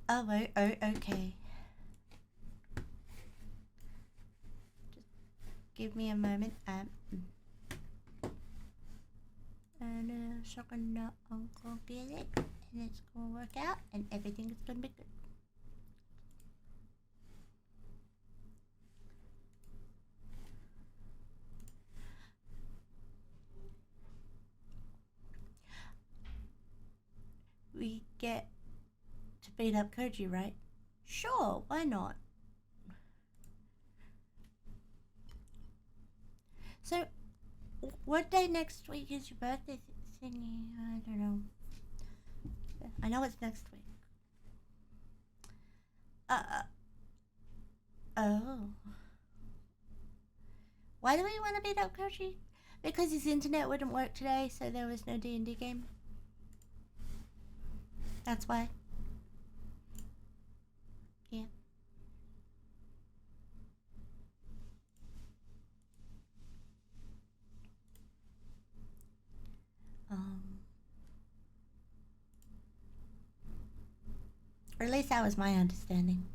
Okay. Just give me a moment. And so gonna go get it, and it's gonna work out, and everything is gonna be good. We get to beat up Koji, right? Sure, why not? So, what day next week is your birthday thingy? I don't know. I know it's next week. Oh. Why do we want to beat up Koji? Because his internet wouldn't work today, so there was no D&D game. That's why. Yeah. Or at least that was my understanding.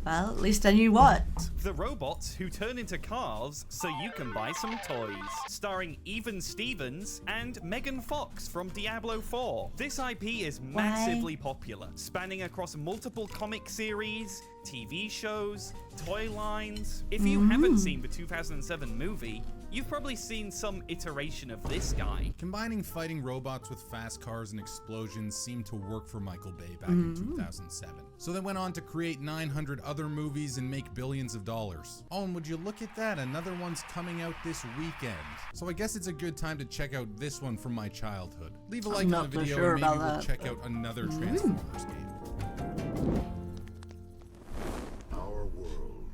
Well, at least I knew what. The robots who turn into cars so you can buy some toys. Starring Even Stevens and Megan Fox from Diablo 4. This IP is massively popular, spanning across multiple comic series, TV shows, toy lines. If you haven't seen the 2007 movie, you've probably seen some iteration of this guy. Combining fighting robots with fast cars and explosions seemed to work for Michael Bay back in 2007. So they went on to create 900 other movies and make billions of dollars. Oh, and would you look at that? Another one's coming out this weekend. So I guess it's a good time to check out this one from my childhood. Leave a like on the video and maybe we'll check out another Transformers game. Our world.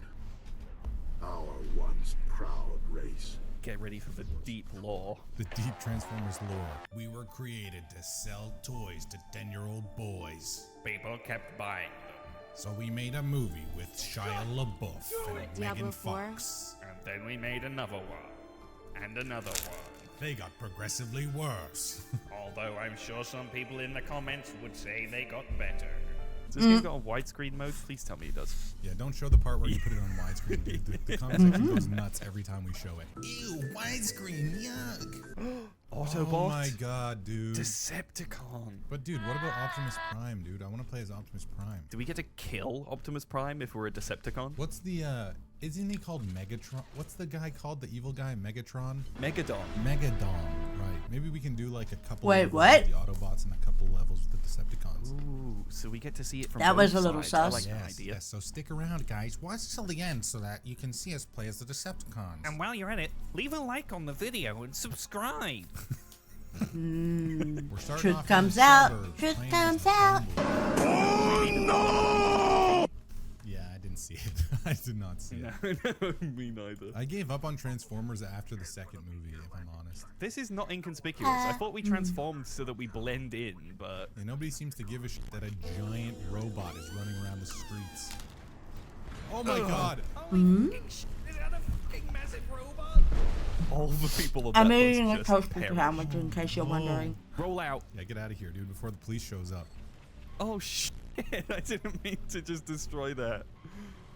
Our once proud race. Get ready for the deep lore. The deep Transformers lore. We were created to sell toys to 10-year-old boys. People kept buying them. So we made a movie with Shia LaBeouf and Megan Fox. And then we made another one. And another one. They got progressively worse. Although I'm sure some people in the comments would say they got better. Does this game got on widescreen mode? Please tell me it does. Yeah, don't show the part where you put it on widescreen, dude. The comment section goes nuts every time we show it. Ew, widescreen, yuck. Autobot? Oh my god, dude. Decepticon. But dude, what about Optimus Prime, dude? I want to play as Optimus Prime. Do we get to kill Optimus Prime if we're a Decepticon? What's the, isn't he called Megatron? What's the guy called, the evil guy, Megatron? Megadon. Megadon, right. Maybe we can do like a couple Wait, levels what? with the Autobots and a couple levels with the Decepticons. Ooh, so we get to see it from That was both a little sides. I sus. like that idea. Yes, so stick around, guys. Watch till the end so that you can see us play as the Decepticons. And while you're at it, leave a like on the video and subscribe. We're starting Truth off in comes the out. suburbs, Truth playing comes as out. Bumblebee. Yeah, I didn't see it. I did not see it. No, me neither. I gave up on Transformers after the second movie, if I'm honest. This is not inconspicuous. I thought we transformed so that we blend in, but... Yeah, nobody seems to give a shit that a giant robot is running around the streets. Oh my god! Is that a fucking massive robot? All the people of that I'm eating was a just toasted perish. sandwich in case you're wondering. Roll out. Yeah, get out of here, dude, before the police shows up. Oh shit, I didn't mean to just destroy that.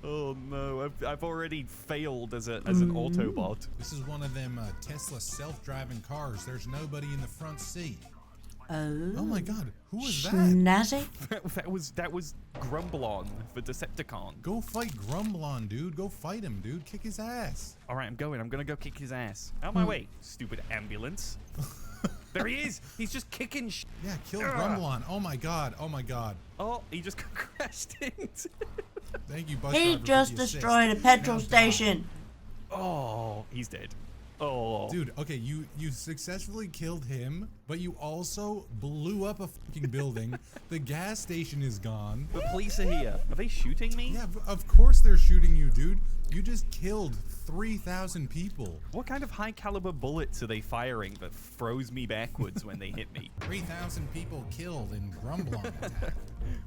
Oh no, I've already failed as an Autobot. This is one of them Tesla self-driving cars. There's nobody in the front seat. Oh my god, who was that? Snazzy. that was Grumblon, the Decepticon. Go fight Grumblon, dude. Go fight him, dude. Kick his ass. All right, I'm gonna go kick his ass. Out of my way, stupid ambulance. There he is. He's just kicking shit. Yeah, kill Grumblon. Oh my god. Oh my god. Oh, he just crashed into. Thank you, bus He driver, for just the assist. destroyed a petrol Now die. station. Oh, he's dead. Oh, Dude, okay, you successfully killed him, but you also blew up a fucking building. The gas station is gone. the police are here. Are they shooting me? Yeah, of course they're shooting you, dude. You just killed 3,000 people. What kind of high caliber bullets are they firing that throws me backwards when they hit me? 3,000 people killed in Grumblon attack.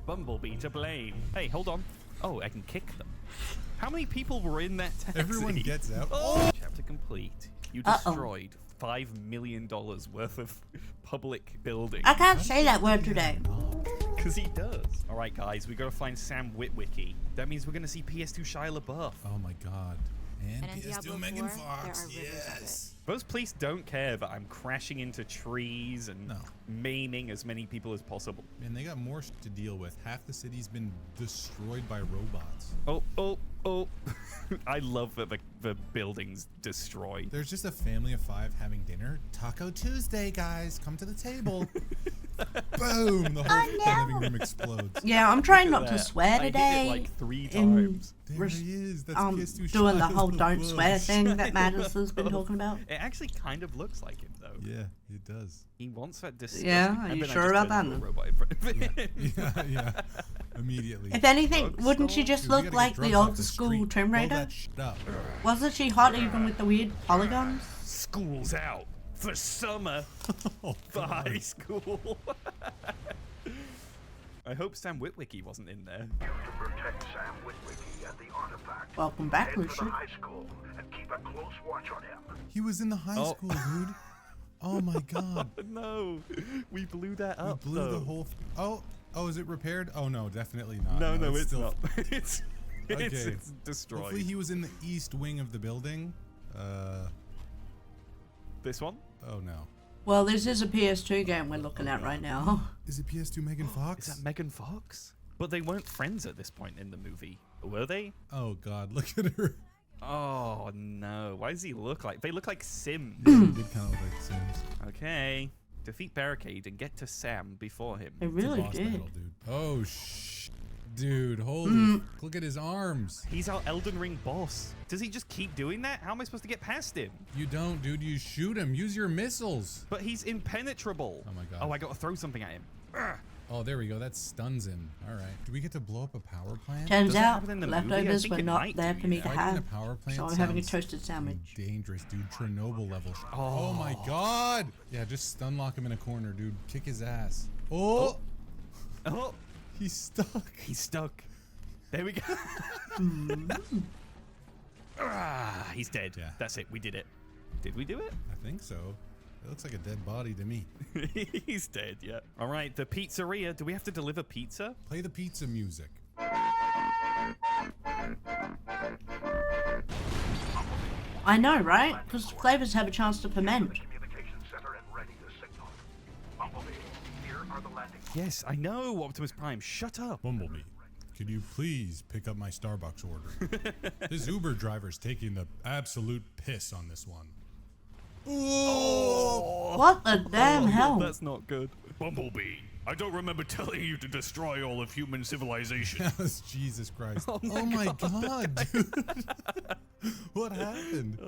Bumblebee to blame. Hey, hold on. Oh, I can kick them. How many people were in that taxi? Everyone gets out. Oh! Chapter complete. You destroyed $5 million worth of public building. I can't say that word today. Because he does. All right, guys, we got to find Sam Witwicky. That means we're going to see PS2 Shia LaBeouf. Oh my god. And And in PS2 Diablo Megan 4, Fox. there are rivers of Yes. Most police don't care that I'm crashing into trees and No. maiming as many people as possible. Man, they got more to deal with. Half the city's been destroyed by robots. Oh. I love that the building's destroyed. There's just a family of 5 having dinner. Taco Tuesday, guys. Come to the table. Boom! The whole living room explodes. Yeah, I'm trying Look not at to that. swear I hit today. it like 3 in times. There he is. That's PS2 doing the Shia whole don't LaBeouf. swear thing that Madison's been talking about. It actually kind of looks like him, though. Yeah, it does. He wants that disgusting. Yeah, are and you then I sure just about turned that? into a robot in front of it. Yeah. Immediately. If anything, Drugstore? wouldn't she just Dude, we look gotta like get the drugs off old the school street. Tomb Blow Raider? that shit up. Wasn't she hot even with the weird polygons? School's out for summer Oh, for God. high school. I hope Sam Witwicky wasn't in there. To protect Sam Witwicky and the artifact. Welcome back, Head for the Lucian. high school and keep a close watch on him. He was in the high Oh. school, dude. Oh my god. No, we blew that We up. blew though. the whole. Oh, is it repaired? Oh no, definitely not. No, it's still. not. it's Okay. destroyed. Hopefully he was in the east wing of the building. This one? Oh no. Well, this is a PS2 game we're looking at right now. Is it PS2 Megan Fox? Is that Megan Fox? But they weren't friends at this point in the movie, were they? Oh god, look at her. Oh no! Why does he look like? They look like Sims. He did kind of look like Sims. Okay. Defeat Barricade and get to Sam before him. It It's a really boss did. battle, dude. Oh dude, holy! Look at his arms. He's our Elden Ring boss. Does he just keep doing that? How am I supposed to get past him? You don't, dude. You shoot him. Use your missiles. But he's impenetrable. Oh my god. Oh, I gotta throw something at him. Oh, there we go. That stuns him. All right. Do we get to blow up a power plant? Turns Does that out, happen in the movie? I leftovers think were it not might there do, for me yeah. to Fighting have, a power plant so I'm having a sounds toasted sandwich. dangerous, dude. Chernobyl level. Oh my god. Yeah, just stun lock him in a corner, dude. Kick his ass. Oh, Oh, he's stuck. he's stuck. There we go. He's dead. Yeah. That's it. We did it. Did we do it? I think so. It looks like a dead body to me. He's dead, yeah. All right, the pizzeria. Do we have to deliver pizza? Play the pizza music. I know, right? Because flavors have a chance to ferment. Communication center and ready to signal. Bumblebee, here are the landing. Yes, I know, Optimus Prime. Shut up. Bumblebee, could you please pick up my Starbucks order? This Uber driver's taking the absolute piss on this one. Oh! What the damn hell? That's not good. Bumblebee, I don't remember telling you to destroy all of human civilization. Jesus Christ. Oh Oh my my god, dude. What happened?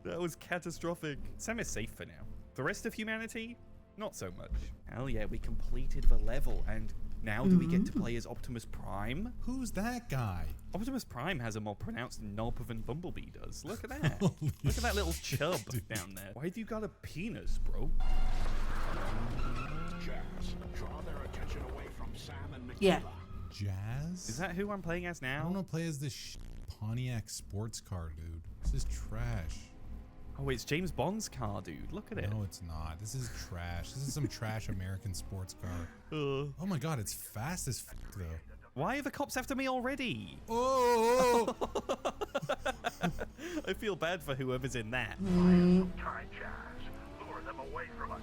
That was catastrophic. Sam is safe for now. The rest of humanity, not so much. Hell yeah, we completed the level, and now do we get to play as Optimus Prime? Who's that guy? Optimus Prime has a more pronounced knob than Bumblebee does. Look at that. Holy Look at that little chub dude. down there. Why have you got a penis, bro? Jazz, draw their attention away from Sam and Michaela. Yeah. Jazz? Is that who I'm playing as I now? want to play as this Pontiac sports car, dude. This is trash. Oh, it's James Bond's car, dude. Look at it. No, it's not. This is trash. This is some trash American sports car. Uh, Oh my god, it's fast as f though. why are the cops after me already? Oh! I feel bad for whoever's in that. Time, Jazz. Lure them away from us.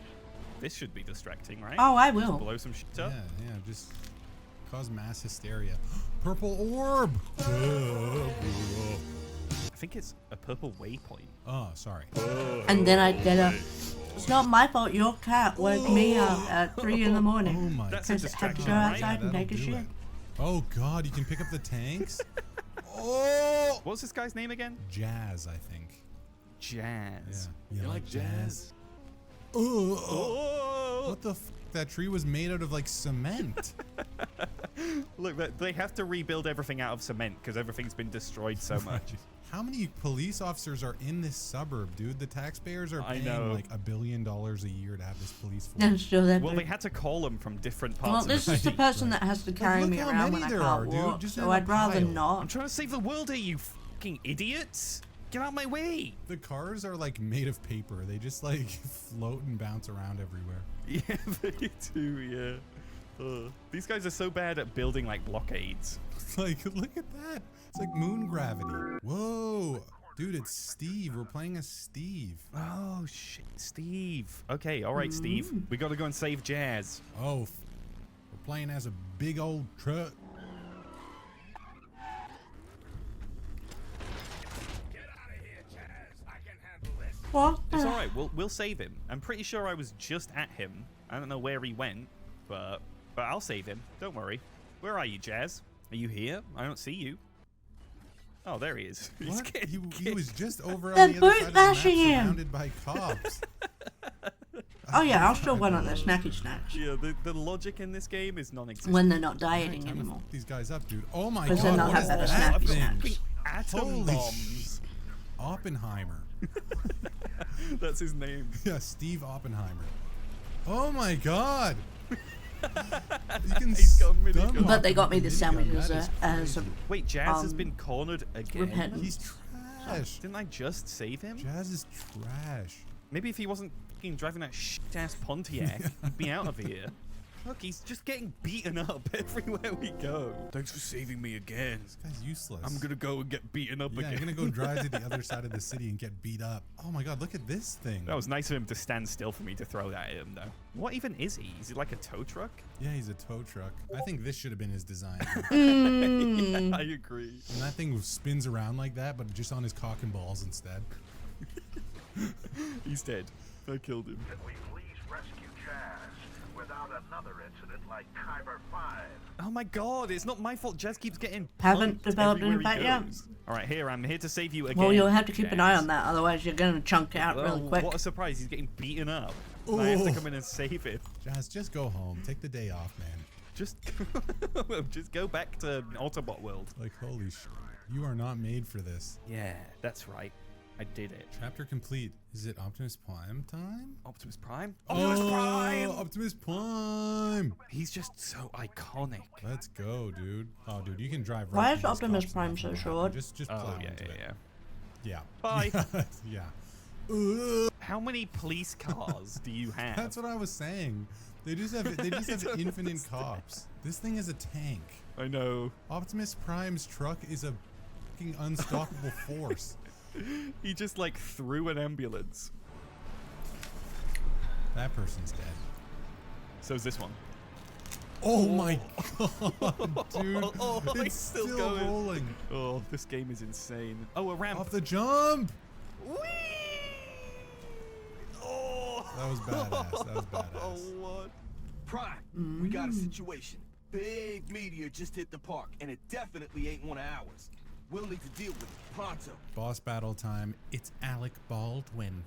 This should be distracting, right? Oh, I will. Blow some shit Yeah, up. yeah, just cause mass hysteria. Purple orb! I think it's a purple waypoint. Oh, sorry. And then I did a. It's not my fault your cat woke me up at 3 in the Oh morning. my That's a Because I had to distraction, go right? outside and that'll take a do shit. it. Oh god, you can pick up the tanks? Oh! What's this guy's name again? Jazz, I think. Jazz. Yeah. You like jazz? Oh! Oh! What the f? That tree was made out of like cement. Look, they have to rebuild everything out of cement because everything's been destroyed so much. How many police officers are in this suburb, dude? The taxpayers are I paying know. like $1 billion a year to have this police force. And still that Well, big. they had to call them from different parts Well, of this the is the city. person that has to carry look me how around many when I there can't are, dude. walk, Just so in a I'd rather pile. I'm not. trying to save the world here, you fucking idiots. Get out of my way! The cars are like made of paper. They just like float and bounce around everywhere. Yeah, they do, yeah. These guys are so bad at building like blockades. Like, look at that. It's like moon gravity. Whoa. Dude, it's Steve. We're playing as Steve. Oh, shit, Steve. Okay, all right, Steve. We got to go and save Jazz. Oh, we're playing as a big old truck. What? It's all right. We'll save him. I'm pretty sure I was just at him. I don't know where he went, but I'll save him. Don't worry. Where are you, Jazz? Are you here? I don't see you. Oh, there he is. He's What? getting He was just over They're on the other side of the map, bashing him. surrounded by cops. Oh yeah, I'll still run on their snacky snacks Yeah, the logic in this game is non-existent. when they're not dieting Time to anymore. fuck these guys up, dude. Oh my 'Cause then god, they'll what have is better that snacky thing? snacks. Atom Holy bombs. Oppenheimer. That's his name. Yeah, Steve Oppenheimer. Oh my god. You can He's got minigun. stun But they got me with this minigun. sandwich That as is as a crazy. Wait, Jazz has been cornered again. repent. He's trash. Didn't I just save him? Jazz is trash. Maybe if he wasn't fucking driving that shit-ass Pontiac, he'd be out of here. Look, he's just getting beaten up everywhere we go. Thanks for saving me again. This guy's useless. I'm gonna go and get beaten up Yeah, again. I'm gonna go drive to the other side of the city and get beat up. Oh my god, look at this thing. That was nice of him to stand still for me to throw that at him, though. What even is he? Is he like a tow truck? Yeah, he's a tow truck. I think this should have been his design. Yeah, I agree. And that thing spins around like that, but just on his cock and balls instead. He's dead. I killed him. Can we please rescue Chaz without another incident like Kyber 5? Oh my god, it's not my fault. Jazz keeps getting Haven't punked developed everywhere any he back yet. goes. All right, here, I'm here to save you again. Well, you'll have to keep an eye Jazz. on that, otherwise you're gonna chunk out really Oh, quick. what a surprise. He's getting beaten up. I have to Ooh. come in and save him. Jazz, just go home. Take the day off, man. Just, just go back to Autobot world. Like, holy shit. You are not made for this. Yeah, that's right. I did it. Chapter complete. Is it Optimus Prime time? Optimus Prime? Oh, Optimus Prime! Optimus Prime! He's just so iconic. Let's go, dude. Oh, dude, you can drive right Why through is these Optimus cops Prime and so nothing will short? happen. Just Oh, plow yeah, into yeah, it. yeah. Yeah. Bye. Yeah. Ugh. How many police cars do you have? That's what I was saying. They just have don't infinite understand. cops. This thing is a tank. I know. Optimus Prime's truck is a fucking unstoppable force. He just like threw an ambulance. That person's dead. So's this one. Oh my god, dude. Oh, it's it's still going. rolling. Oh, this game is insane. Oh, a ramp. Off the jump. Whee! Oh. That was badass. That was badass. Oh, what? Prime, we got a situation. Big meteor just hit the park, and it definitely ain't one of ours. We'll need to deal with it pronto. Boss battle time. It's Alec Baldwin.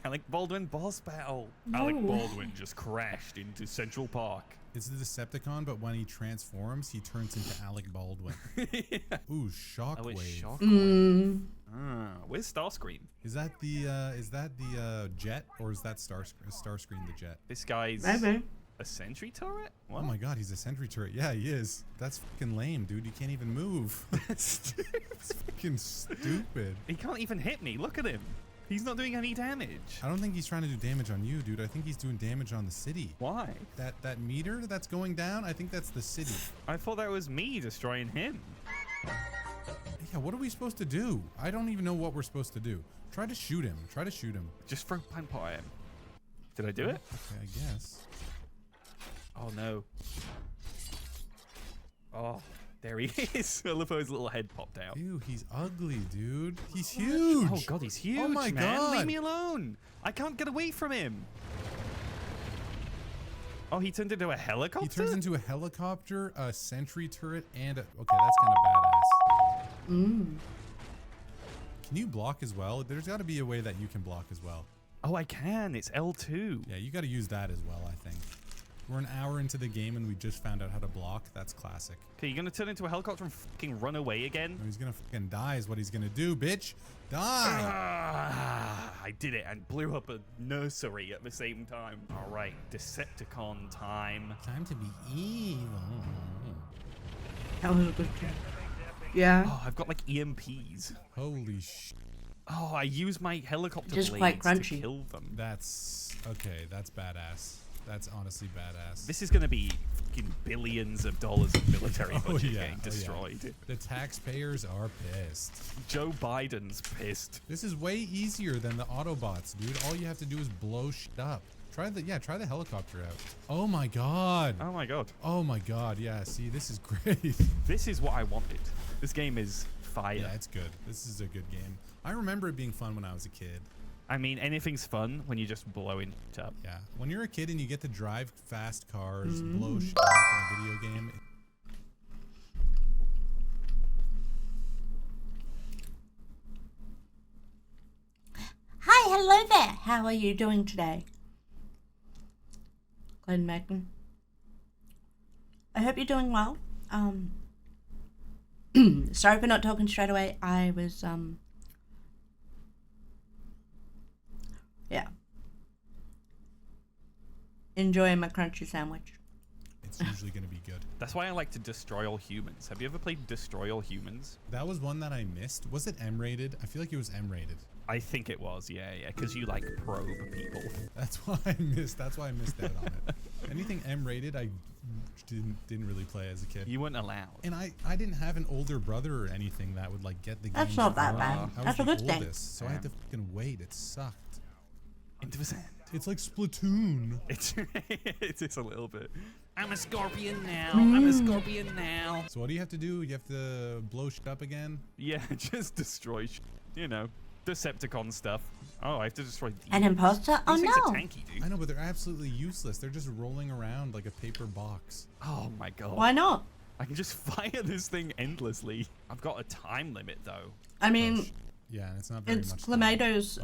Alec Baldwin boss battle. Alec Baldwin just crashed into Central Park. It's the Decepticon, but when he transforms, he turns into Alec Baldwin. Ooh, Oh, it's Shockwave. Shockwave. Where's Starscream? Is that the jet, or is that Starscream the jet? This guy's Maybe. a sentry turret? What? Oh my god, he's a sentry turret. Yeah, he is. That's fucking lame, dude. You can't even move. It's fucking stupid. He can't even hit me. Look at him. He's not doing any damage. I don't think he's trying to do damage on you, dude. I think he's doing damage on the city. Why? That meter that's going down, I think that's the city. I thought that was me destroying him. Yeah, what are we supposed to do? I don't even know what we're supposed to do. Try to shoot him. Try to shoot him. Just throw pine pot at him. Did I do it? Okay, I guess. Oh no. Oh, there he is. I love how his little head popped out. Ew, he's ugly, dude. He's huge. Oh god, he's huge. Oh my man. god. Leave me alone. I can't get away from him. Oh, he turned into a helicopter? He turns into a helicopter, a sentry turret, and a... Okay, that's kind of badass. Can you block as well? There's got to be a way that you can block as well. Oh, I can. It's L2. Yeah, you got to use that as well, I think. We're an hour into the game and we just found out how to block. That's classic. Okay, you're gonna turn into a helicopter and fucking run away again? No, he's gonna fucking die is what he's gonna do, bitch. Die! Ah, I did it and blew up a nursery at the same time. All right, Decepticon time. Time to be evil. That was a good job. Yeah. Oh, I've got like EMPs. Holy sh. Oh, I use my helicopter Just blades quite crunchy. to kill them. That's okay. That's badass. That's honestly badass. This is going to be fucking billions of dollars of military budget getting destroyed. The taxpayers are pissed. Joe Biden's pissed. This is way easier than the Autobots, dude. All you have to do is blow shit up. Try the helicopter out. Oh my god. Oh my god. Oh my god. Yeah, see, this is great. This is what I wanted. This game is fire. Yeah, it's good. This is a good game. I remember it being fun when I was a kid. I mean, anything's fun when you're just blowing it up. Yeah. When you're a kid and you get to drive fast cars, blow shit up in a video game. Hi, hello there. How are you doing today? Glenn Mackin. I hope you're doing well. Sorry for not talking straight away. I was, yeah. Enjoying my crunchy sandwich. It's usually going to be good. That's why I like to destroy all humans. Have you ever played Destroy All Humans? That was one that I missed. Was it M-rated? I feel like it was M-rated. I think it was, yeah, because you like probe people. That's why I missed. That's why I missed out on it. Anything M-rated, I didn't really play as a kid. You weren't allowed. And I didn't have an older brother or anything that would like get the game. That's not that bad. I That's was a the good thing. oldest, so I had to fucking wait. It sucked. Into the sand. It's like Splatoon. It's a little bit. I'm a scorpion now. I'm a scorpion now. So what do you have to do? You have to blow shit up again? Yeah, just destroy, you know, Decepticon stuff. Oh, I have to destroy these. An imposter? Oh These things no. are tanky, dude. I know, but they're absolutely useless. They're just rolling around like a paper box. Oh my god. Why not? I can just fire this thing endlessly. I've got a time limit though. I mean, Yeah, and it's not very it's much. Clemato's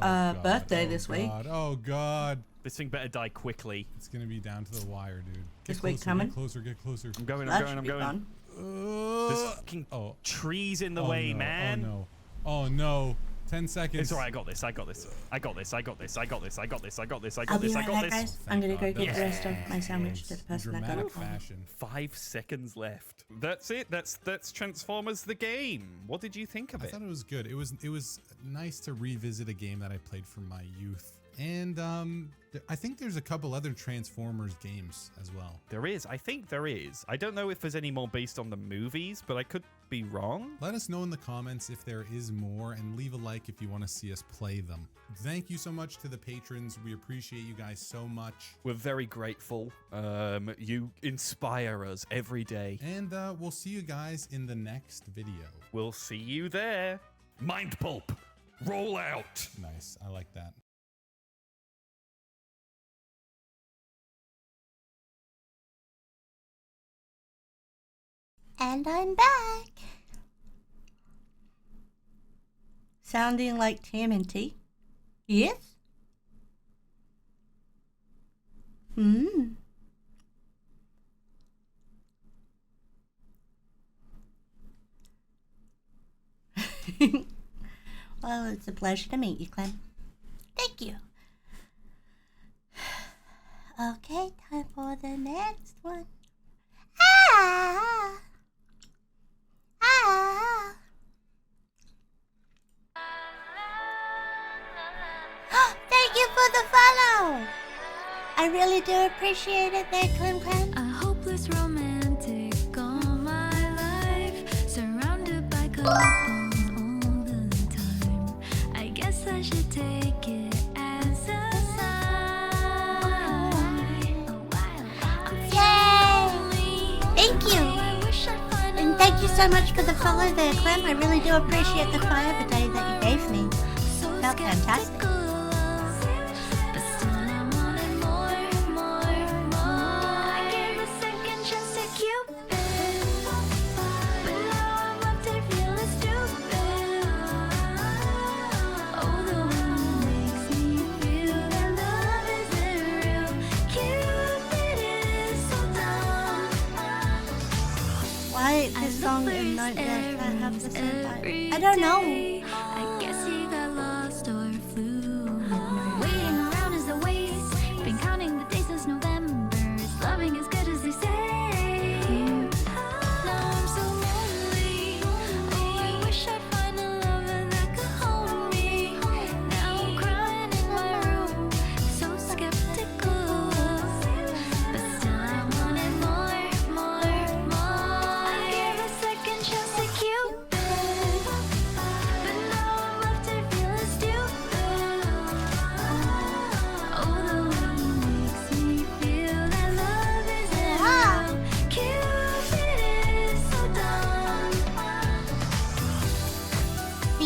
birthday this week. Oh god. This thing better die quickly. It's gonna be down to the wire, dude. Get This closer, week coming? Get closer, get closer. I'm going, That I'm should going, be I'm going. fun. There's fucking trees in the way, no, man. Oh no. Oh no. 10 seconds. It's alright, I got this, I got this. I got this, I got this, I got this, I got this, I got this, I I'll got be this, I right got back, this. guys. I'm gonna go Thank get God. the rest of my sandwich to the person that got Dramatic it from. fashion. 5 seconds left. That's it. That's Transformers the game. What did you think of I it? thought it was good. It was nice to revisit a game that I played from my youth. And I think there's a couple other Transformers games as well. There is. I think there is. I don't know if there's any more based on the movies, but I could be wrong. Let us know in the comments if there is more, and leave a like if you want to see us play them. Thank you so much to the patrons. We appreciate you guys so much. We're very grateful. You inspire us every day. And we'll see you guys in the next video. We'll see you there. Mind pulp. Roll out. Nice. I like that. And I'm back. Sounding like TMNT? Yes? Well, it's a pleasure to meet you, Clem. Thank you. Okay, time for the next one. Ah! Ah! Thank you for the follow! I really do appreciate it there, Clem Clem. A hopeless romantic all my life, surrounded by couples all the time. I guess I should take it as a sign. Yay! Thank you! And thank you so much for the follow there, Clem. I really do appreciate the fire day that you gave me. Felt fantastic. Why this song in Nightmare can't have the same title? I don't know. I guess he got lost or flew. Waiting around is a waste. Been counting the days since November. Is loving as good as they say. Now I'm so lonely.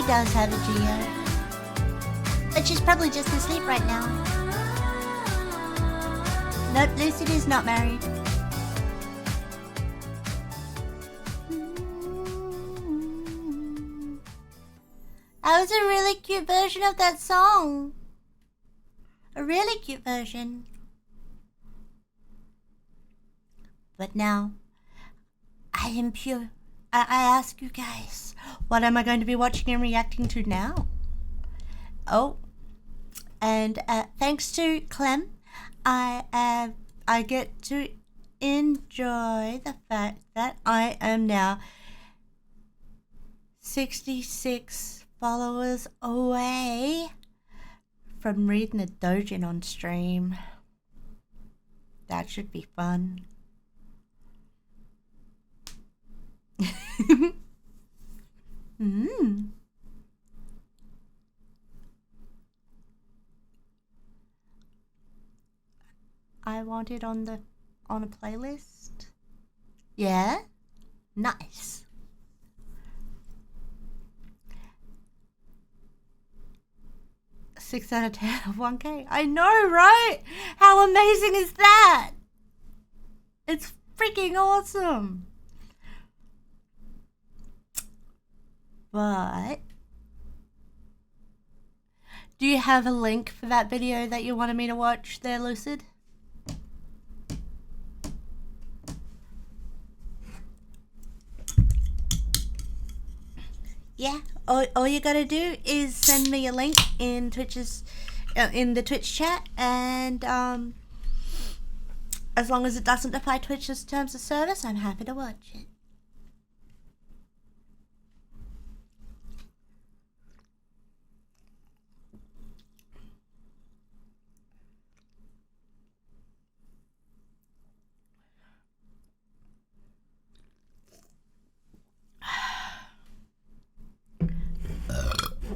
does have a Geo. But she's probably just asleep right now. Nope, Lucid is not married. That was a really cute version of that song. A really cute version. But now, I am pure. I ask you guys, what am I going to be watching and reacting to now? Oh, and thanks to Clem, I get to enjoy the fact that I am now 66 followers away from reading a dojin on stream. That should be fun. I want it on a playlist. Yeah? Nice. Six out of 10 of 1K. I know, right? How amazing is that? It's freaking awesome. But do you have a link for that video that you wanted me to watch there, Lucid? Yeah, all you gotta do is send me a link in in the Twitch chat, and as long as it doesn't defy Twitch's terms of service, I'm happy to watch it.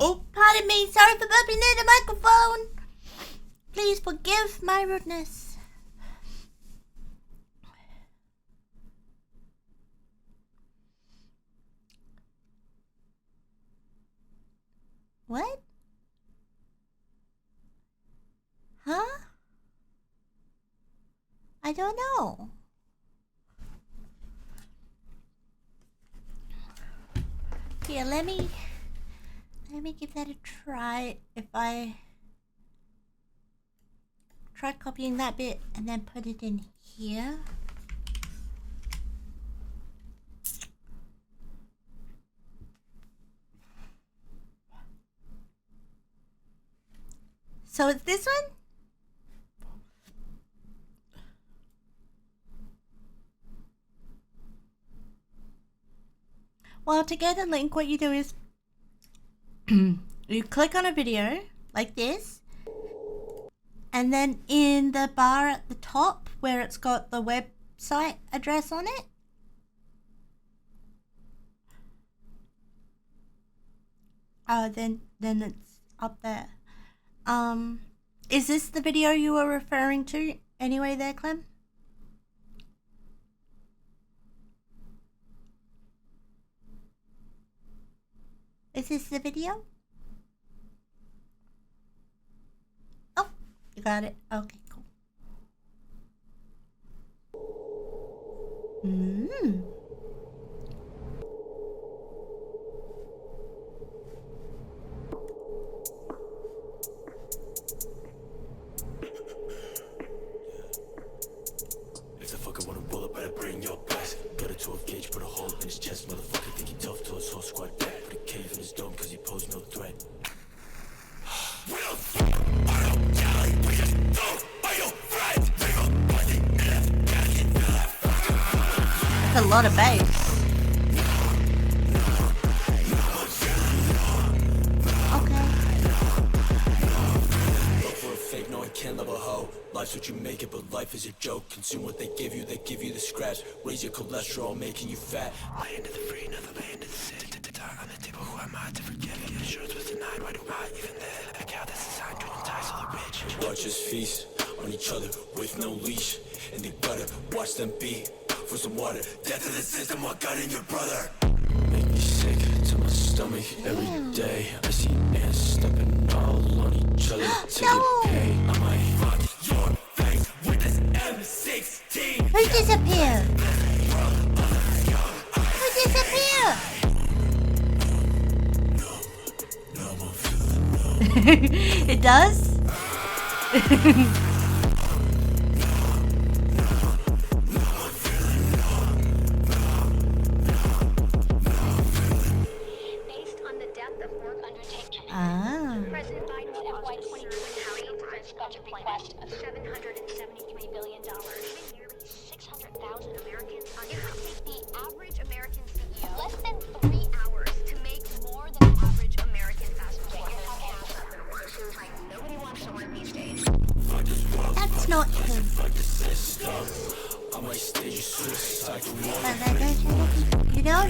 Oh, pardon me. Sorry for bumping into the microphone. Please forgive my rudeness. What? Huh? I don't know. Here, let me give that a try. If I try copying that bit and then put it in here. So it's this one? Well, to get a link, what you do is you click on a video like this, and then in the bar at the top where it's got the website address on it, then it's up there. Is this the video you were referring to anyway there, Clem? Is this the video? Oh, you got it. Okay, cool. If the fucker wanna roll up, better bring your best. Got a 12 gauge, put a hole in his chest. Motherfucker think he tough to his whole squad back. Put a cave in his dome cause he posed no threat. We don't I don't tally, we just don't are your friends. That's a lot of bass. No, I can't love a hoe. Life's what you make it, but life is a joke. Consume what they give you the scraps. Raise your cholesterol, making you fat. Land of the free, never land of the sick. On the table, who am I to forget it? Insurance was denied, why do I even live? A cow that's designed to entice all the rich. Watch us feast on each other with no leash. In the gutter, watch them beat for some water. Death to the system, what gun in your brother? Make me sick to my stomach. stomach every day. I see ants stepping all on each other to No. get paid. I might fuck your face with this M16. Who disappeared? Who disappeared? It does? Based on the depth of work undertaken, Ah. President Biden's FY 2022 defense budget request of $773 billion. Nearly 600,000 Americans on it would take the average American CEO less than 3 hours to make more than the average American fast food worker. Nobody wants to work these days. That's not true. I might stage a suicide for more. You know?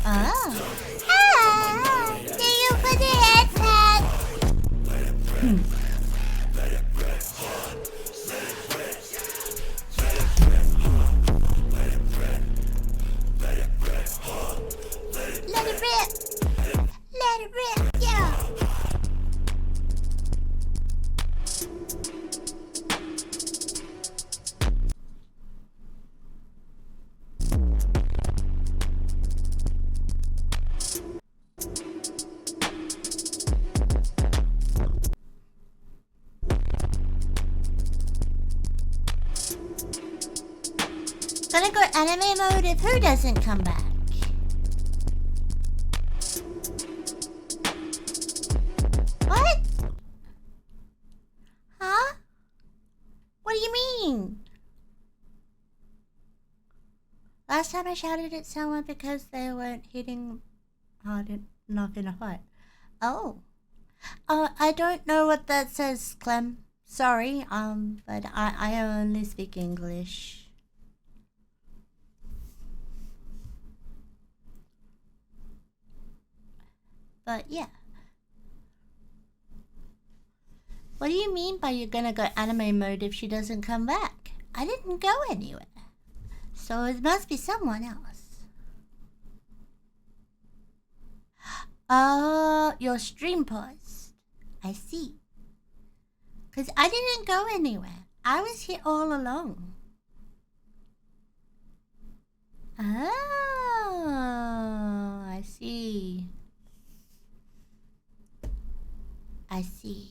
Oh. Ah, see you for the headset. Let it rip. Let it rip, yeah. Gonna go anime mode if who doesn't come back? What? Huh? What do you mean? Last time I shouted at someone because they weren't hitting hard enough in a fight. Oh. I don't know what that says, Clem. Sorry, but I only speak English. But yeah. What do you mean by you're gonna go anime mode if she doesn't come back? I didn't go anywhere. So it must be someone else. Oh, your stream paused. I see. 'Cause I didn't go anywhere. I was here all along. Oh, I see. I see.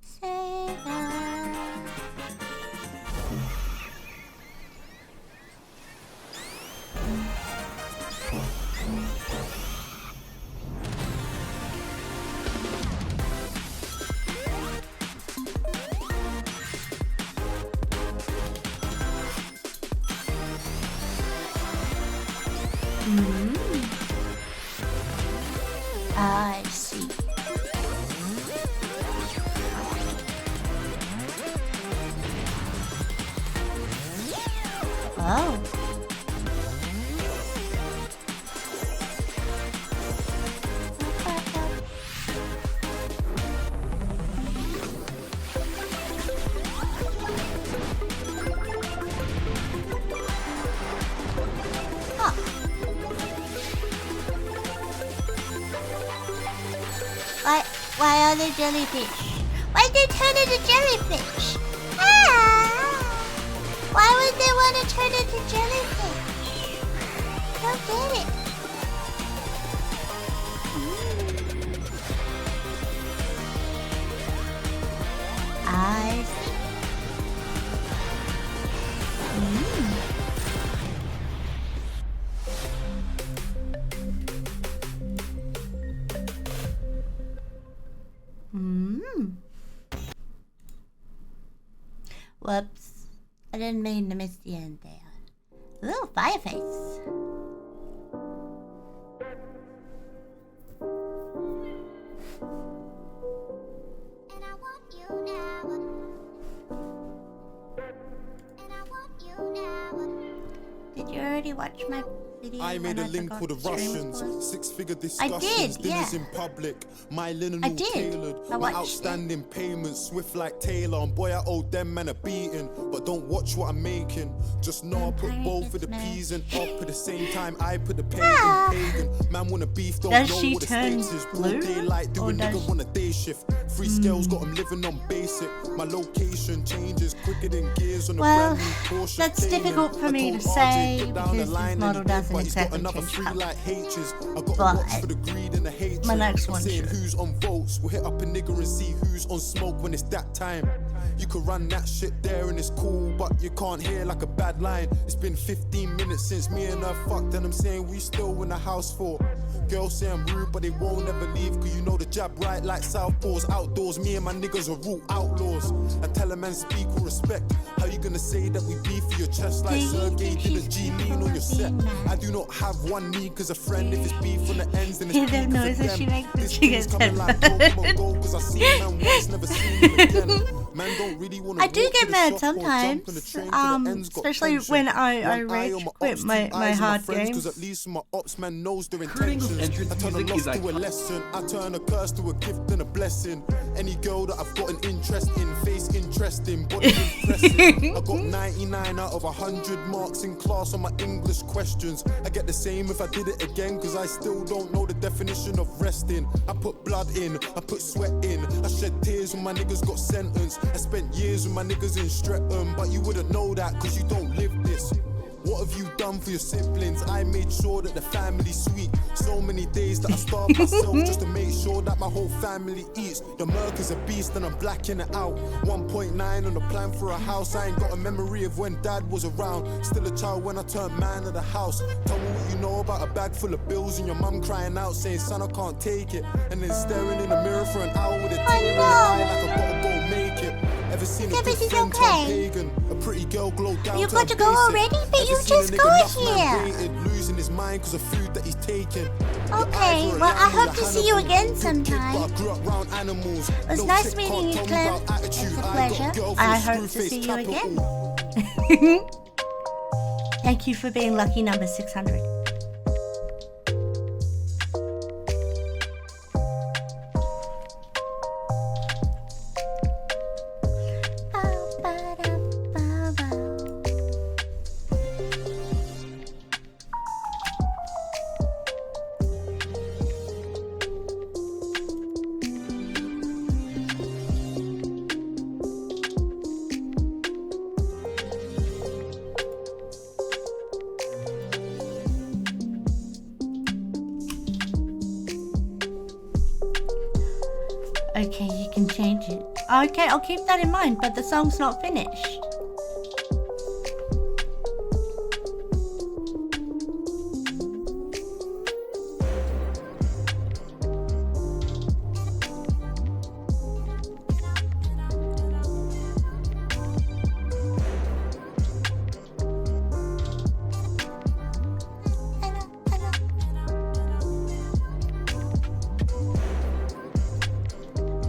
Say that. I see. Oh. Why are they jellyfish? Why'd they turn into jellyfish? Why would they want to turn into jellyfish? Don't get it. I see. Whoops. I didn't mean to miss the end there. Ooh, fireface. And I want you now. And I want you now. Did you already watch my video. I made a and link with the forgot to stream Russians. it. 6-figure I discussions, did, dinners yeah. in public. My linen I all did. tailored. I My watched outstanding payments, swift like Taylor. And boy, I owe them man a beating. But don't watch what I'm making. Just know I put Vampire both of the gets P's and up at the same time. I put the Ah. pagan. Man wanna beef, don't Does know she what the turn stakes is. blue? Broad daylight, do Or a does nigga she- on a day shift. Free scales got 'em living on basic. My location changes quicker than gears on a Well, brand new Porsche. that's Cayman. difficult for I me told to RJ, say put down the because this line and model he did, doesn't but he's got exactly another change 3 colour. like H's. I got But a watch for the greed and the hatred. my next I'm one saying should. who's on votes. We'll hit up a nigga and see who's on smoke when it's that time. You could run that shit there and it's cool, but you can't hear like a bad line. It's been 15 minutes since me and her fucked, and I'm saying we still in the house for. Girls say I'm rude, but they won't ever leave, cause you know the jab right like southpaws. Outdoors, me and my niggas are root outlaws. I tell a man speak with respect. How you gonna say that we beef for your chest like Sergey did a G lean on your set? I do not have one knee cause a friend. If it's beef on the ends, then it's Hear beef them 'cause of noises them. she makes when This she thing's gets coming like Pokemon Go, cause I seen man once, never seen him again. Man don't really wanna I do walk to get the mad shop or jump sometimes, on the train 'cause the end's got especially tension. when I One eye rage on my quit ops my team, eyes on hard friends, games. 'cause at least my ops man knows their Kurt Angle's intentions. entrance I turn a music loss is to a iconic. lesson. I turn a curse to a gift and a blessing. Any girl that I've got an interest in, face interesting, body impressive. I got 99 out of 100 marks in class on my English questions. I get the same if I did it again, cause I still don't know the definition of resting. I put blood in, I put sweat in, I shed tears when my niggas got sentenced. I spent years with my niggas in Streatham, but you wouldn't know that cause you don't live this. What have you done for your siblings? I made sure that the family's sweet. So many days that I starved myself just to make sure that my whole family eats. The Merc is a beast and I'm blacking it out. 1.9 on the plan for a house. I ain't got a memory of when dad was around. Still a child when I turned man of the house. Tell me what you know about a bag full of bills and your mum crying out saying, son, I can't take it. And then staring in the mirror for an hour with a tear in your eye like I gotta go make it. Ever seen a good Everything's friend turn okay. pagan? A pretty girl glow down You to got her to go basic. already? But Ever you seen a just nigga got enough man here. rated, losing his mind cause of food that he's taking. Okay, well, I hope to see you again sometime. It It was nice meeting you, Clem. It's a pleasure. I hope to see you again. Thank you for being lucky number 600. Okay, you can change it. Okay, I'll keep that in mind, but the song's not finished.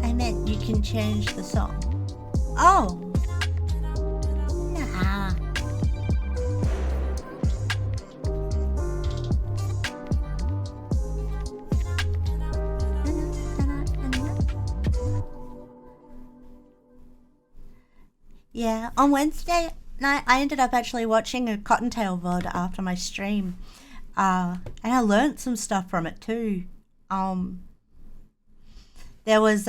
I meant you can change the song. Oh. Nah. Yeah, on Wednesday night I ended up actually watching a Cottontail VOD after my stream. And I learnt some stuff from it too. There was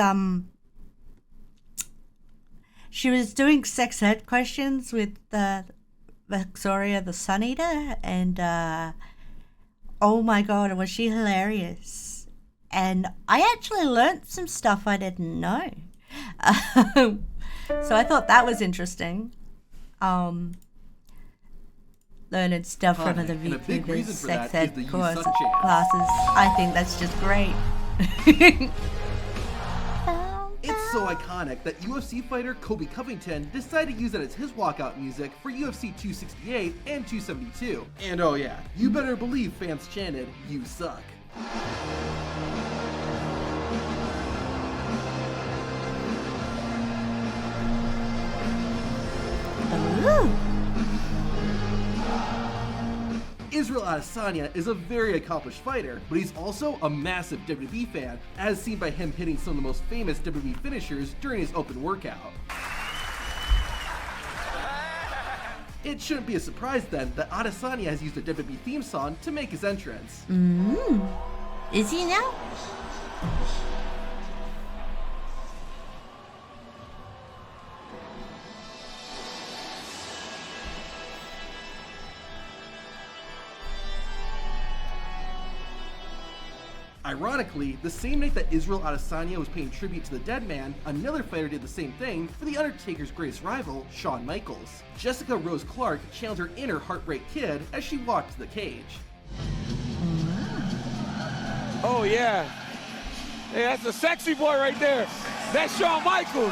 she was doing sex ed questions with Victoria the Sun Eater, and oh my god, was she hilarious. And I actually learnt some stuff I didn't know. So I thought that was interesting. Learning stuff from the and a big reason VTubers for sex that is ed the You classes. Suck chance. I think that's just great. It's so iconic that UFC fighter Kobe Covington decided to use it as his walkout music for UFC 268 and 272. And oh yeah, you better believe fans chanted, "You suck." Ooh. Israel Adesanya is a very accomplished fighter, but he's also a massive WWE fan, as seen by him hitting some of the most famous WWE finishers during his open workout. It shouldn't be a surprise then that Adesanya has used a WWE theme song to make his entrance. Is he now? Ironically, the same night that Israel Adesanya was paying tribute to the dead man, another fighter did the same thing for The Undertaker's greatest rival, Shawn Michaels. Jessica Rose Clark channeled her inner Heartbreak Kid as she walked to the cage. Oh yeah. Hey, that's a sexy boy right there. That's Shawn Michaels.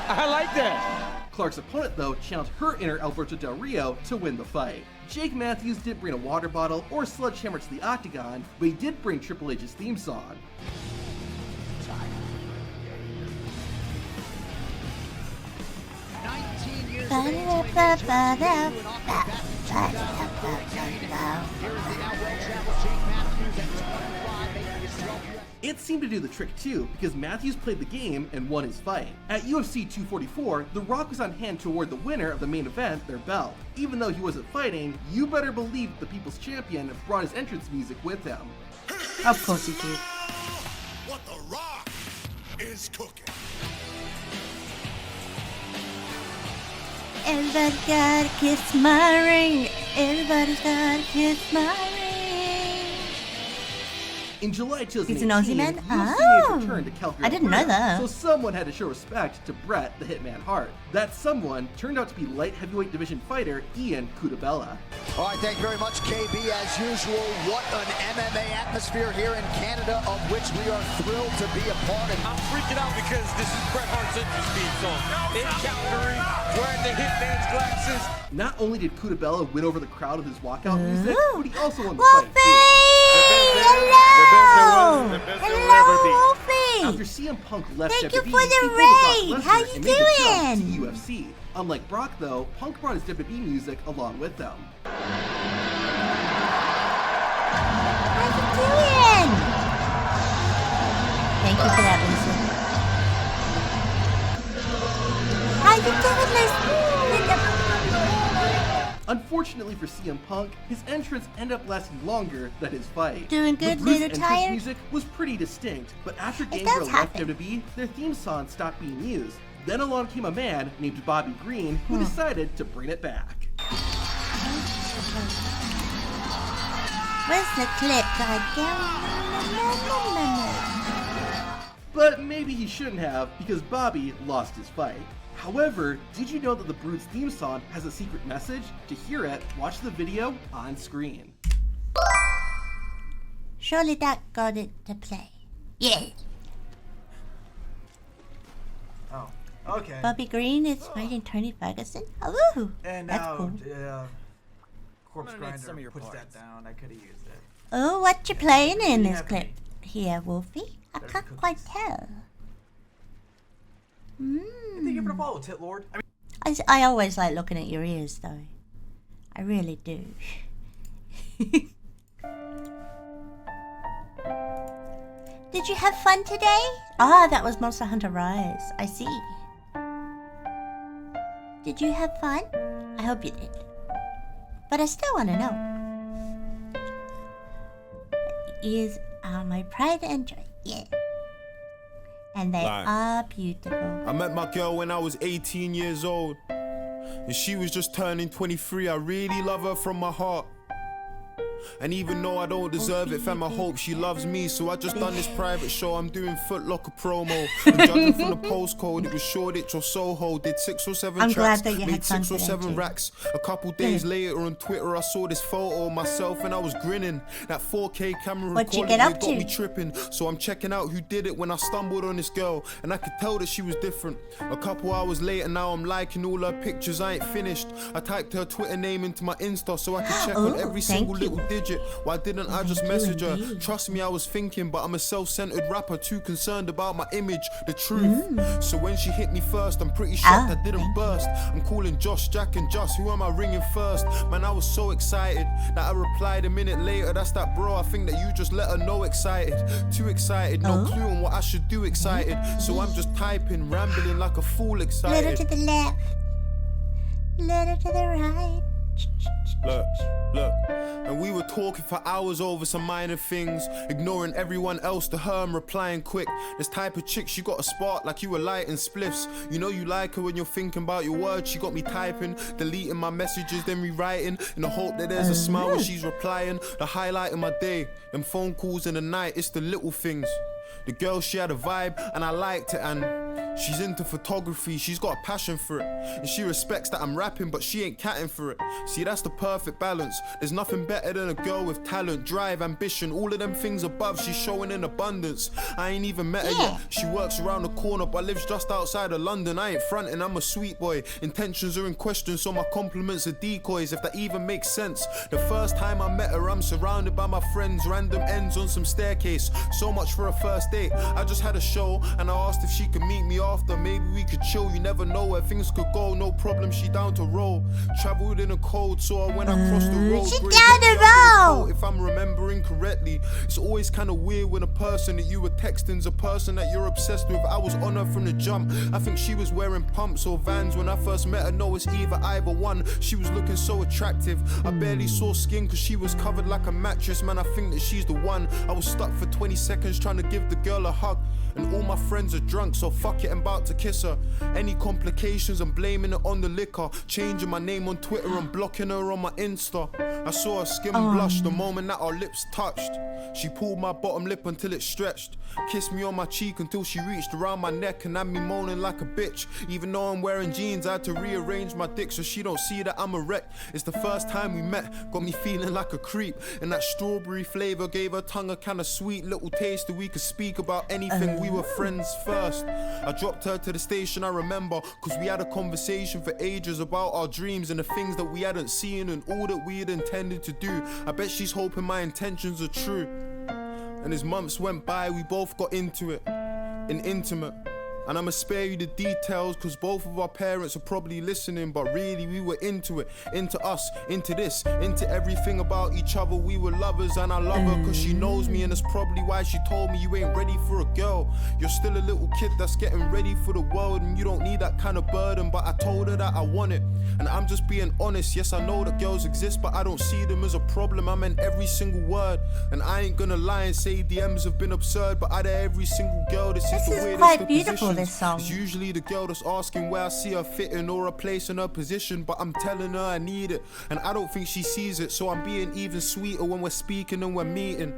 I like that. Clark's opponent, though, channeled her inner Alberto Del Rio to win the fight. Jake Matthews didn't bring a water bottle or sledgehammer to the octagon, but he did bring Triple H's theme song. It seemed to do the trick too, because Matthews played the game and won his fight. At UFC 244, The Rock was on hand to award the winner of the main event their belt. Even though he wasn't fighting, you better believe the People's Champion brought his entrance music with him. Of course he did. What The Rock is cooking. Everybody gotta kiss my ring. Everybody's gotta kiss my ring. In July 2018, He's an Aussie man? UFC made its return to Calgary, I didn't know Alberta, that. So someone had to show respect to Bret the Hitman Hart. That someone turned out to be light heavyweight division fighter Ian Cutabella. All right, thank you very much, KB. As usual, what an MMA atmosphere here in Canada, of which we are thrilled to be a part of. I'm freaking out because this is Bret Hart's entrance theme song. In Calgary, wearing the Hitman's glasses. Not only did Cutabella win over the crowd with his walkout music, but he also won the Wolfie! fight too. Hello! Hello, Wolfie! After CM Punk left Thank you WWE, for he the pulled a raid! Brock How Lesnar you and made the jump doing? to UFC. Unlike Brock, though, Punk brought his WWE music along with them. How you doing? Thank you for that, Vincent. How you doing, Liz? Unfortunately for CM Punk, his entrance ended up lasting longer than his fight. Doing good, The group's little entrance tired? music was pretty distinct, but after It Gangrel does left happen. WWE, their theme song stopped being used. Then along came a man named Bobby Green who decided to bring it back. Where's the clip? But maybe he shouldn't have, because Bobby lost his fight. However, did you know that the Brood's theme song has a secret message? To hear it, watch the video on screen. Surely that got it to play. Yeah. Oh, okay. Bobby Green is fighting Tony Ferguson. Oh, And that's now, cool. Corpse I'm gonna need some Grinder of your puts parts. that down. I could have used it. Oh, what you playing in you this have clip any? here, Wolfie? I Better can't cookies. quite tell. Thank you for the follow, Tit Lord. I always like looking at your ears, though. I really do. Did you have fun today? Ah, that was Monster Hunter Rise. I see. Did you have fun? I hope you did. But I still want to know. Ears are my pride and joy. Yeah. And they Like, are beautiful. I met my girl when I was 18 years old, and she was just turning 23. I really love her from my heart. And even though I don't deserve it, fam, I hope she loves me. So I just done this private show, I'm doing Foot Locker promo. And judging from the postcode, it was Shoreditch or Soho. Did 6 or 7 I'm tracks, glad that you made had fun 6 or today, 7 too. racks. A couple days later on Twitter, I saw this photo of myself and I was grinning. That 4K camera What'd you recording get up it got to? me tripping. So I'm checking out who did it when I stumbled on this girl, and I could tell that she was different. A couple hours later now I'm liking all her pictures, I ain't finished. I typed her Twitter name into my Insta so I could check on Ooh, every thank single you. little digit. Why didn't I just message her? Trust me, I was thinking, but I'm a self-centered rapper, too concerned about my image, the truth. So when she hit me first, I'm pretty shocked I didn't burst. I'm calling Josh, Jack and Josh, who am I ringing first? Man, I was so excited that I replied a minute later. That's that bro, I think that you just let her know excited. Too excited, no clue on what I should do excited. So I'm just typing, rambling like a fool excited. Little to the left, little to the right. Look, and we were talking for hours over some minor things, ignoring everyone else to her I'm replying quick. This type of chick, she got a spark like you were lighting spliffs. You know you like her when you're thinking about your words. She got me typing, deleting my messages, then rewriting, in the hope that there's a smile when she's replying. The highlight of my day, them phone calls in the night, it's the little things. The girl, she had a vibe and I liked it, and she's into photography, she's got a passion for it, and she respects that I'm rapping, but she ain't catting for it. See, that's the perfect balance. There's nothing better than a girl with talent, drive, ambition, all of them things above, she's showing in abundance. I ain't even met her yet, she works around the corner but lives just outside of London. I ain't fronting, I'm a sweet boy, intentions are in question, so my compliments are decoys, if that even makes sense. The first time I met her, I'm surrounded by my friends, random ends on some staircase, so much for a first date. I just had a show and I asked if she could meet me after, maybe we could chill, you never know where things could go, no problem, she down to roll. Traveled in a cold, so when I crossed the road, she down to roll. If I'm remembering correctly, it's always kind of weird when a person that you were texting's a person that you're obsessed with. I was on her from the jump, I think she was wearing pumps or Vans when I first met her, no it's either one. She was looking so attractive, I barely saw skin cause she was covered like a mattress. Man, I think that she's the one. I was stuck for 20 seconds trying to give the girl a hug, and all my friends are drunk, so fuck it, I'm about to kiss her. Any complications, I'm blaming it on the liquor, changing my name on Twitter and blocking her on my Insta. I saw her skin blush the moment that our lips touched. She pulled my bottom lip until it stretched, kissed me on my cheek until she reached around my neck and had me moaning like a bitch. Even though I'm wearing jeans, I had to rearrange my dick so she don't see that I'm a wreck. It's the first time we met, got me feeling like a creep, and that strawberry flavor gave her tongue a kind of sweet little taste that we could speak about anything. We were friends first. I dropped her to the station, I remember, cause we had a conversation for ages about our dreams and the things that we hadn't seen and all that we had intended to do. I bet she's hoping my intentions are true. And as months went by, we both got into it, and intimate. And I'ma spare you the details cause both of our parents are probably listening, but really we were into it, into us, into this, into everything about each other. We were lovers and I love her cause she knows me, and that's probably why she told me you ain't ready for a girl. You're still a little kid that's getting ready for the world and you don't need that kind of burden. But I told her that I want it, and I'm just being honest. Yes, I know that girls exist, but I don't see them as a problem. I meant every single word, and I ain't gonna lie and say DMs have been absurd, but out of every single girl, this is the weirdest quite of beautiful, positions. this song. It's usually the girl that's asking where I see her fitting or a place in her position, but I'm telling her I need it, and I don't think she sees it, so I'm being even sweeter when we're speaking and we're meeting.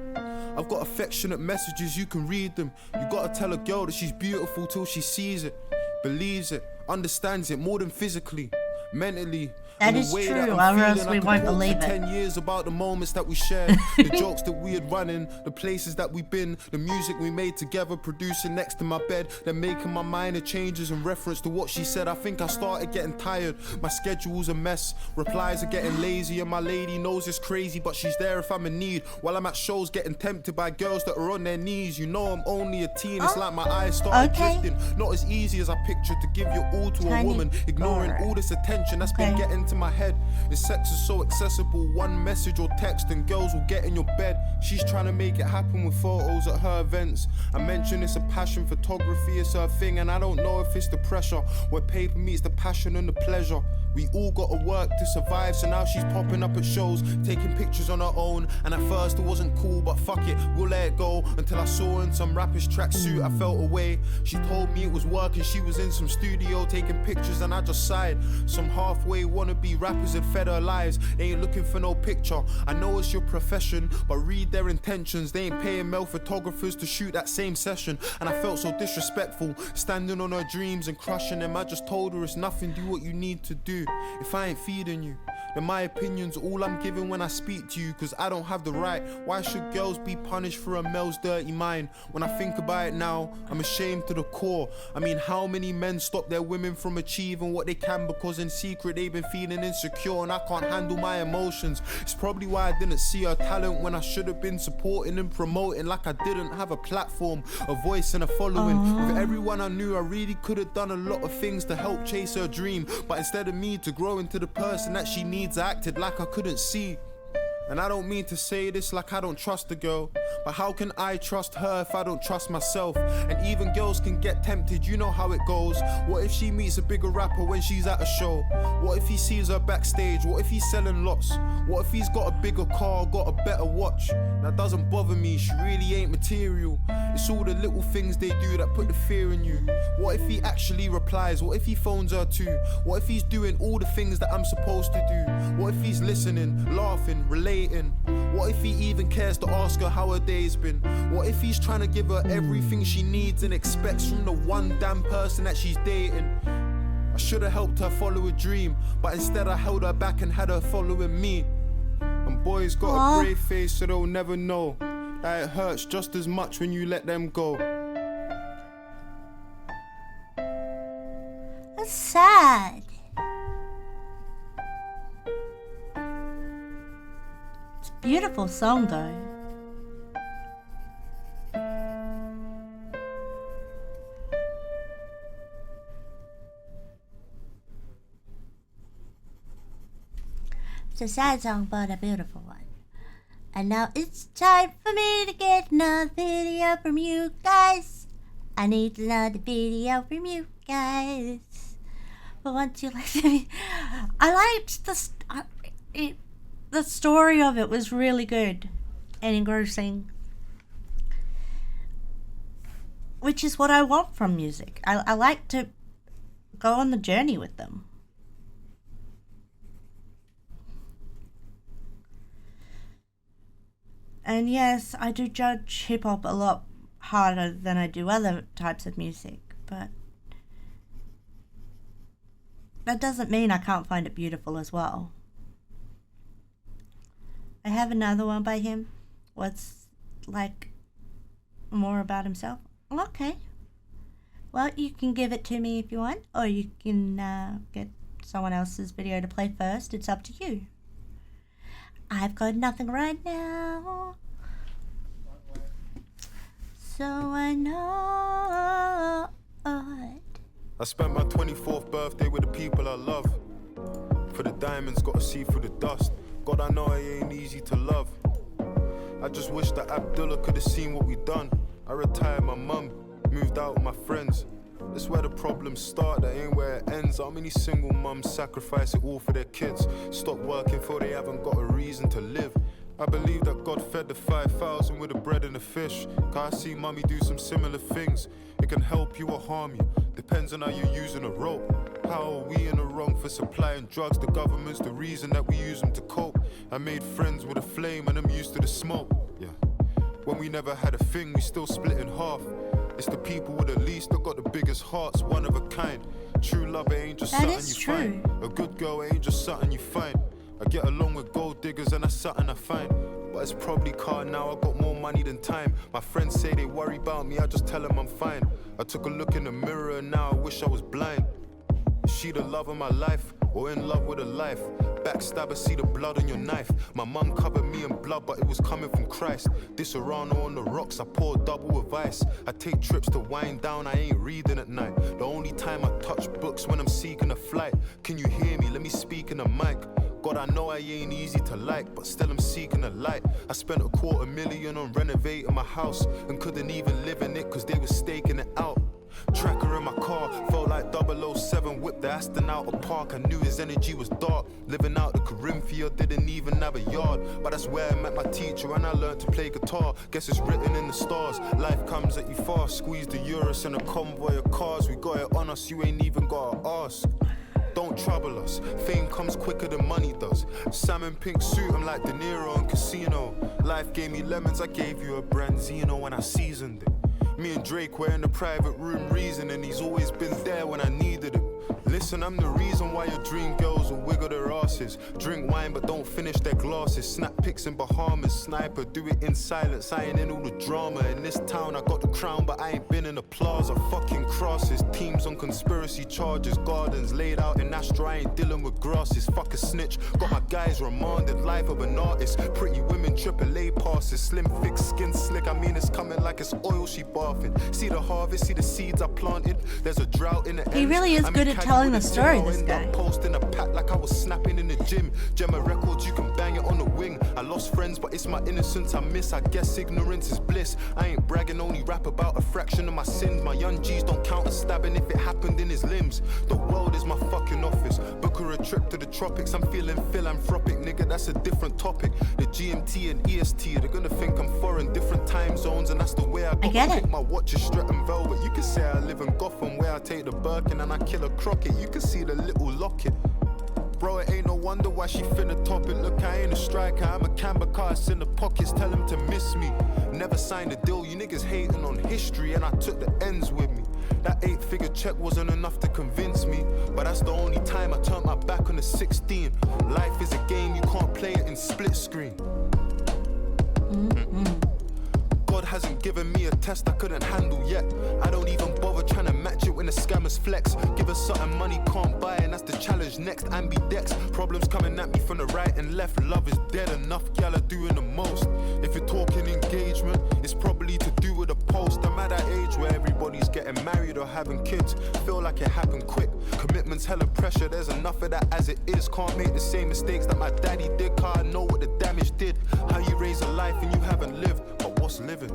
I've got affectionate messages, you can read them. You gotta tell a girl that she's beautiful till she sees it, believes it, understands it more than physically, mentally. That is true, or else we won't believe it. 10 years about the moments that we shared, the jokes that we had run in, the places that we've been, the music we made together, producing next to my bed, then making my minor changes in reference to what she said. I think I started getting tired, my schedule's a mess, replies are getting lazy, and my lady knows it's crazy, but she's there if I'm in need, while I'm at shows getting tempted by girls that are on their knees. You know I'm only a teen, it's like my eyes started drifting, not as easy as I pictured to give your all to a woman, ignoring all this attention that's been getting to my head. The sex is so accessible, one message or text and girls will get in your bed. She's trying to make it happen with photos at her events. I mentioned it's a passion, photography is her thing, and I don't know if it's the pressure where paper meets the passion and the pleasure. We all gotta work to survive, so now she's popping up at shows, taking pictures on her own, and at first it wasn't cool, but fuck it, we'll let it go, until I saw her in some rapper's tracksuit. I felt away, she told me it was working, she was in some studio taking pictures, and I just sighed. Some halfway wannabe rappers had fed her lives, they ain't looking for no picture. I know it's your profession, but read their intentions, they ain't paying male photographers to shoot that same session. And I felt so disrespectful, standing on her dreams and crushing them. I just told her it's nothing, do what you need to do. If I ain't feeding you, In my opinion's all I'm giving when I speak to you, cause I don't have the right. Why should girls be punished for a male's dirty mind? When I think about it now, I'm ashamed to the core. I mean, how many men stop their women from achieving what they can because in secret they've been feeling insecure and I can't handle my emotions. It's probably why I didn't see her talent when I should have been supporting and promoting, like I didn't have a platform, a voice and a following. With everyone I knew, I really could have done a lot of things to help chase her dream, but instead of me to grow into the person that she needs, I acted like I couldn't see. And I don't mean to say this like I don't trust the girl, but how can I trust her if I don't trust myself? And even girls can get tempted, you know how it goes. What if she meets a bigger rapper when she's at a show? What if he sees her backstage? What if he's selling lots? What if he's got a bigger car, got a better watch? That doesn't bother me, she really ain't material. It's all the little things they do that put the fear in you. What if he actually replies? What if he phones her too? What if he's doing all the things that I'm supposed to do? What if he's listening, laughing, relating? What if he even cares to ask her how her day's been? What if he's trying to give her everything she needs and expects from the one damn person that she's dating? I should have helped her follow a dream, but instead I held her back and had her following me. And boys got a brave face so they'll never know that it hurts just as much when you let them go. That's sad. It's a beautiful song though. It's a sad song, but a beautiful one. And now it's time for me to get another video from you guys. I need another video from you guys. But once you listen to me, I liked the story of it was really good and engrossing, which is what I want from music. I like to go on the journey with them. And yes, I do judge hip-hop a lot harder than I do other types of music, but that doesn't mean I can't find it beautiful as well. I have another one by him. What's like more about himself? Okay. Well, you can give it to me if you want, or you can get someone else's video to play first. It's up to you. I've got nothing right now, so I know it. I spent my 24th birthday with the people I love. For the diamonds, gotta see through the dust. God, I know it ain't easy to love. I just wish that Abdullah could have seen what we done. I retired my mum, moved out with my friends. That's where the problems start, that ain't where it ends. How many single mums sacrifice it all for their kids? Stop working for they haven't got a reason to live. I believe that God fed the 5,000 with the bread and the fish. Cause I see mummy do some similar things. It can help you or harm you, depends on how you're using a rope. How are we in the wrong for supplying drugs? The government's the reason that we use them to cope. I made friends with a flame and I'm used to the smoke. Yeah. When we never had a thing, we still split in half. It's the people with the least that got the biggest hearts, one of a kind. True love ain't just something you find. A good girl ain't just something you find. I get along with gold diggers and that's something I find. But it's probably car now, I got more money than time. My friends say they worry about me, I just tell them I'm fine. I took a look in the mirror and now I wish I was blind. Is she the love of my life, or in love with her life? Backstabber, see the blood on your knife. My mum covered me in blood, but it was coming from Christ. This Orano on the rocks, I pour double with ice. I take trips to wind down, I ain't reading at night. The only time I touch books when I'm seeking a flight. Can you hear me? Let me speak in the mic. God, I know I ain't easy to like, but still I'm seeking a light. I spent $250,000 on renovating my house and couldn't even live in it cause they were staking it out. Tracker in my car, felt like 007, whipped the Aston out of park. I knew his energy was dark, living out the Corinthia, didn't even have a yard. But that's where I met my teacher and I learned to play guitar. Guess it's written in the stars, life comes at you fast. Squeeze the Urus in a convoy of cars. We got it on us, you ain't even gotta ask. Don't trouble us, fame comes quicker than money does. Salmon pink suit, I'm like De Niro in Casino. Life gave me lemons, I gave you a branzino when I seasoned it. Me and Drake were in the private room reasoning, he's always been there when I needed him. Listen, I'm the reason why your dream girls will wiggle their asses. Drink wine but don't finish their glasses. Snap pics in Bahamas. Sniper, do it in silence. I ain't in all the drama. In this town I got the crown but I ain't been in the plaza. Fucking crosses. Teams on conspiracy charges. Gardens laid out in Astro. I ain't dealing with grasses. Fuck a snitch. Got my guys remanded. Life of an artist. Pretty women AAA passes. Slim thick skin slick. I mean it's coming like it's oil she bathing. See the harvest. See the seeds I planted. There's a drought in the He really is good at telling the story, this guy. Posting a pack like I was snapping in the gym. Gemma Records, you can bang it on the wing. I lost friends, but it's my innocence I miss. I guess ignorance is bliss. I ain't bragging, only rap about a fraction of my sins. My young G's don't count as stabbing if it happened in his limbs. The world is my fucking office. Book her a trip to the tropics. I'm feeling philanthropic, nigga, that's a different topic. The GMT and EST, they're gonna think I'm foreign, different time zones, and that's the way I get it. My watch is Stretton Velvet. You can say I live in Gotham, where I take the Birkin and I kill a Crockett. You can see the little locket. Bro, it ain't no wonder why she finna top it. Look, I ain't a striker, I'm a camber cast in the pockets. Tell him to miss me. Never signed a deal, you niggas hating on history, and I took the ends with me. That 8-figure check wasn't enough to convince me, but that's the only time I turned my back on the 16. Life is a game, you can't play it in split screen. God hasn't given me a test I couldn't handle yet. I don't even bother trying to match it when the scammers flex. Give us something money can't buy, and that's the challenge next. Ambidex, problems coming at me from the right and left. Love is dead, enough gal are doing the most. If you're talking engagement, it's probably to do with a post. I'm at that age where everybody's getting married or having kids. Feel like it happened quick. Commitment's hella pressure, there's enough of that as it is. Can't make the same mistakes that my daddy did, cause I know what the damage did. How you raise a life and you haven't lived, but what's living?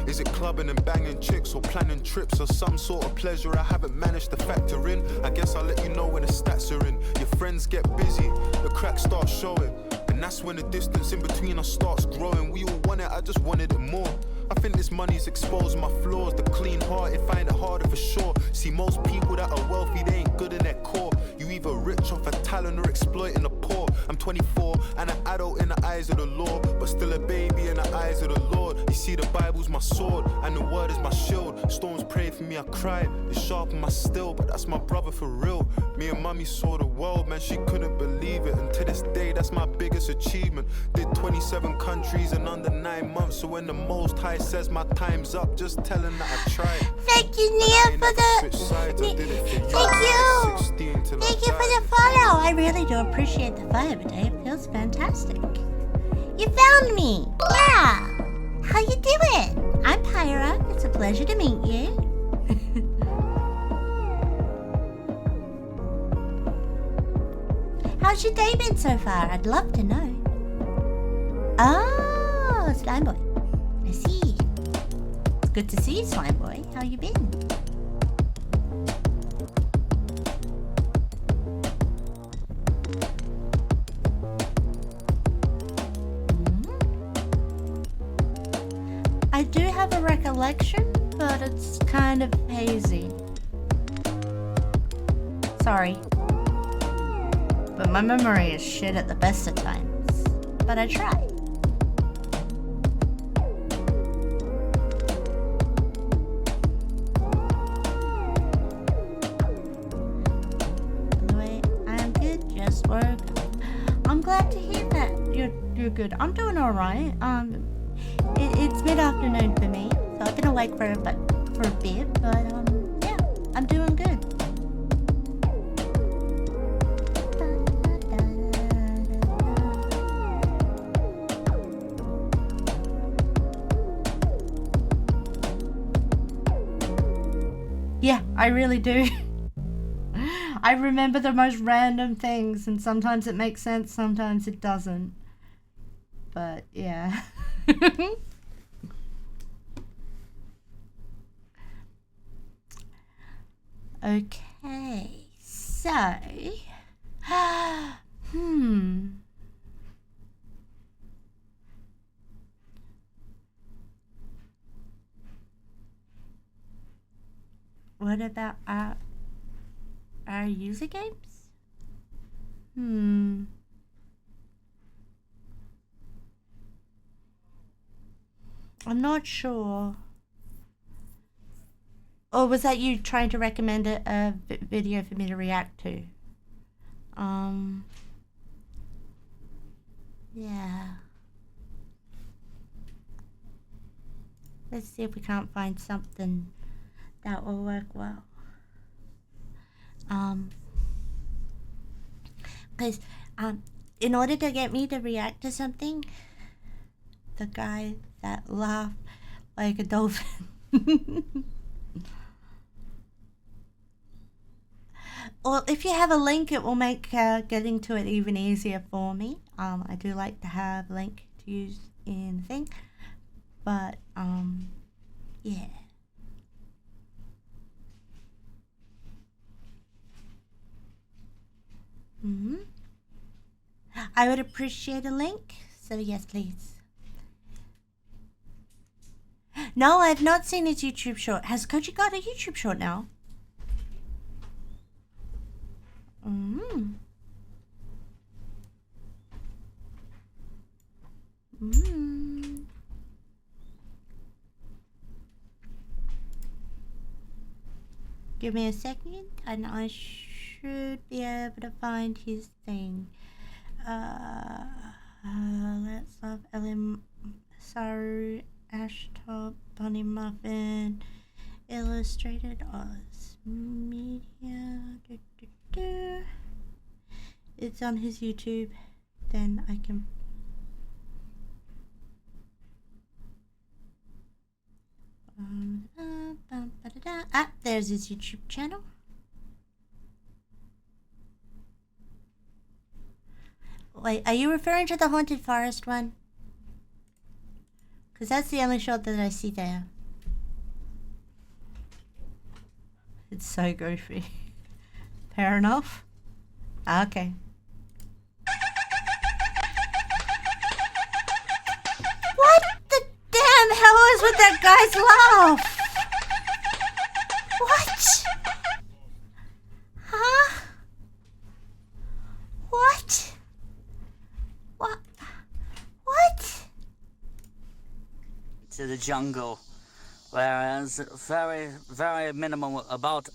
Is it clubbing and banging chicks, or planning trips, or some sort of pleasure I haven't managed to factor in? I guess I'll let you know when the stats are in. Your friends get busy, the cracks start showing, and that's when the distance in between us starts growing. We all want it, I just wanted it more. I think this money's exposed my flaws. The clean hearted find it harder for sure. See, most people that are wealthy, they ain't good in their core. You either rich off a talent or exploiting the poor. I'm 24 and an adult in the eyes of the law, but still a baby in the eyes of the Lord. You see, the Bible's my sword and the word is my shield. Storms pray for me, I cried. It sharpened my steel, but that's my brother for real. Me and mommy saw the world, man, she couldn't believe it. And to this day, that's my biggest achievement. Did 27 countries in under 9 months. So when the Most High says my time's up, just tell him that I tried. Thank you, Nia, for the... Thank you for the follow. I really do appreciate the follow today. It feels fantastic. You found me. Yeah. How you doing? I'm Pyra. It's a pleasure to meet you. How's your day been so far? I'd love to know. Oh, Slime Boy. I see. It's good to see you, Slime Boy. How you been? I do have a recollection, but it's kind of hazy. Sorry. But my memory is shit at the best of times. But I try. By the way, I'm good, just work. I'm glad to hear that you're good. I'm doing alright. It's mid-afternoon for me, so I've been awake for a bit, but yeah, I'm doing good. Yeah, I really do. I remember the most random things, and sometimes it makes sense, sometimes it doesn't. But yeah. Okay, so what about our user games? I'm not sure. Or was that you trying to recommend a video for me to react to? Yeah. Let's see if we can't find something that will work well. Because, in order to get me to react to something, the guy that laughed like a dolphin. Well, if you have a link, it will make getting to it even easier for me. I do like to have a link to use in the thing, but yeah. I would appreciate a link, so yes, please. No, I've not seen his YouTube short. Has Koji got a YouTube short now? Give me a second, and I should be able to find his thing. Let's love Ellen Saru, Ashtop, Bunny Muffin, Illustrated Oz Media. It's on his YouTube. Then I can. There's his YouTube channel. Wait, are you referring to the Haunted Forest one? Because that's the only shot that I see there. It's so goofy. Fair enough. Okay. What the damn hell is with that guy's laugh? What? Huh? What? What? What? To the jungle, whereas very, very minimal amount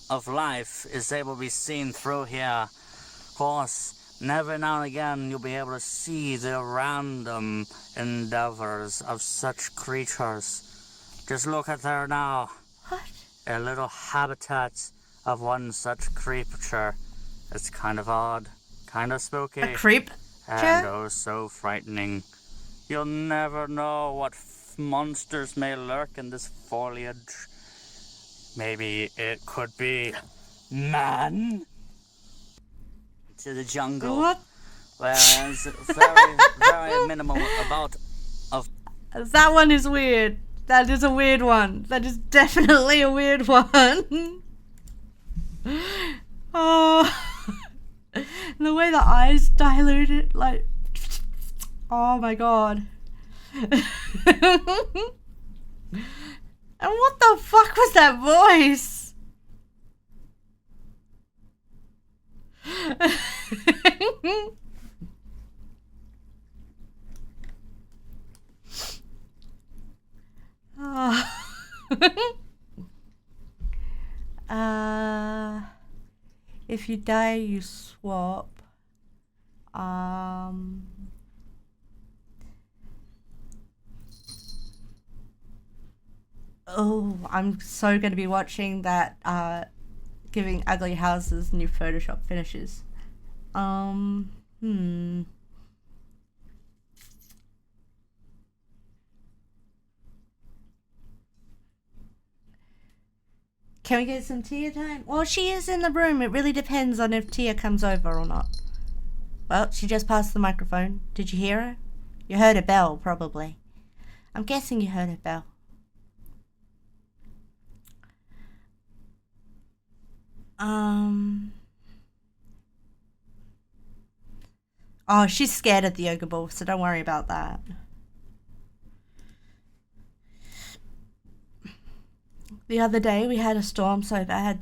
of life is able to be seen through here. Of course, every now and again you'll be able to see the random endeavors of such creatures. Just look at there now. What? A little habitat of one such creature. It's kind of odd, kind of spooky. A creep? And oh, so frightening. You'll never know what monsters may lurk in this foliage. Maybe it could be man. To the jungle. What? Whereas very, very minimal amount of. That one is weird. That is a weird one. That is definitely a weird one. Oh. The way the eyes diluted, like. Oh my god. And what the fuck was that voice? If you die, you swap. Oh, I'm so going to be watching that, giving Ugly Houses new Photoshop finishes. Can we get some Tia time? Well, she is in the room. It really depends on if Tia comes over or not. Well, she just passed the microphone. Did you hear her? You heard a bell, probably. I'm guessing you heard a bell. Oh, she's scared of the yoga ball, so don't worry about that. The other day we had a storm so bad.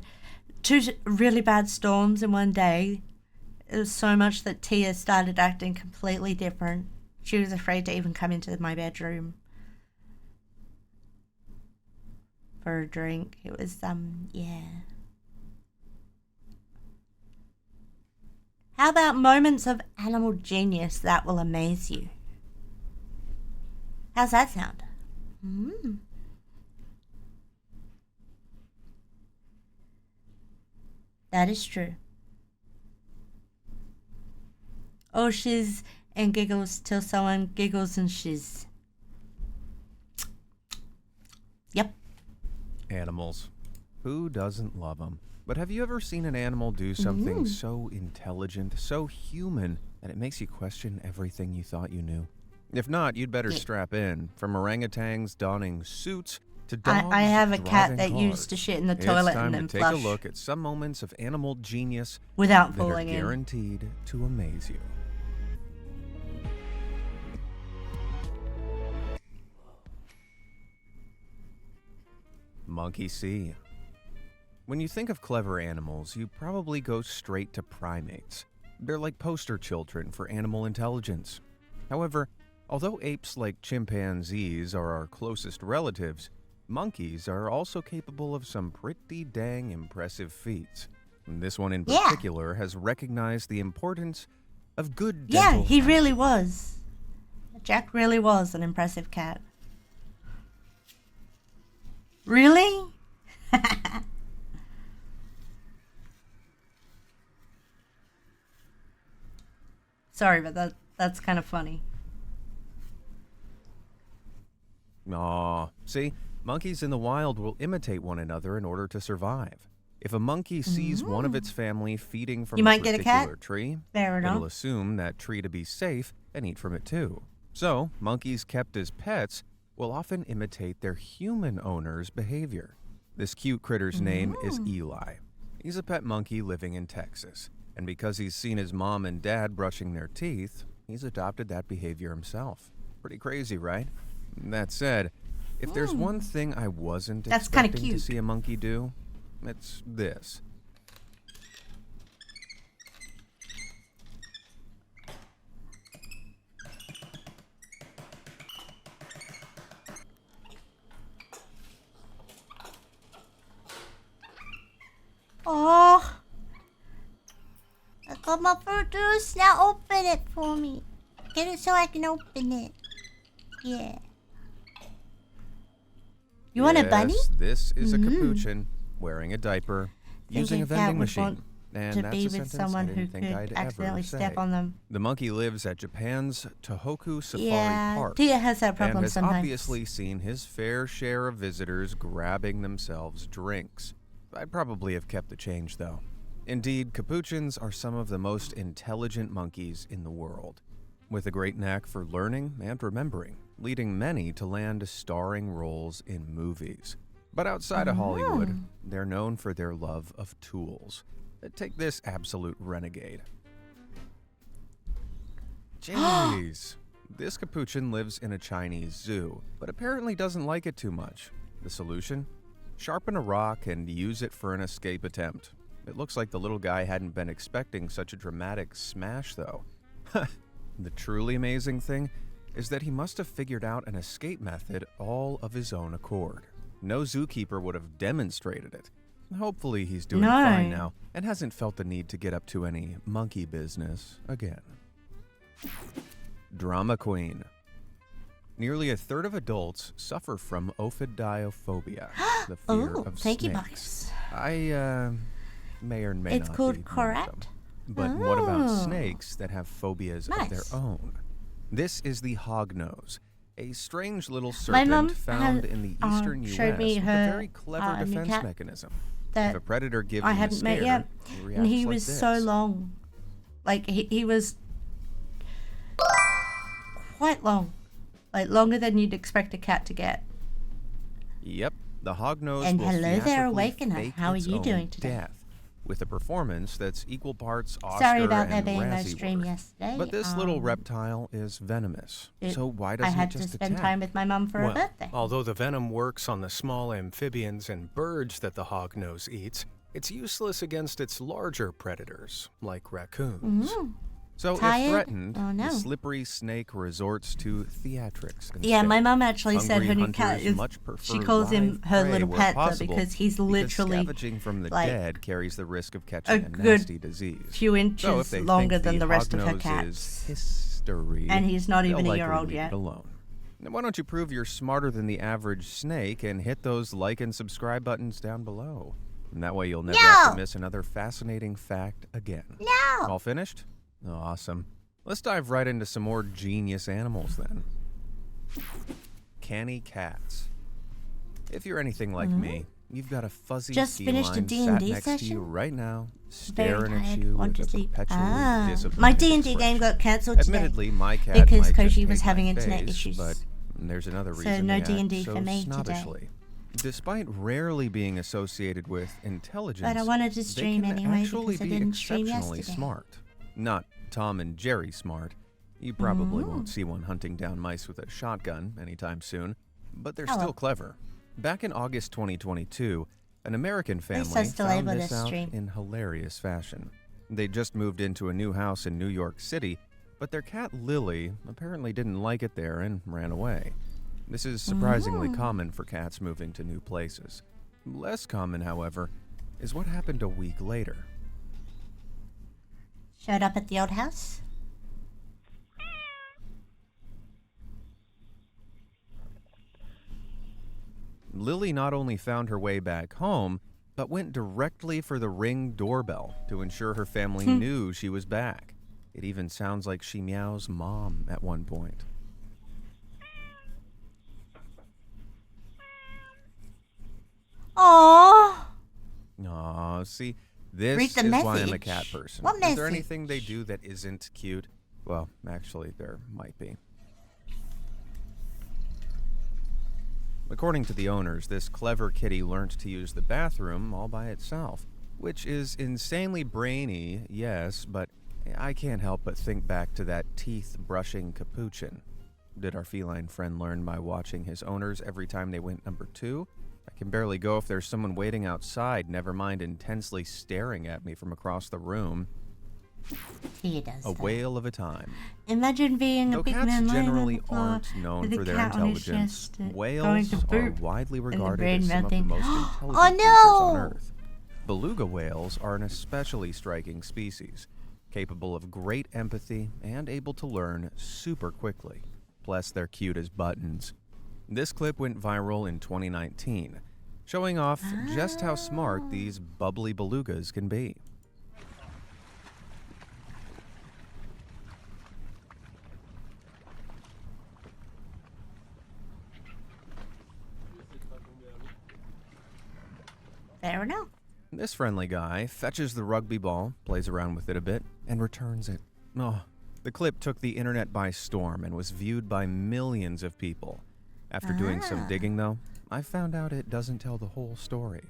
2 really bad storms in one day. It was so much that Tia started acting completely different. She was afraid to even come into my bedroom. for a drink. It was, yeah. How about moments of animal genius that will amaze you? How's that sound? That is true. Oh, shiz and giggles till someone giggles and shiz. Yep. Animals. Who doesn't love them? But have you ever seen an animal do something so intelligent, so human, that it makes you question everything you thought you knew? If not, you'd better strap in. From orangutans donning suits to dogs I have a cat driving that cars. used to shit in the toilet and then It's time flush. to take a look at some moments of animal genius Without that are falling in. guaranteed to amaze you. Monkey see. When you think of clever animals, you probably go straight to primates. They're like poster children for animal intelligence. However, although apes like chimpanzees are our closest relatives, monkeys are also capable of some pretty dang impressive feats. And this one in particular has recognized the importance of good dental Yeah, he really was. Jack really was an impressive cat. Really? Sorry, but that's kind of funny. Aw, see, monkeys in the wild will imitate one another in order to survive. If a monkey sees one of its family feeding from You a might get a cat? particular tree, Fair enough. it'll assume that tree to be safe and eat from it too. So, monkeys kept as pets will often imitate their human owner's behavior. This cute critter's name is Eli. He's a pet monkey living in Texas, and because he's seen his mom and dad brushing their teeth, he's adopted that behavior himself. Pretty crazy, right? That said, if there's one thing I wasn't That's kinda expecting to cute. see a monkey do, it's this. Oh, I got my fruit juice. Now open it for me. Get it so I can open it. Yeah. You want a bunny? Yes, this is a capuchin wearing a diaper, using a Thinking cat vending would machine. want And to that's be a with sentence someone I who didn't think could I'd accidentally ever step say. on them. The monkey lives at Japan's Tohoku Safari Yeah, Park. Tia has that problem and has sometimes. obviously seen his fair share of visitors grabbing themselves drinks. I'd probably have kept the change, though. Indeed, capuchins are some of the most intelligent monkeys in the world, with a great knack for learning and remembering, leading many to land starring roles in movies. But outside of Hollywood, they're known for their love of tools. Take this absolute renegade. Jeez. This capuchin lives in a Chinese zoo, but apparently doesn't like it too much. The solution? Sharpen a rock and use it for an escape attempt. It looks like the little guy hadn't been expecting such a dramatic smash, though. The truly amazing thing is that he must have figured out an escape method all of his own accord. No zookeeper would have demonstrated it. Hopefully he's doing fine now and hasn't felt the need to get up to any monkey business again. Drama queen. Nearly a third of adults suffer from ophidiophobia, the fear of thank you, snakes. Bucks. I may or may It's not called be one of correct. them. But what about Oh. snakes that have phobias of their Nice. own? This is the hognose, a strange little My mom serpent found had, in the eastern U.S. showed me with her, a very clever new defense cat mechanism. that If a predator gives I him a hadn't met scare, yet, he and reacts he like was this. so long. Like he was quite long, like longer than you'd expect a cat to get. Yep, the hognose And will hello there, theatrically Awakener. fake How are its you own doing today? Death, with a performance that's equal parts Oscar Sorry about there and being no Razzie stream worth. yesterday. But this little reptile is venomous, so why I doesn't had it just to spend attack? time with my mum for her birthday. Although the venom works on the small amphibians and birds that the hognose eats, it's useless against its larger predators, like raccoons. So Tired? if threatened, Oh, no. the slippery snake resorts to theatrics. Yeah, my instead. mum actually said Hungry her new cat hunters is. much prefer She calls him live her prey little where panther possible, because he's literally scavenging from the like dead carries the risk of a catching a good nasty disease. few So if inches they longer think than the rest of her hognose cats. is history, And he's not they'll even a likely year old leave yet. it alone. Now, why don't you prove you're smarter than the average snake and hit those like and subscribe buttons down below? And that way you'll never have to miss another fascinating fact again. No! All finished? Awesome. Let's dive right into some more genius animals then. Canny cats. If you're anything like me, you've got a fuzzy Just finished a feline D&D sat next to you session? right now, Very staring at tired, you want with to a sleep. perpetually disappointed My D&D expression. game got cancelled today. Admittedly, my cat because might just Koji was hate having my internet face, issues. But there's another So reason no they act D&D so for me today. snobbishly. Despite rarely being associated with intelligence, But I wanted to stream they can anyway actually because I be didn't stream exceptionally yesterday. smart. Not Tom and Jerry smart. You probably won't see one hunting down mice with a shotgun anytime soon, but they're Oh, still well. clever. Back in August 2022, an American family I'm still found able this to out stream. in hilarious fashion. They just moved into a new house in New York City, but their cat Lily apparently didn't like it there and ran away. This is surprisingly common for cats moving to new places. Less common, however, is what happened a week later. Showed up at the old house. Lily not only found her way back home, but went directly for the Ring doorbell to ensure her family knew she was back. It even sounds like she meows mom at one point. Aww. Aw, see, Read this the is why I'm a message. cat person. What Is there message? anything they do that isn't cute? Well, actually, there might be. According to the owners, this clever kitty learned to use the bathroom all by itself, which is insanely brainy, yes, but I can't help but think back to that teeth-brushing capuchin. Did our feline friend learn by watching his owners every time they went number 2? I can barely go if there's someone waiting outside, never mind intensely staring at me from across the room. He does. A whale of a time. Imagine being a Though big cats man lying on generally the floor aren't known with a for their cat on his intelligence, chest, going whales to are poop, widely and the regarded brain as some of the melting. most intelligent Oh, creatures on no! Earth. Beluga whales are an especially striking species, capable of great empathy and able to learn super quickly. Plus, they're cute as buttons. This clip went viral in 2019, showing off just how smart these bubbly belugas can be. Fair enough. This friendly guy fetches the rugby ball, plays around with it a bit, and returns it. Oh, the clip took the internet by storm and was viewed by millions of people. After doing some digging, though, I found out it doesn't tell the whole story.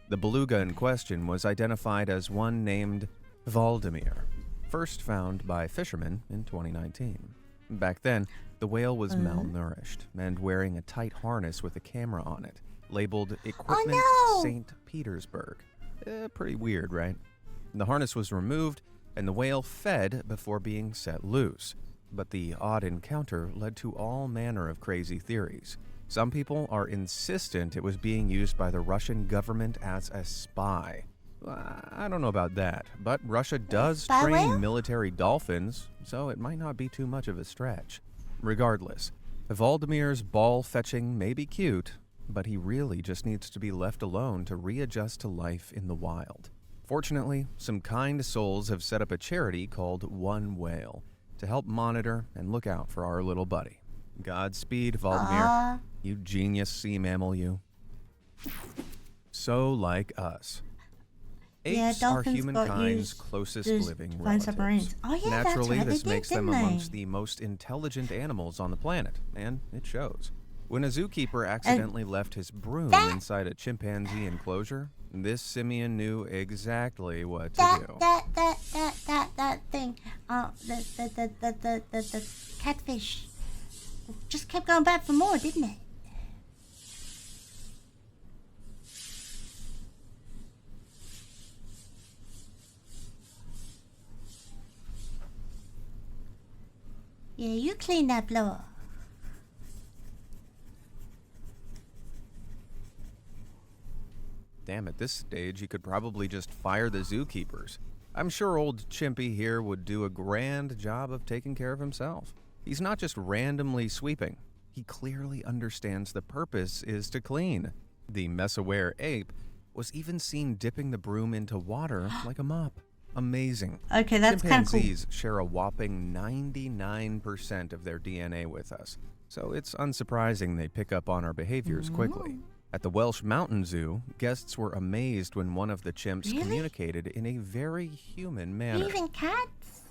The beluga in question was identified as one named Valdemir, first found by fishermen in 2019. Back then, the whale was malnourished and wearing a tight harness with a camera on it, labeled Equipment St. Petersburg. Pretty weird, right? The harness was removed, and the whale fed before being set loose. But the odd encounter led to all manner of crazy theories. Some people are insistent it was being used by the Russian government as a spy. I don't know about that, but Russia does Spy train whale? military dolphins, so it might not be too much of a stretch. Regardless, Valdemir's ball fetching may be cute, but he really just needs to be left alone to readjust to life in the wild. Fortunately, some kind souls have set up a charity called One Whale to help monitor and look out for our little buddy. Godspeed, Valdemir. You genius sea mammal, you. So like us. Yeah, Apes are dolphins got humankind's used closest to living find relatives. submarines. Oh, yeah, that's Naturally, right, they this did, makes them didn't they? amongst the most intelligent animals on the planet, and it shows. When a zookeeper accidentally left his broom inside a chimpanzee enclosure, this simian knew exactly what to do. That thing. The catfish. Just kept going back for more, didn't it? Yeah, you clean that floor. Damn, at this stage, you could probably just fire the zookeepers. I'm sure old Chimpy here would do a grand job of taking care of himself. He's not just randomly sweeping. He clearly understands the purpose is to clean. The mess-aware ape was even seen dipping the broom into water like a mop. Amazing. Okay, that's kind of cool. Chimpanzees share a whopping 99% of their DNA with us, so it's unsurprising they pick up on our behaviors quickly. At the Welsh Mountain Zoo, guests were amazed when one of the chimps communicated in a very human manner. Even cats?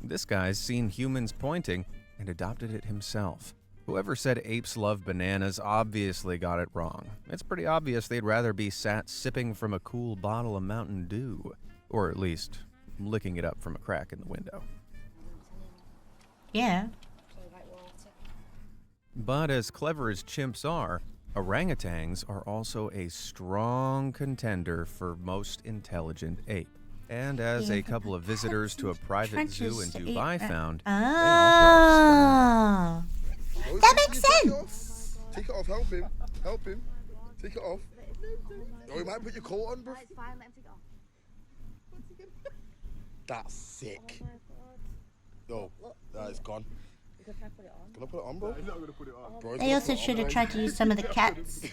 This guy's seen humans pointing and adopted it himself. Whoever said apes love bananas obviously got it wrong. It's pretty obvious they'd rather be sat sipping from a cool bottle of Mountain Dew, or at least licking it up from a crack in the window. Yeah. But as clever as chimps are, orangutans are also a strong contender for most intelligent ape. And as a couple of visitors to a private zoo in Dubai found, that makes sense. Take it off, help him. Help him. Take it off. Oh, you might put your coat on, bro. It's fine, let him take it off. That's sick. Yo, that is gone. Can I put it on, bro? He's not gonna put it on. Bro, They also should have tried to use some of the cats.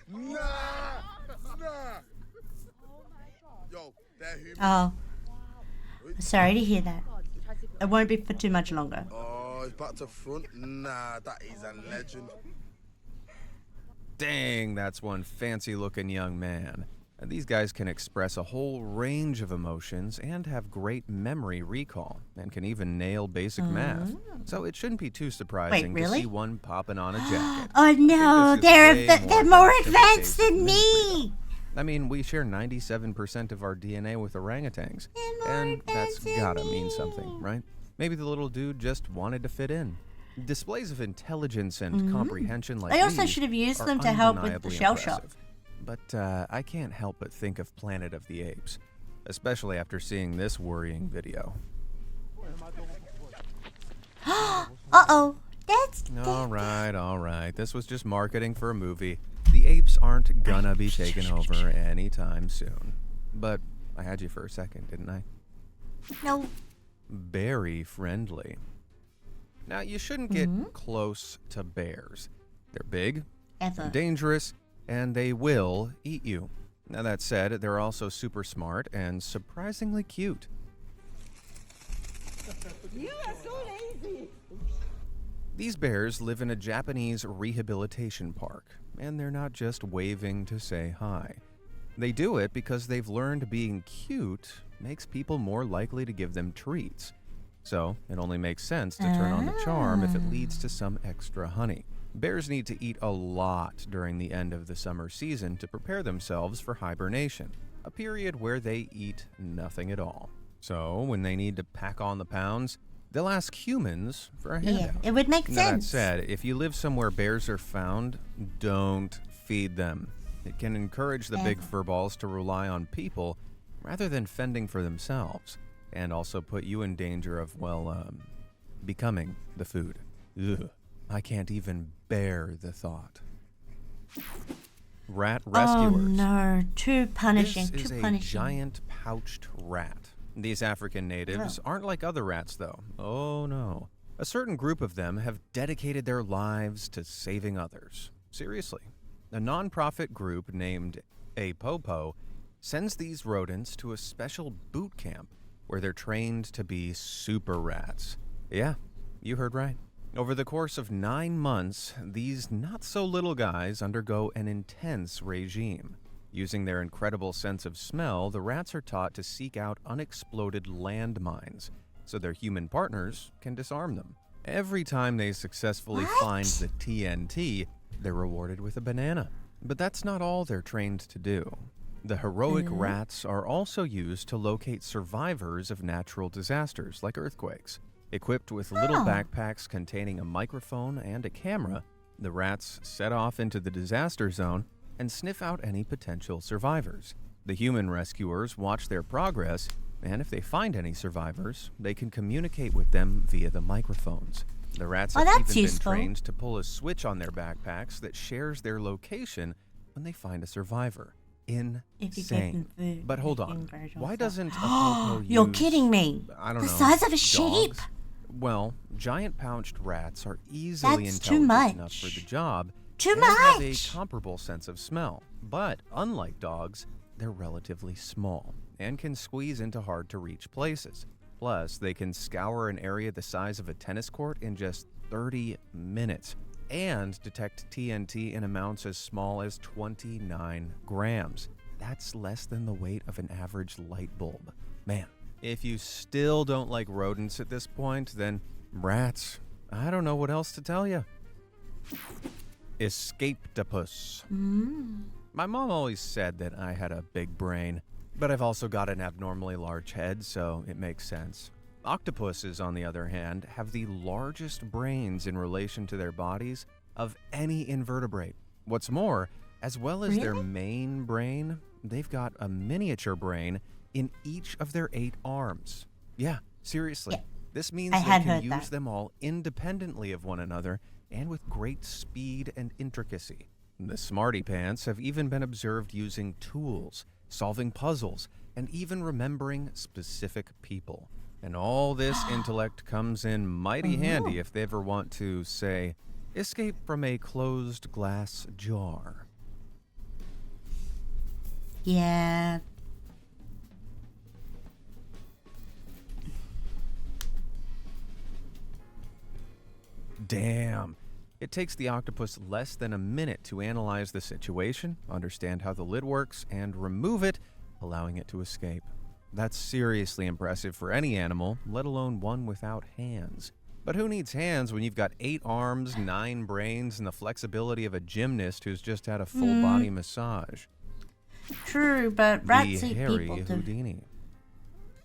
Nah. Yo, they're human. Oh. Sorry to hear that. It won't be for too much longer. Oh, it's back to front. Nah, that is a legend. dang, that's one fancy-looking young man. And these guys can express a whole range of emotions and have great memory recall, and can even nail basic math. So it shouldn't be too surprising to see one popping on a jacket. Oh no, they're more advanced than me! I mean, we share 97% of our DNA with orangutans, and that's gotta mean something, right? Maybe the little dude just wanted to fit in. Displays of intelligence and comprehension like I also these should have used are them to help with the undeniably shell impressive. shock. But I can't help but think of Planet of the Apes, especially after seeing this worrying video. Uh-oh, that's... All right. This was just marketing for a movie. The apes aren't gonna be taken over anytime soon. But I had you for a second, didn't I? No. Very friendly. Now, you shouldn't get close to bears. They're big, dangerous, and they will eat you. Now, that said, they're also super smart and surprisingly cute. You are so lazy. These bears live in a Japanese rehabilitation park, and they're not just waving to say hi. They do it because they've learned being cute makes people more likely to give them treats. So, it only makes sense to turn on the charm if it leads to some extra honey. Bears need to eat a lot during the end of the summer season to prepare themselves for hibernation, a period where they eat nothing at all. So, when they need to pack on the pounds, they'll ask humans for a handout. Yeah, it would make Now, sense. that said, if you live somewhere bears are found, don't feed them. It can encourage the big furballs to rely on people rather than fending for themselves, and also put you in danger of, well, becoming the food. Ugh. I can't even bear the thought. Rat rescuers. Oh no, too punishing, This is too a punishing. giant pouched rat. These African natives aren't like other rats, though. Oh no. A certain group of them have dedicated their lives to saving others. Seriously. A non-profit group named Apopo sends these rodents to a special boot camp where they're trained to be super rats. Yeah, you heard right. Over the course of 9 months, these not-so-little guys undergo an intense regime. Using their incredible sense of smell, the rats are taught to seek out unexploded landmines, so their human partners can disarm them. Every time they successfully find the TNT, they're rewarded with a banana. But that's not all they're trained to do. The heroic rats are also used to locate survivors of natural disasters like earthquakes. Equipped with little backpacks containing a microphone and a camera, the rats set off into the disaster zone and sniff out any potential survivors. The human rescuers watch their progress And if they find any survivors, they can communicate with them via the microphones. The rats have even been trained to pull a switch on their backpacks that shares their location when they find a survivor. Insane. But hold on. Why doesn't a popo You're use, kidding me. I don't The know, size of a sheep. dogs? Well, giant pouched rats are easily That's too intelligent enough much. for the job. Too and have a much. comparable sense of smell. But unlike dogs, they're relatively small and can squeeze into hard-to-reach places. Plus, they can scour an area the size of a tennis court in just 30 minutes and detect TNT in amounts as small as 29 grams. That's less than the weight of an average light bulb. Man, if you still don't like rodents at this point, then rats, I don't know what else to tell you. Escapedopus. My mom always said that I had a big brain, but I've also got an abnormally large head, so it makes sense. Octopuses, on the other hand, have the largest brains in relation to their bodies of any invertebrate. What's more, as well as their main brain, they've got a miniature brain in each of their 8 arms. Yeah, seriously. Yeah. This means I they had can heard use that. them all independently of one another and with great speed and intricacy. The smarty pants have even been observed using tools, solving puzzles, and even remembering specific people. And all this intellect comes in mighty handy if they ever want to, say, escape from a closed glass jar. Yeah. Damn. It takes the octopus less than a minute to analyze the situation, understand how the lid works, and remove it, allowing it to escape. That's seriously impressive for any animal, let alone one without hands. But who needs hands when you've got 8 arms, 9 brains, and the flexibility of a gymnast who's just had a full body massage? True, but rats The eat hairy people too. Houdini.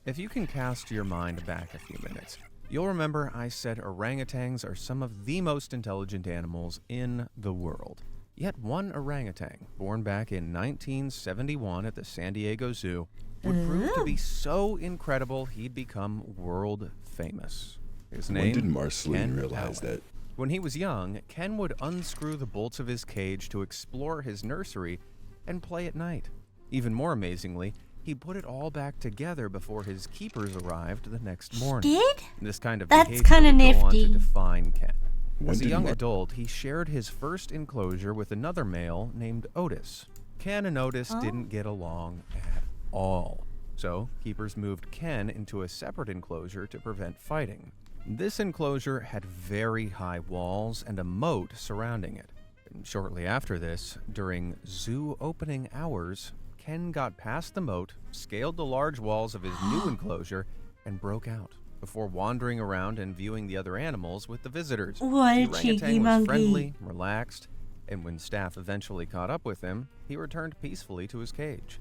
If you can cast your mind back a few minutes, you'll remember I said orangutans are some of the most intelligent animals in the world. Yet one orangutan, born back in 1971 at the San Diego Zoo, would prove to be so incredible he'd become world famous. His When name, did Marceline Ken realize Allen. that? When he was young, Ken would unscrew the bolts of his cage to explore his nursery and play at night. Even more amazingly, he put it all back together before his keepers arrived the next morning. Did? This kind of That's behavior kinda would go on to nifty. define Ken. When As a did young Mar- adult, he shared his first enclosure with another male named Otis. Ken and Otis didn't get along at all. So, keepers moved Ken into a separate enclosure to prevent fighting. This enclosure had very high walls and a moat surrounding it. And shortly after this, during zoo opening hours, Ken got past the moat, scaled the large walls of his new enclosure, and broke out before wandering around and viewing the other animals with the visitors. What a The cheeky orangutan was monkey. friendly, relaxed, and when staff eventually caught up with him, he returned peacefully to his cage.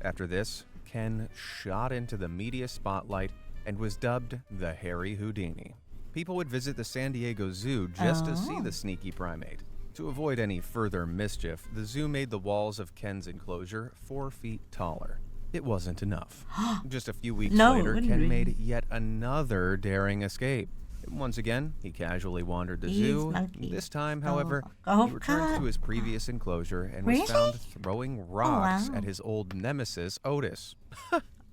After this, Ken shot into the media spotlight and was dubbed the Hairy Houdini. People would visit the San Diego Zoo just to see the sneaky primate. To avoid any further mischief, the zoo made the walls of Ken's enclosure 4 feet taller. It wasn't enough. Just a few weeks No, it later, wouldn't Ken be. made yet another daring escape. Once again, he casually wandered the These zoo. monkeys. This time, however, Oh, he returned God. to his previous enclosure and Really? was found throwing rocks wow. at his old nemesis, Otis.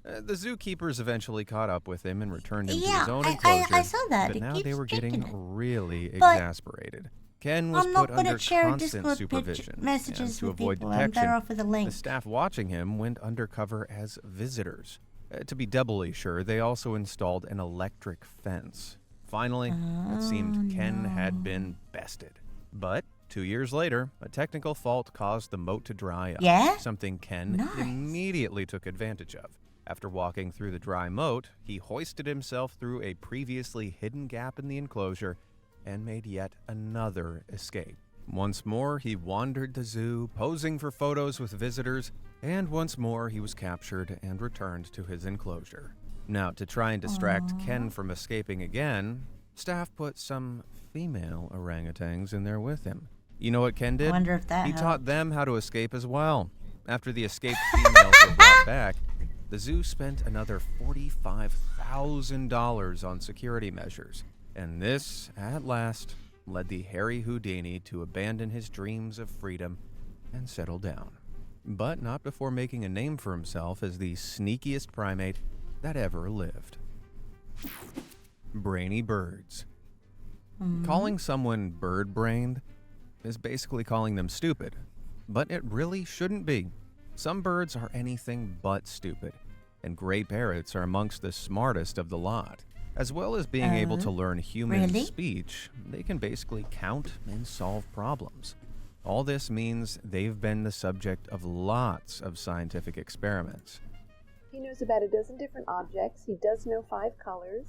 The zookeepers eventually caught up with him and returned him to Yeah, his own I enclosure. saw that. But It now they keeps were getting kicking it. really But exasperated. Ken was I'm not put good under at sharing constant Discord supervision, messages and to with avoid people. I'm detection, better off with a link. the staff watching him went undercover as visitors. To be doubly sure, they also installed an electric fence. Finally, it seemed Ken had been bested. But 2 years later, a technical fault caused the moat to dry up, Yeah? something Ken Nice. immediately took advantage of. After walking through the dry moat, he hoisted himself through a previously hidden gap in the enclosure and made yet another escape. Once more, he wandered the zoo, posing for photos with visitors, and once more he was captured and returned to his enclosure. Now, to try and distract Ken from escaping again, staff put some female orangutans in there with him. You know what Ken did? Wonder if that He helped. taught them how to escape as well. After the escaped females were brought back, the zoo spent another $45,000 on security measures, and this, at last, led the hairy Houdini to abandon his dreams of freedom and settle down. But not before making a name for himself as the sneakiest primate that ever lived. Brainy birds. Calling someone bird-brained is basically calling them stupid, but it really shouldn't be. Some birds are anything but stupid, and gray parrots are amongst the smartest of the lot. As well as being able to learn human speech, they can basically count and solve problems. All this means they've been the subject of lots of scientific experiments. He knows about a dozen different objects. He does know 5 colors.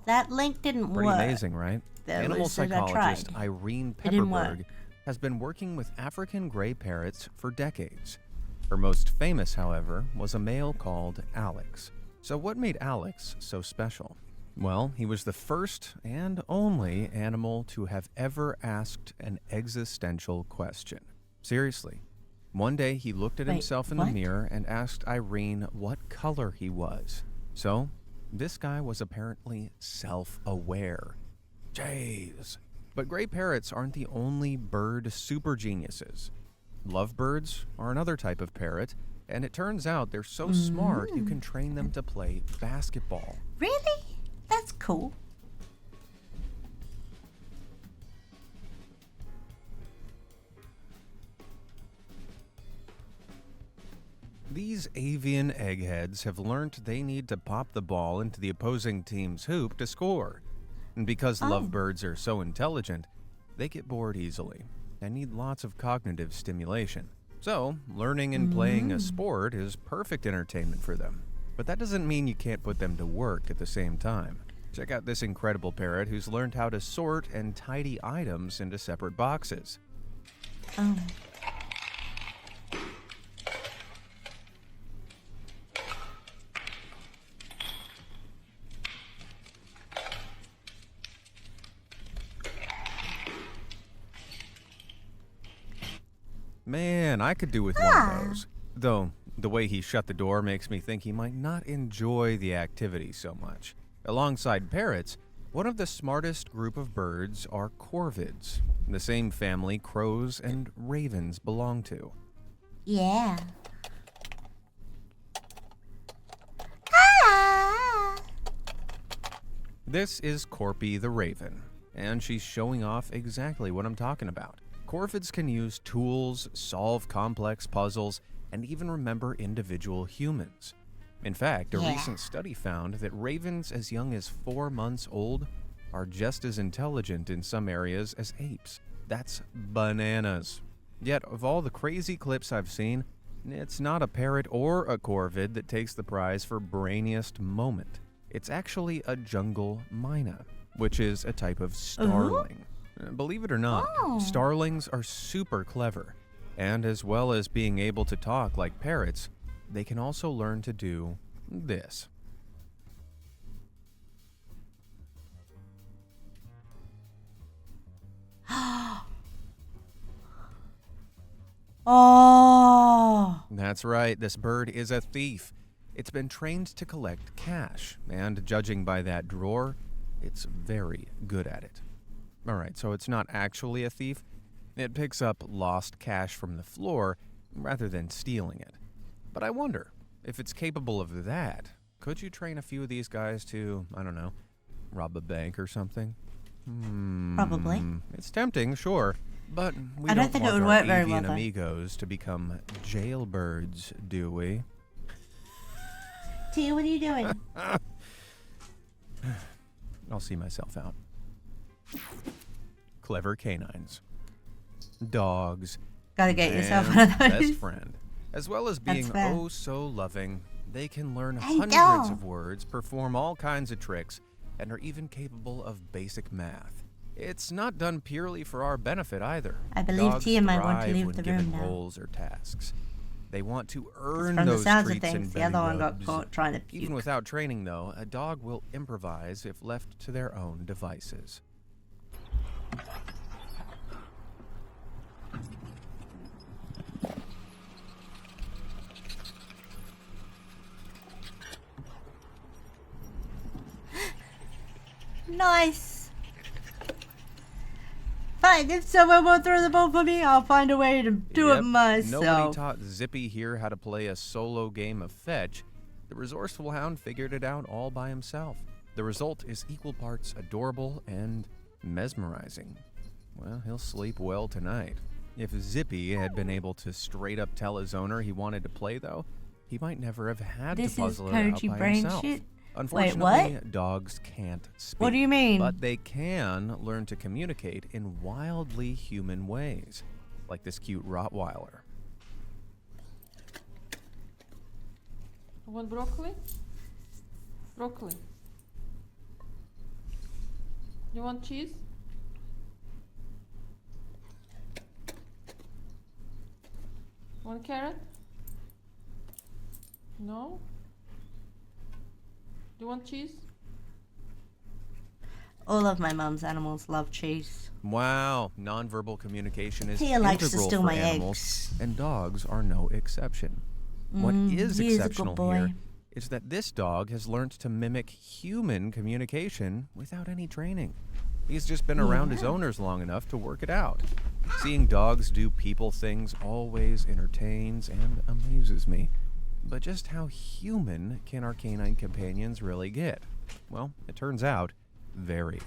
That link didn't Pretty work. amazing, right? That Animal was that I psychologist tried. Irene It didn't work. Pepperberg has been working with African gray parrots for decades. Her most famous, however, was a male called Alex. So what made Alex so special? Well, he was the first and only animal to have ever asked an existential question. Seriously. One day he looked at himself in the mirror and asked Irene what color he was. So, this guy was apparently self-aware. Jeez. But gray parrots aren't the only bird super geniuses. Lovebirds are another type of parrot, and it turns out they're so smart you can train them to play basketball. Really? That's cool. These avian eggheads have learned they need to pop the ball into the opposing team's hoop to score. And because lovebirds are so intelligent, they get bored easily and need lots of cognitive stimulation. So, learning and playing a sport is perfect entertainment for them. But that doesn't mean you can't put them to work at the same time. Check out this incredible parrot who's learned how to sort and tidy items into separate boxes. Man, I could do with one of those. Though, the way he shut the door makes me think he might not enjoy the activity so much. Alongside parrots, one of the smartest group of birds are corvids, the same family crows and ravens belong to. Yeah. This is Corpy the Raven, and she's showing off exactly what I'm talking about. Corvids can use tools, solve complex puzzles, and even remember individual humans. In fact, a recent study found that ravens as young as 4 months old are just as intelligent in some areas as apes. That's bananas. Yet, of all the crazy clips I've seen, it's not a parrot or a corvid that takes the prize for brainiest moment. It's actually a jungle myna, which is a type of starling. Believe it or not, starlings are super clever, and as well as being able to talk like parrots, they can also learn to do this. Oh! That's right, this bird is a thief. It's been trained to collect cash, and judging by that drawer, it's very good at it. Alright, so it's not actually a thief. It picks up lost cash from the floor rather than stealing it. But I wonder, if it's capable of that, could you train a few of these guys to, I don't know, rob a bank or something? Probably. It's tempting, sure, but we I don't think it would work very well, avian though. amigos to become jailbirds, do we? Tia, what are you doing? I'll see myself out. Clever canines. Dogs. Gotta get yourself and one of those. Best friend. As well as being fair. oh so loving, they can learn Hey, hundreds dog. of words, perform all kinds of tricks, and are even capable of basic math. It's not done purely for our benefit either. I believe Dogs Tia might want to thrive leave when the given room now. roles or tasks. They want to earn From the those sounds of treats things, and the other belly one got rubs. caught trying to puke. Even without training, though, a dog will improvise if left to their own devices. Nice. Fine, if someone won't throw the ball for me, I'll find a way to do it myself. Nobody taught Zippy here how to play a solo game of fetch. The resourceful hound figured it out all by himself. The result is equal parts adorable and mesmerizing. Well, he'll sleep well tonight. If Zippy had been able to straight up tell his owner he wanted to play, though, he might never have had to puzzle it out by himself. Shit? Unfortunately, Wait, what? dogs can't speak. What do you mean? But they can learn to communicate in wildly human ways, like this cute Rottweiler. Want broccoli? Broccoli. You want cheese? Want carrot? No? Do you want cheese? All of my mom's animals love cheese. Wow, nonverbal communication is Tia likes to integral steal for my animals, eggs. and dogs are no exception. What is he is a good exceptional boy. here is that this dog has learned to mimic human communication without any training. He's just been around his owners long enough to work it out. Seeing dogs do people things always entertains and amuses me. But just how human can our canine companions really get? Well, it turns out, very.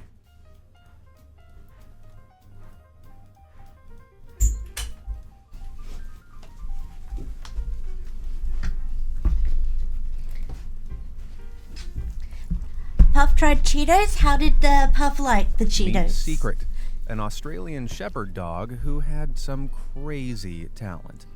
Puff tried Cheetos. How did Puff like the Cheetos? Meet Secret, an Australian shepherd dog who had some crazy talent.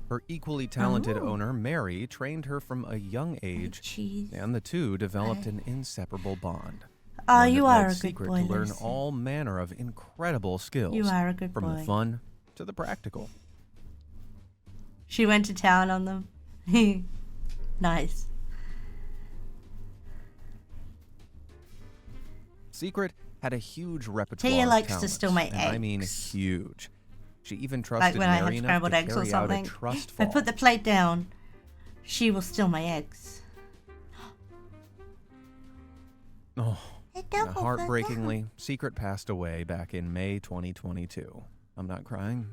Her equally talented owner, Mary, trained her from a young age, and the two developed an inseparable bond. Oh, you are a good Secret boy, to learn Lucy. all manner of incredible skills. You are a good from boy. the fun to the practical. She went to town on them. Nice. Secret had a huge repertoire Tia of likes to talents, steal my and I mean eggs. huge. She even Like trusted when I have Mary enough scrambled to eggs or carry out a something. trust If I fall. put the plate down, she will steal my eggs. Oh, don't go heartbreakingly, Secret passed away back in May 2022. I'm not crying.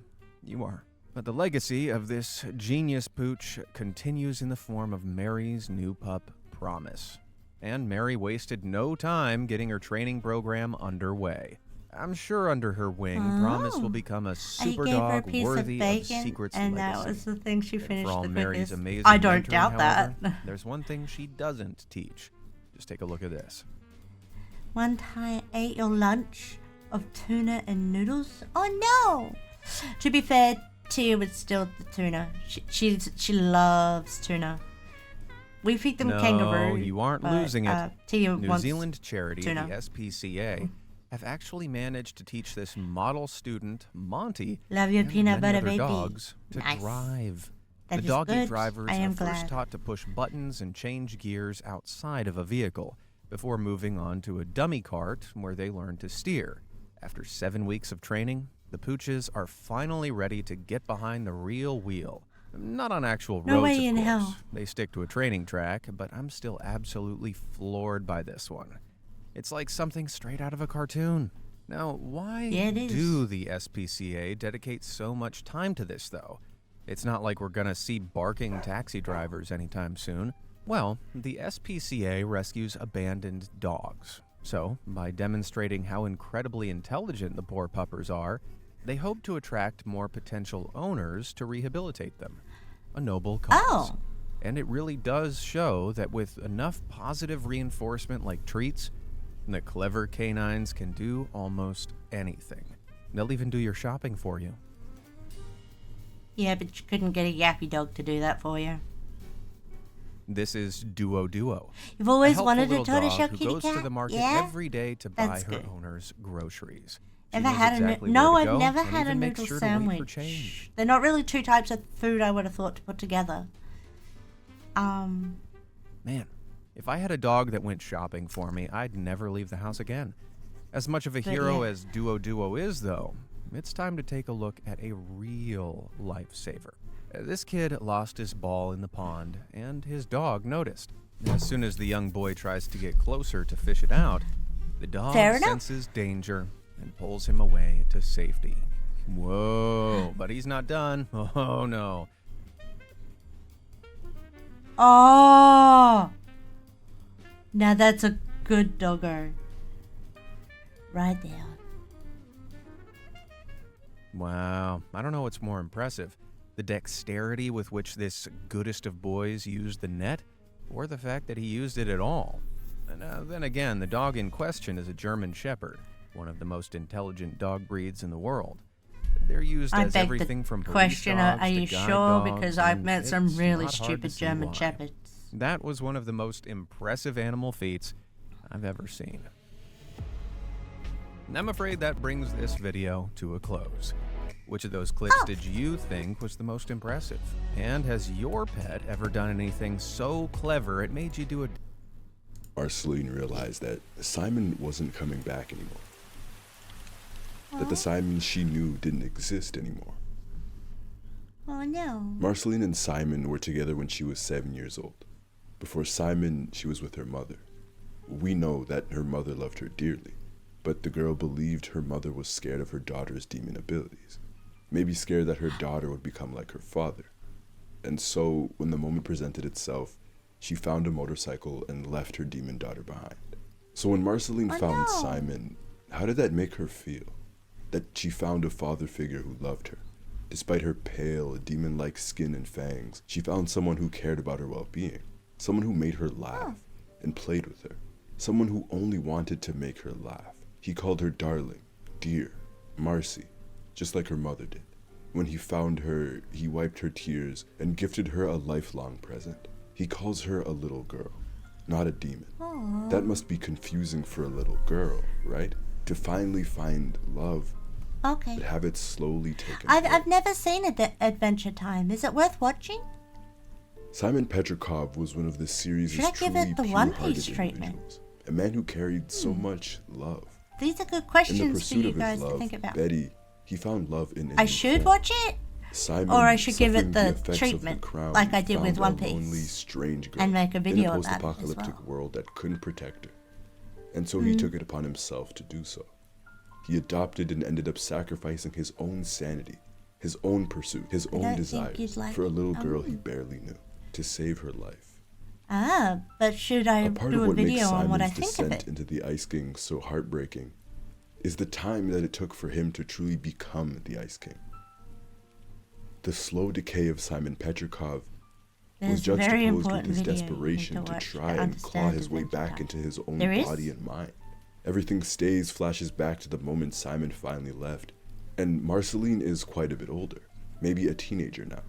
You are. But the legacy of this genius pooch continues in the form of Mary's new pup, Promise. And Mary wasted no time getting her training program underway. I'm sure under her wing, Promise will become a super I gave her a dog piece worthy of bacon, Secret's and legacy. that was the thing she And finished for all the Mary's quickest. amazing I don't mentoring, doubt however, that. there's one thing she doesn't teach. Just take a look at this. One time I ate your lunch of tuna and noodles. Oh no! To be fair, Tia would steal the tuna. She loves tuna. We feed them kangaroo. No, you aren't but, losing it. Tia New wants Zealand charity, tuna. the SPCA, have actually managed to teach this model student, Monty, Love your and peanut many butter, other baby. dogs to Nice. drive. That the is doggy good. drivers I am are first glad. taught to push buttons and change gears outside of a vehicle before moving on to a dummy cart where they learn to steer. After 7 weeks of training, the pooches are finally ready to get behind the real wheel. Not on actual No roads, way of in course. hell. They stick to a training track, but I'm still absolutely floored by this one. It's like something straight out of a cartoon. Now, why Yeah, it is. do the SPCA dedicate so much time to this, though? It's not like we're gonna see barking taxi drivers anytime soon. Well, the SPCA rescues abandoned dogs. So, by demonstrating how incredibly intelligent the poor puppers are, they hope to attract more potential owners to rehabilitate them. A noble cause. Oh. And it really does show that with enough positive reinforcement like treats, the clever canines can do almost anything. They'll even do your shopping for you. Yeah, but you couldn't get a yappy dog to do that for you. This is Duo. You've always a helpful wanted a little tortoise dog shell who kitty goes cat? to the market Yeah? every day to buy That's her good. owner's groceries. She Ever knows had exactly no, where to I've go never and had a even makes noodle sure to wait for sandwich. change. They're not really two types of food I would have thought to put together. Man, if I had a dog that went shopping for me, I'd never leave the house again. As much of a But hero yeah. as Duo is, though, it's time to take a look at a real lifesaver. This kid lost his ball in the pond, and his dog noticed. As soon as the young boy tries to get closer to fish it out, The dog Fair enough. senses danger and pulls him away to safety. Whoa, but he's not done. Oh no. Oh! Now that's a good doggo. Right there. Wow, I don't know what's more impressive. The dexterity with which this goodest of boys used the net, or the fact that he used it at all. And then again, the dog in question is a German Shepherd, one of the most intelligent dog breeds in the world. They're used I as beg everything the from police question, dogs are to you guide sure? dogs, Because I've and met some it's really not hard to stupid see German why. Shepherds. That was one of the most impressive animal feats I've ever seen. And I'm afraid that brings this video to a close. Which of those clips did you think was the most impressive? And has your pet ever done anything so clever it made you do a... Marceline realized that Simon wasn't coming back anymore. That the Simon she knew didn't exist anymore. Oh no. Marceline and Simon were together when she was 7 years old. Before Simon, she was with her mother. We know that her mother loved her dearly, but the girl believed her mother was scared of her daughter's demon abilities. Maybe scared that her daughter would become like her father. And so, when the moment presented itself, she found a motorcycle and left her demon daughter behind. So when Marceline found Simon, how did that make her feel? That she found a father figure who loved her. Despite her pale, demon-like skin and fangs, she found someone who cared about her well-being. Someone who made her laugh and played with her. Someone who only wanted to make her laugh. He called her darling, dear, Marcy, just like her mother did. When he found her, he wiped her tears and gifted her a lifelong present. He calls her a little girl, not a demon. Aww. That must be confusing for a little girl, right? To finally find love, Okay. but have it slowly taken. I've never seen Adventure Time. Is it worth watching? Simon Petrikov was one of the series' Should I give it the One Piece treatment? A man who carried so much love. These are good In the questions for pursuit you of guys his to love, think about. Betty, he found love in I should watch it? Simon, Or I should give it suffering the effects of treatment, crown, like I did with found One a lonely, Piece. strange girl And make a video in a about it as post-apocalyptic well. world that couldn't protect her. And so he took it upon himself to do so. He adopted and ended up sacrificing his own sanity, his own pursuit, his I own don't think desires you'd like for a little it. girl he barely knew, to save her life. Ah, but should I A part do of a what makes video on what I Simon's think of descent it? into the Ice King so heartbreaking is the time that it took for him to truly become the Ice King. The slow decay of Simon Petrikov was There's a very juxtaposed with important his video you need desperation to to watch try to and claw understand his way Adventure back Time. into his own There is? body and mind. Everything flashes back to the moment Simon finally left, and Marceline is quite a bit older, maybe a teenager now.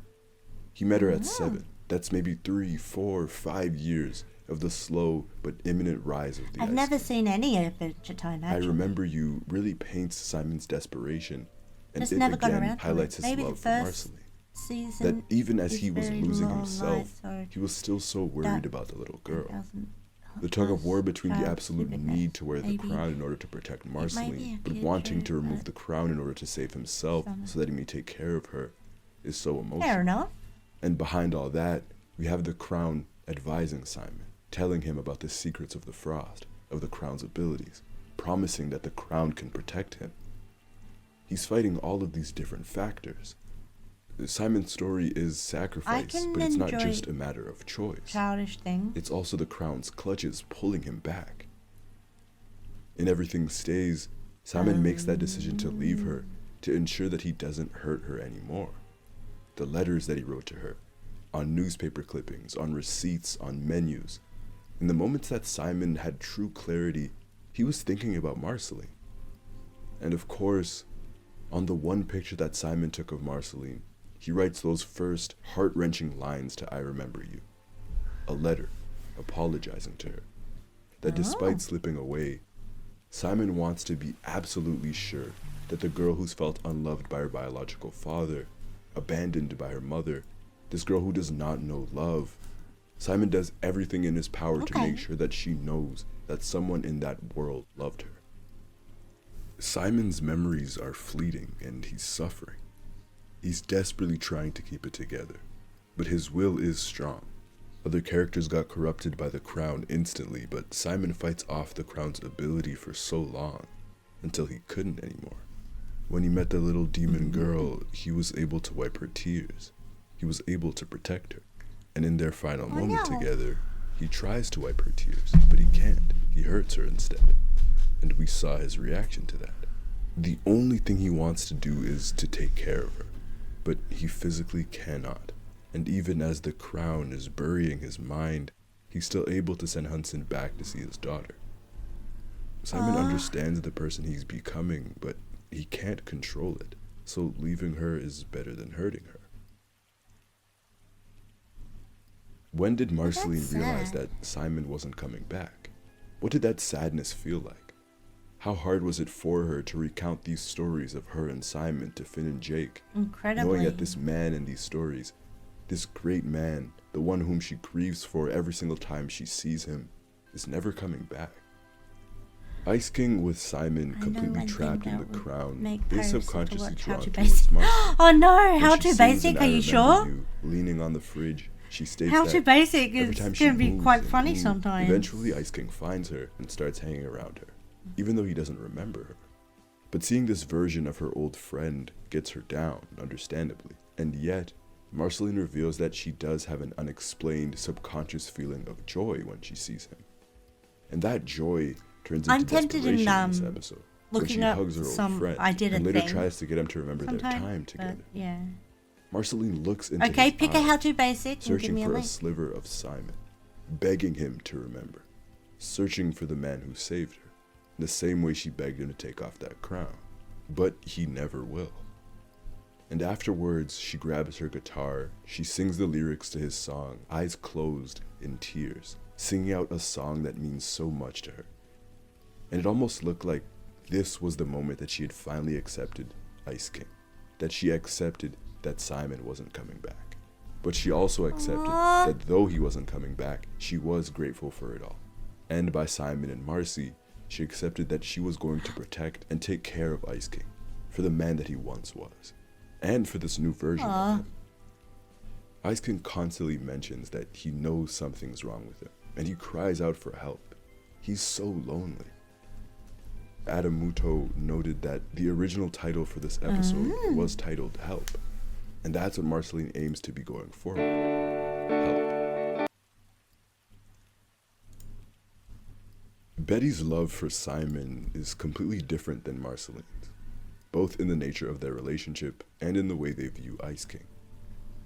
He met her at 7. That's maybe 3, 4, 5 years of the slow but imminent rise of the I've Ice never King. seen any Adventure Time, I actually. Remember You really paints Simon's desperation, and Just it never got again around to it. highlights his Maybe the love for first Marceline. season That even as is he was very losing long himself, life, so he was still so worried that about the little girl. 2000 The tug of war between the Child absolute stupid need to wear the maybe. crown in order to protect might be Marceline, a but wanting to future, remove but the crown in order to save himself some- so that he may take care of her, is so emotional. Fair enough. And behind all that, we have the crown advising Simon, telling him about the secrets of the frost, of the crown's abilities, promising that the crown can protect him. He's fighting all of these different factors. Simon's story is sacrifice, can but it's not enjoy just a matter of choice. Childish thing. It's also the crown's clutches pulling him back. In Everything Stays, Simon makes that decision to leave her to ensure that he doesn't hurt her anymore. The letters that he wrote to her, on newspaper clippings, on receipts, on menus. In the moments that Simon had true clarity, he was thinking about Marceline. And of course, on the one picture that Simon took of Marceline, he writes those first heart-wrenching lines to I Remember You. A letter, apologizing to her. That despite slipping away, Simon wants to be absolutely sure that the girl who's felt unloved by her biological father, abandoned by her mother, this girl who does not know love, Simon does everything in his power to make sure that she knows that someone in that world loved her. Simon's memories are fleeting and he's suffering. He's desperately trying to keep it together, but his will is strong. Other characters got corrupted by the crown instantly, but Simon fights off the crown's ability for so long, until he couldn't anymore. When he met the little demon girl, he was able to wipe her tears. He was able to protect her. And in their final moment together, he tries to wipe her tears, but he can't. He hurts her instead. And we saw his reaction to that. The only thing he wants to do is to take care of her, but he physically cannot. And even as the crown is burying his mind, he's still able to send Hudson back to see his daughter. Simon understands the person he's becoming, but he can't control it, so leaving her is better than hurting her. When did Marceline realize that Simon wasn't coming back? What did that sadness feel like? How hard was it for her to recount these stories of her and Simon to Finn and Jake? Incredibly. Knowing that this man in these stories, this great man, the one whom she grieves for every single time she sees him, is never coming back. Ice King with Simon completely trapped in the crown is subconsciously drawn towards Marceline. Oh no, When How she Too sings Basic, "And are I you Remember sure? You," leaning on the fridge, she states How that Too Basic every is time she going to be moves quite and funny moves, sometimes. Eventually Ice King finds her and starts hanging around her, even though he doesn't remember her. But seeing this version of her old friend gets her down, understandably. And yet, Marceline reveals that she does have an unexplained subconscious feeling of joy when she sees him. And that joy turns into I'm tempted in, desperation in this episode, when she looking up hugs her old some friend I Did a and later Thing tries to get him to remember their sometime, time but together. yeah. Marceline looks into Okay, his pick a eyes, How Too Basic and give searching me a for a link. sliver of Simon, begging him to remember, searching for the man who saved her, the same way she begged him to take off that crown. But he never will. And afterwards, she grabs her guitar, she sings the lyrics to his song, eyes closed, in tears, singing out a song that means so much to her. And it almost looked like this was the moment that she had finally accepted Ice King, that she accepted that Simon wasn't coming back. But she also accepted that though he wasn't coming back, she was grateful for it all. And by Simon and Marcy, she accepted that she was going to protect and take care of Ice King for the man that he once was, and for this new version of him. Ice King constantly mentions that he knows something's wrong with him, and he cries out for help. He's so lonely. Adam Muto noted that the original title for this episode was titled Help, and that's what Marceline aims to be going forward. Help. Betty's love for Simon is completely different than Marceline's, both in the nature of their relationship and in the way they view Ice King.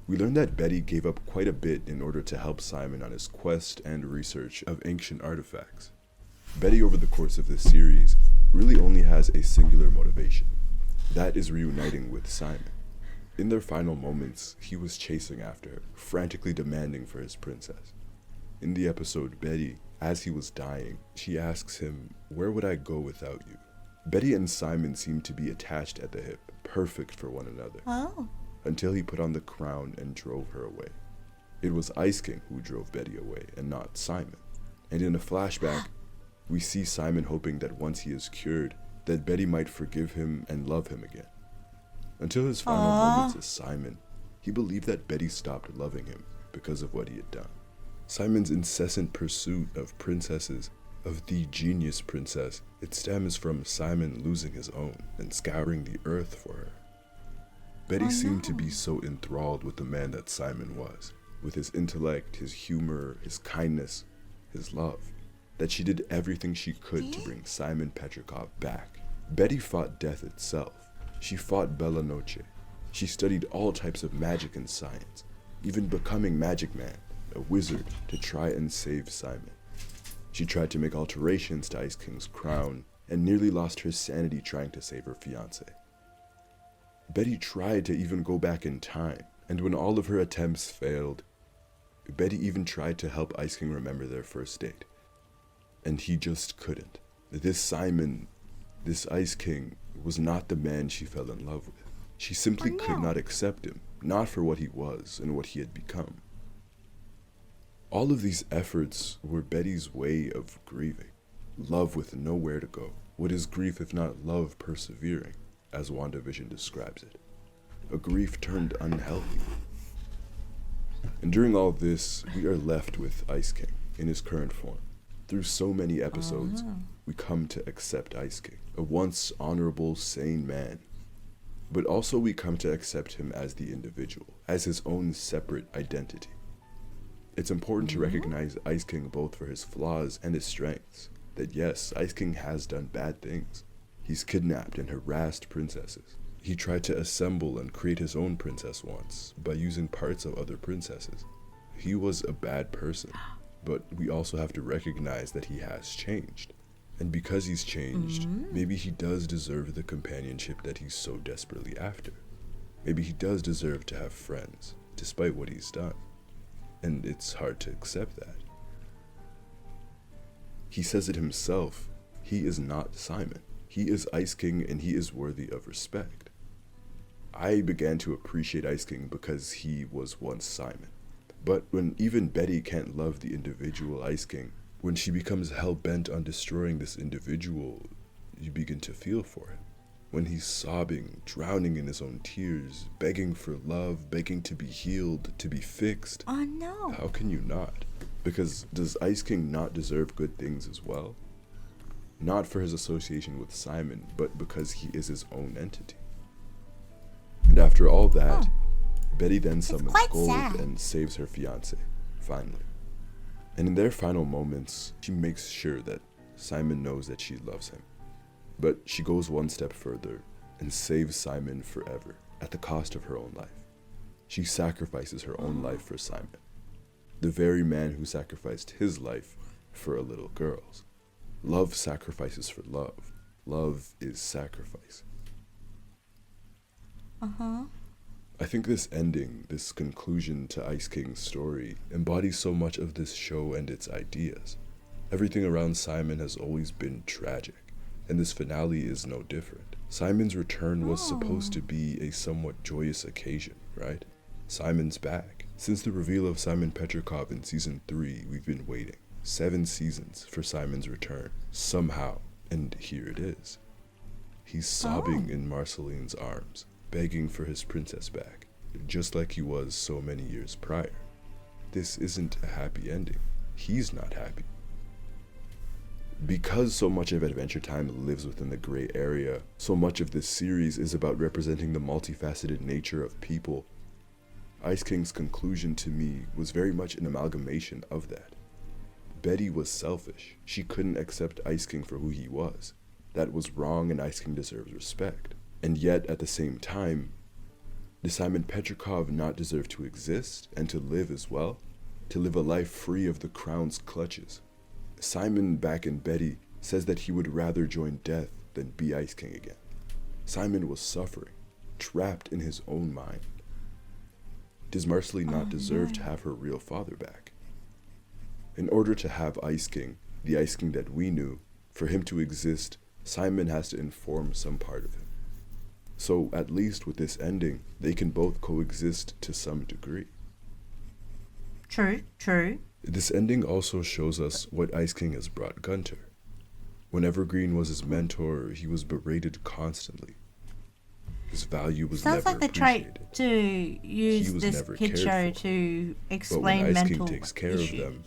We learned that Betty gave up quite a bit in order to help Simon on his quest and research of ancient artifacts. Betty, over the course of this series, really only has a singular motivation. That is reuniting with Simon. In their final moments, he was chasing after her, frantically demanding for his princess. In the episode Betty, as he was dying, she asks him, "Where would I go without you?" Betty and Simon seemed to be attached at the hip, perfect for one another. Until he put on the crown and drove her away. It was Ice King who drove Betty away, and not Simon. And in a flashback, we see Simon hoping that once he is cured, that Betty might forgive him and love him again. Until his final moments as Simon, he believed that Betty stopped loving him because of what he had done. Simon's incessant pursuit of princesses, of the genius princess, it stems from Simon losing his own and scouring the earth for her. Betty seemed to be so enthralled with the man that Simon was, with his intellect, his humor, his kindness, his love, that she did everything she could to bring Simon Petrikov back. Betty fought death itself. She fought Bella Noche. She studied all types of magic and science, even becoming Magic Man, a wizard, to try and save Simon. She tried to make alterations to Ice King's crown and nearly lost her sanity trying to save her fiancé. Betty tried to even go back in time, and when all of her attempts failed, Betty even tried to help Ice King remember their first date. And he just couldn't. This Simon, this Ice King, was not the man she fell in love with. She simply could not accept him, not for what he was and what he had become. All of these efforts were Betty's way of grieving. Love with nowhere to go. What is grief if not love persevering, as WandaVision describes it? A grief turned unhealthy. And during all this, we are left with Ice King in his current form. Through so many episodes, we come to accept Ice King, a once honorable, sane man. But also we come to accept him as the individual, as his own separate identity. It's important to recognize Ice King both for his flaws and his strengths. That yes, Ice King has done bad things. He's kidnapped and harassed princesses. He tried to assemble and create his own princess once by using parts of other princesses. He was a bad person, but we also have to recognize that he has changed. And because he's changed, maybe he does deserve the companionship that he's so desperately after. Maybe he does deserve to have friends, despite what he's done. And it's hard to accept that. He says it himself, he is not Simon. He is Ice King and he is worthy of respect. I began to appreciate Ice King because he was once Simon. But when even Betty can't love the individual Ice King, when she becomes hell-bent on destroying this individual, you begin to feel for him. When he's sobbing, drowning in his own tears, begging for love, begging to be healed, to be fixed. Oh no. How can you not? Because does Ice King not deserve good things as well? Not for his association with Simon, but because he is his own entity. And after all that, Betty then summons Gold and saves her fiancé, finally. And in their final moments, she makes sure that Simon knows that she loves him. But she goes one step further and saves Simon forever at the cost of her own life. She sacrifices her own life for Simon, the very man who sacrificed his life for a little girl's. Love sacrifices for love. Love is sacrifice. I think this ending, this conclusion to Ice King's story, embodies so much of this show and its ideas. Everything around Simon has always been tragic, and this finale is no different. Simon's return was supposed to be a somewhat joyous occasion, right? Simon's back. Since the reveal of Simon Petrikov in season 3, we've been waiting 7 seasons for Simon's return, somehow, and here it is. He's sobbing in Marceline's arms, begging for his princess back, just like he was so many years prior. This isn't a happy ending. He's not happy. Because so much of Adventure Time lives within the gray area, so much of this series is about representing the multifaceted nature of people, Ice King's conclusion to me was very much an amalgamation of that. Betty was selfish. She couldn't accept Ice King for who he was. That was wrong and Ice King deserves respect. And yet, at the same time, does Simon Petrikov not deserve to exist and to live as well? To live a life free of the crown's clutches? Simon, back in Betty, says that he would rather join death than be Ice King again. Simon was suffering, trapped in his own mind. Does Marceline not deserve to have her real father back? In order to have Ice King, the Ice King that we knew, for him to exist, Simon has to inform some part of him. So, at least with this ending, they can both coexist to some degree. True. This ending also shows us what Ice King has brought Gunter. When Evergreen was his mentor, he was berated constantly. His value was Sounds never like they appreciated. tried to use this kid show to explain but when Ice mental King takes care issues. of them,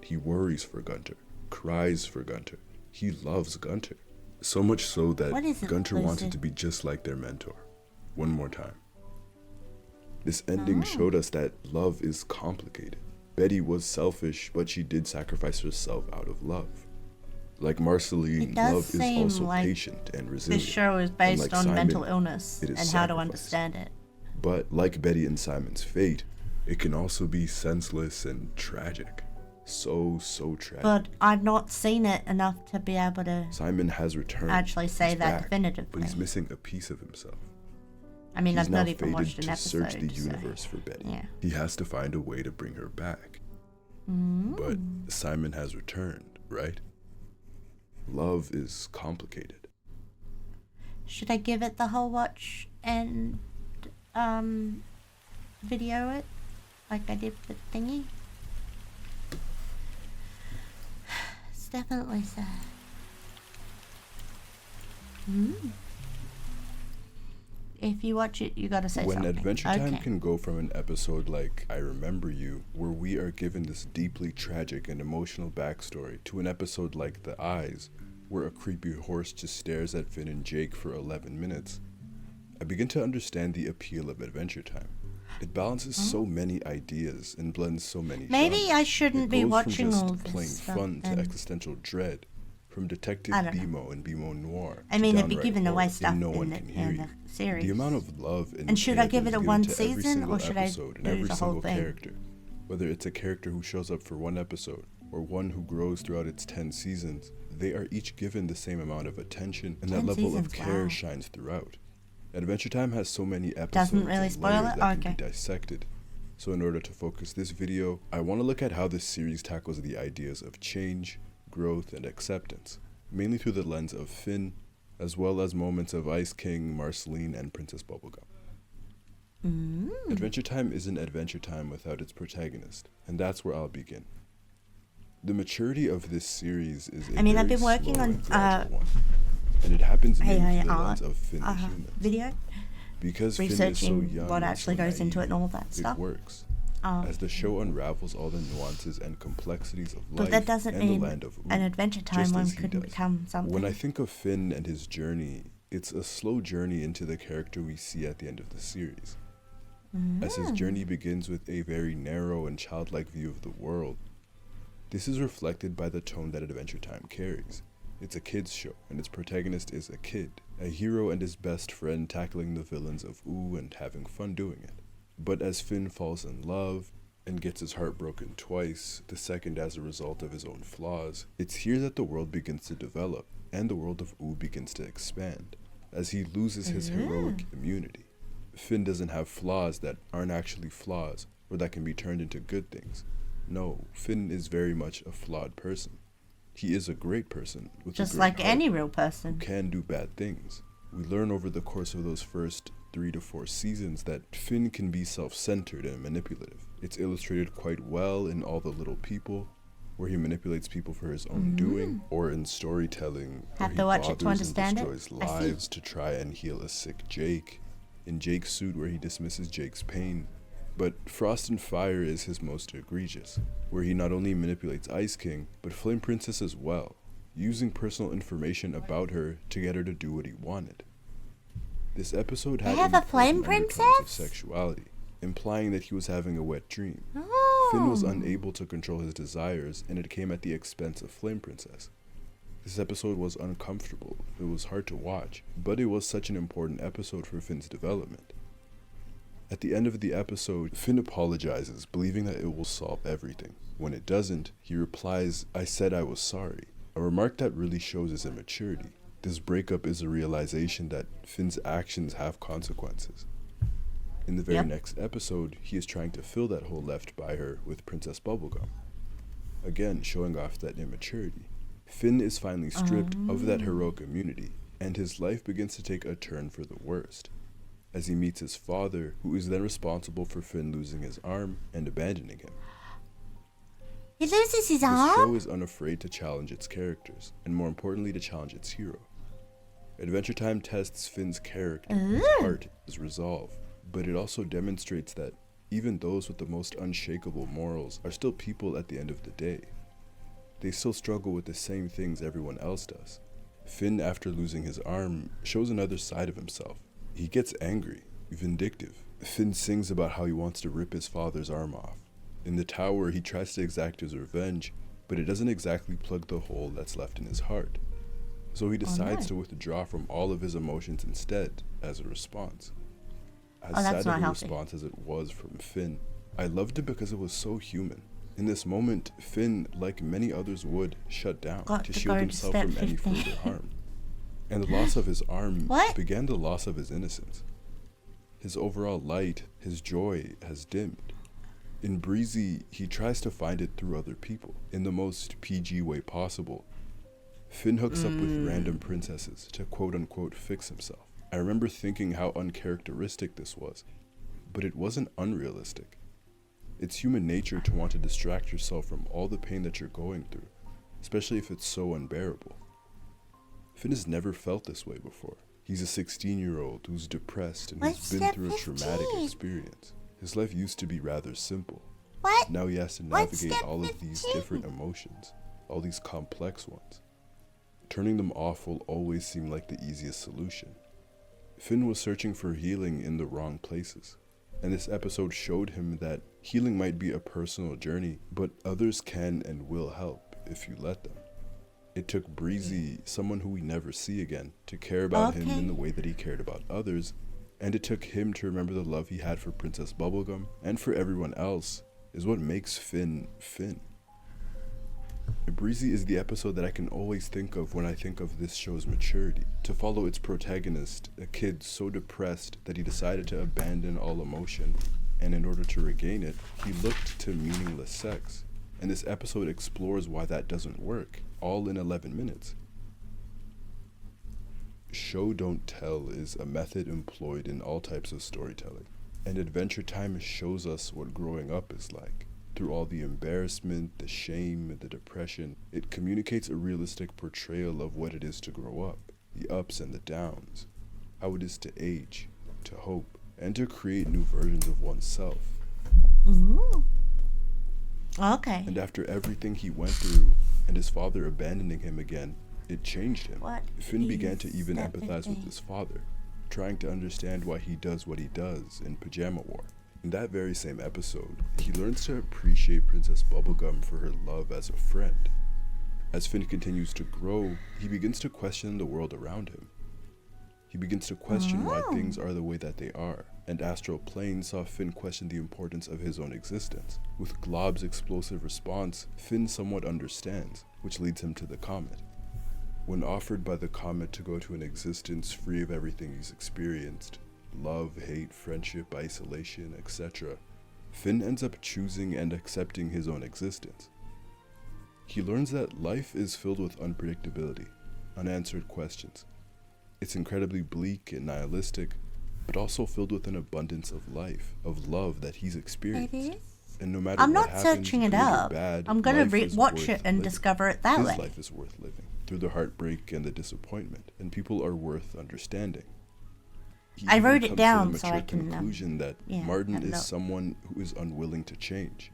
he worries for Gunter, cries for Gunter. He loves Gunter. So much so that Gunter wanted to be just like their mentor. One more time. This ending showed us that love is complicated. Betty was selfish, but she did sacrifice herself out of love. Like Marceline, love is also like patient and resilient. This show is based like on Simon, mental illness it and is how to sacrifice. understand it. But like Betty and Simon's fate, it can also be senseless and tragic. So tragic. But I've not seen it enough to be able to Simon has returned. actually say He's that back, definitively. But he's missing a piece of himself. I mean, He's I've not now even fated watched an to episode. search the so, universe for Betty. yeah. He has to find a way to bring her back. But Simon has returned, right? Love is complicated. Should I give it the whole watch and video it like I did with Thingy? It's definitely sad. if you watch it, you gotta say When something. Adventure Time Okay. can go from an episode like I Remember You, where we are given this deeply tragic and emotional backstory, to an episode like The Eyes, where a creepy horse just stares at Finn and Jake for 11 minutes, I begin to understand the appeal of Adventure Time. It balances so many ideas and blends so many Maybe genres. I shouldn't It be goes watching from just all this plain stuff fun to then. existential dread, from Detective I don't know. BMO and BMO Noir. I to mean, it'd be downright giving horror away in stuff No One in the, Can Hear in You. the series. The amount of love And should I care give that it is a one given to every season, single or should I episode and do every the whole single thing? character, whether it's a character who shows up for one episode or one who grows throughout its 10 seasons, they are each given the same amount of attention, and that 10 level of seasons, care wow. shines throughout. Adventure Time has so many episodes Doesn't really and spoil layers it? that Okay. can be dissected. So in order to focus this video, I want to look at how this series tackles the ideas of change, growth, and acceptance, mainly through the lens of Finn, as well as moments of Ice King, Marceline, and Princess Bubblegum. Adventure Time isn't Adventure Time without its protagonist, and that's where I'll begin. The maturity of this series is a I mean, I've very been working slow on and gradual one, and it happens mainly through the lens of Finn the human. video, Because Finn is so researching young what and actually so goes into it and all naive, that it stuff. works. Oh. As the show unravels all the nuances and complexities of But life that doesn't and mean the land of Ood, an Adventure Time just one as he couldn't does. become something. When I think of Finn and his journey, it's a slow journey into the character we see at the end of the series. As his journey begins with a very narrow and childlike view of the world, this is reflected by the tone that Adventure Time carries. It's a kid's show, and its protagonist is a kid, a hero and his best friend tackling the villains of Ooo and having fun doing it. But as Finn falls in love and gets his heart broken twice, the second as a result of his own flaws, it's here that the world begins to develop, and the world of Ooo begins to expand, as he loses his heroic immunity. Finn doesn't have flaws that aren't actually flaws, or that can be turned into good things. No, Finn is very much a flawed person. He is a great person with Just a great like heart any real person. who can do bad things. We learn over the course of those first 3 to 4 seasons that Finn can be self-centered and manipulative. It's illustrated quite well in All the Little People, where he manipulates people for his own doing, or in storytelling, where Have he to watch it to bothers and understand it. destroys I see. lives to try and heal a sick Jake. In Jake's Suit, where he dismisses Jake's pain. But Frost and Fire is his most egregious, where he not only manipulates Ice King, but Flame Princess as well, using personal information about her to get her to do what he wanted. This episode had They have a flame important undertones princess? of sexuality, implying that he was having a wet dream. Oh. Finn was unable to control his desires, and it came at the expense of Flame Princess. This episode was uncomfortable, it was hard to watch, but it was such an important episode for Finn's development. At the end of the episode, Finn apologizes, believing that it will solve everything. When it doesn't, he replies, "I said I was sorry," a remark that really shows his immaturity. This breakup is a realization that Finn's actions have consequences. In the very next episode, he is trying to fill that hole left by her with Princess Bubblegum, again showing off that immaturity. Finn is finally stripped of that heroic immunity, and his life begins to take a turn for the worst, as he meets his father, who is then responsible for Finn losing his arm and abandoning him. He loses his The arm? show is unafraid to challenge its characters, and more importantly to challenge its hero. Adventure Time tests Finn's character, his heart, his resolve, but it also demonstrates that even those with the most unshakable morals are still people at the end of the day. They still struggle with the same things everyone else does. Finn, after losing his arm, shows another side of himself. He gets angry, vindictive. Finn sings about how he wants to rip his father's arm off. In the tower, he tries to exact his revenge, but it doesn't exactly plug the hole that's left in his heart. So he decides to withdraw from all of his emotions instead, as a response. As sad that's of not a healthy. response as it was from Finn, I loved it because it was so human. In this moment, Finn, like many others would, shut down Got to to shield go to himself step from any 15. further harm. And the loss of his arm What? began the loss of his innocence. His overall light, his joy, has dimmed. In Breezy, he tries to find it through other people, in the most PG way possible. Finn hooks up with random princesses to quote-unquote fix himself. I remember thinking how uncharacteristic this was, but it wasn't unrealistic. It's human nature to want to distract yourself from all the pain that you're going through, especially if it's so unbearable. Finn has never felt this way before. He's a 16-year-old who's depressed and What's who's been step through a traumatic 15? experience. His life used to be rather simple. What? Now he has to What's navigate step all of these 15? different emotions, all these complex ones. Turning them off will always seem like the easiest solution. Finn was searching for healing in the wrong places, and this episode showed him that healing might be a personal journey, but others can and will help if you let them. It took Breezy, someone who we never see again, to care about him in the way that he cared about others, and it took him to remember the love he had for Princess Bubblegum and for everyone else is what makes Finn Finn. Breezy is the episode that I can always think of when I think of this show's maturity. To follow its protagonist, a kid so depressed that he decided to abandon all emotion, and in order to regain it, he looked to meaningless sex. And this episode explores why that doesn't work, all in 11 minutes. Show don't tell is a method employed in all types of storytelling, and Adventure Time shows us what growing up is like. Through all the embarrassment, the shame, the depression, it communicates a realistic portrayal of what it is to grow up, the ups and the downs, how it is to age, to hope, and to create new versions of oneself. Ooh. Okay. And after everything he went through, and his father abandoning him again, it changed him. Finn began to even empathize with his father, trying to understand why he does what he does in Pajama War. In that very same episode, he learns to appreciate Princess Bubblegum for her love as a friend. As Finn continues to grow, he begins to question the world around him. He begins to question why things are the way that they are, and Astral Plane saw Finn question the importance of his own existence. With Glob's explosive response, Finn somewhat understands, which leads him to the comet. When offered by the comet to go to an existence free of everything he's experienced, love, hate, friendship, isolation, etc., Finn ends up choosing and accepting his own existence. He learns that life is filled with unpredictability, unanswered questions. It's incredibly bleak and nihilistic, but also filled with an abundance of life, of love that he's experienced. It is? And no matter I'm what not happens, searching it good or up. bad, I'm gonna life is watch worth it and living. discover it that His way. life is worth living, through the heartbreak and the disappointment, and people are worth understanding. He I even wrote it comes down to the so I mature can, conclusion that yeah, Martin have a is look. someone who is unwilling to change,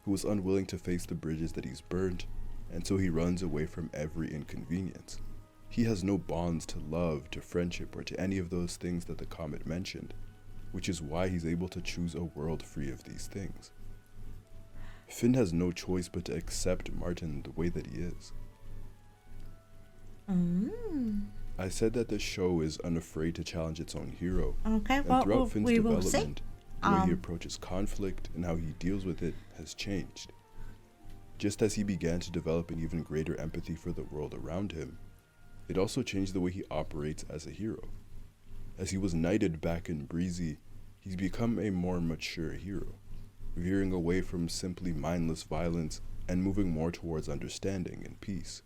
who is unwilling to face the bridges that he's burned, and so he runs away from every inconvenience. He has no bonds to love, to friendship, or to any of those things that the comet mentioned, which is why he's able to choose a world free of these things. Finn has no choice but to accept Martin the way that he is. I said that the show is unafraid to challenge its own hero, Okay, and well, throughout Finn's we will see. development, the way he approaches conflict and how he deals with it has changed. Just as he began to develop an even greater empathy for the world around him, it also changed the way he operates as a hero. As he was knighted back in Breezy, he's become a more mature hero, veering away from simply mindless violence and moving more towards understanding and peace.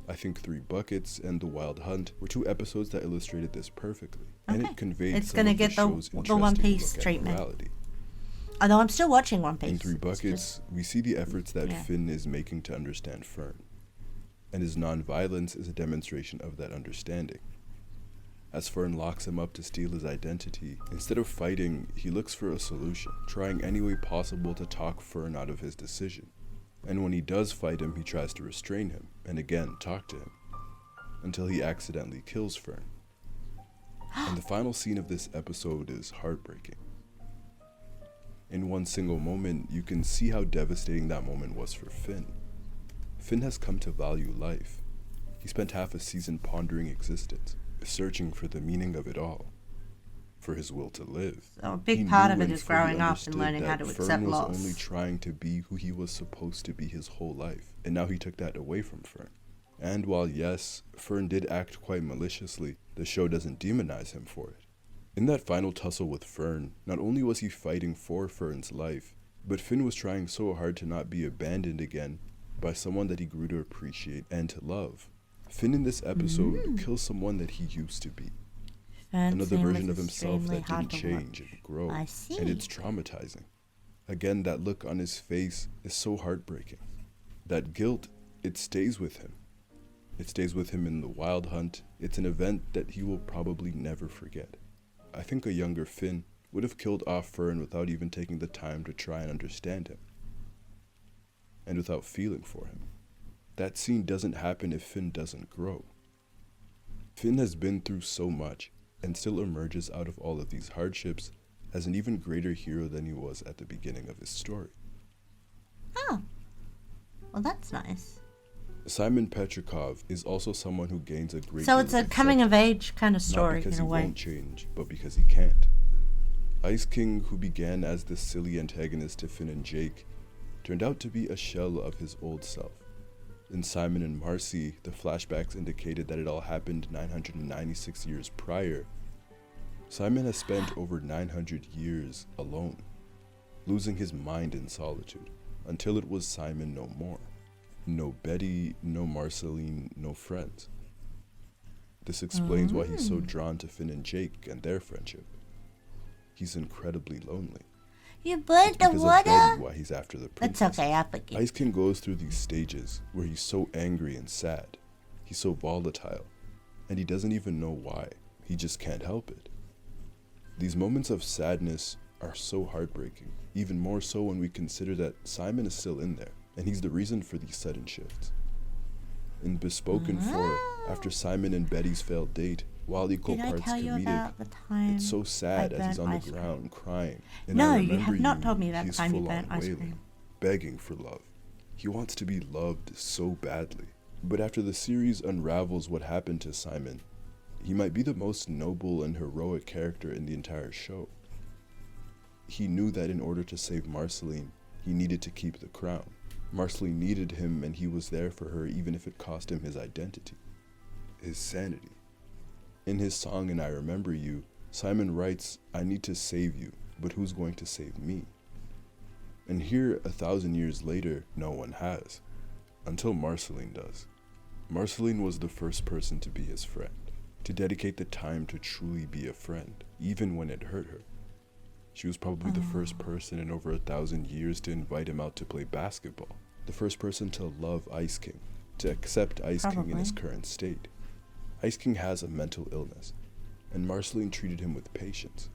I think 3 Buckets and The Wild Hunt were 2 episodes that illustrated this perfectly, and it conveyed It's some gonna of get the the show's One interesting Piece look at treatment. morality. Although I'm still watching One Piece. In 3 It's Buckets, we see the efforts that yeah. Finn is making to understand Fern, and his non-violence is a demonstration of that understanding. As Fern locks him up to steal his identity, instead of fighting, he looks for a solution, trying any way possible to talk Fern out of his decision. And when he does fight him, he tries to restrain him, and again talk to him, until he accidentally kills Fern. And the final scene of this episode is heartbreaking. In one single moment, you can see how devastating that moment was for Finn. Finn has come to value life. He spent half a season pondering existence, searching for the meaning of it all, for his will to live. So a big He part of knew it and is fully growing up and understood learning how that to Fern accept was loss. only trying to be who he was supposed to be his whole life, and now he took that away from Fern. And while yes, Fern did act quite maliciously, the show doesn't demonize him for it. In that final tussle with Fern, not only was he fighting for Fern's life, but Finn was trying so hard to not be abandoned again by someone that he grew to appreciate and to love. Finn in this episode kills someone that he used to be. Another version of himself that didn't change and grow. I see. And it's traumatizing. Again, that look on his face is so heartbreaking. That guilt, it stays with him. It stays with him in the wild hunt. It's an event that he will probably never forget. I think a younger Finn would have killed off Fern without even taking the time to try and understand him, and without feeling for him. That scene doesn't happen if Finn doesn't grow. Finn has been through so much and still emerges out of all of these hardships as an even greater hero than he was at the beginning of his story. Oh. Well, that's nice. Simon Petrikov is also someone who gains a great So deal it's a of coming of acceptance, age kind of story not because in a he way. won't change, but because he can't. Ice King, who began as the silly antagonist to Finn and Jake, turned out to be a shell of his old self. In Simon and Marcy, the flashbacks indicated that it all happened 996 years prior. Simon has spent over 900 years alone, losing his mind in solitude, until it was Simon no more. No Betty, no Marceline, no friends. This explains why he's so drawn to Finn and Jake and their friendship. He's incredibly lonely. You put the Because of water? Betty, why he's after the princess. It's okay, I forget. Ice King goes through these stages where he's so angry and sad. He's so volatile, and he doesn't even know why. He just can't help it. These moments of sadness are so heartbreaking, even more so when we consider that Simon is still in there, and he's the reason for these sudden shifts. In Bespoken 4, after Simon and Betty's failed date, while equal Did I parts tell you comedic, about the time it's so sad I as he's burnt on ice the cream? ground crying. And No, I you remember have not told me that he's time you full burnt on ice wailing, cream. begging for love. He wants to be loved so badly. But after the series unravels what happened to Simon, he might be the most noble and heroic character in the entire show. He knew that in order to save Marceline, he needed to keep the crown. Marceline needed him, and he was there for her even if it cost him his identity, his sanity. In his song And I Remember You, Simon writes, "I need to save you, but who's going to save me?" And here, 1,000 years later, no one has, until Marceline does. Marceline was the first person to be his friend, to dedicate the time to truly be a friend, even when it hurt her. She was probably the first person in over 1,000 years to invite him out to play basketball, the first person to love Ice King, to accept Ice King in his current state. Ice King has a mental illness, and Marceline treated him with patience.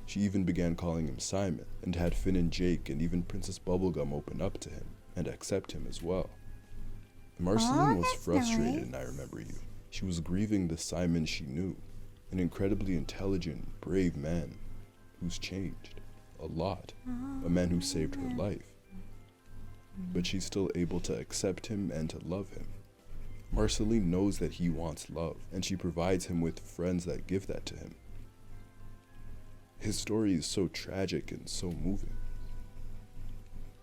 She even began calling him Simon, and had Finn and Jake and even Princess Bubblegum open up to him, and accept him as well. Marceline was frustrated, and I remember you. She was grieving the Simon she knew, an incredibly intelligent, brave man who's changed a lot, a man who saved her life. But she's still able to accept him and to love him. Marceline knows that he wants love, and she provides him with friends that give that to him. His story is so tragic and so moving,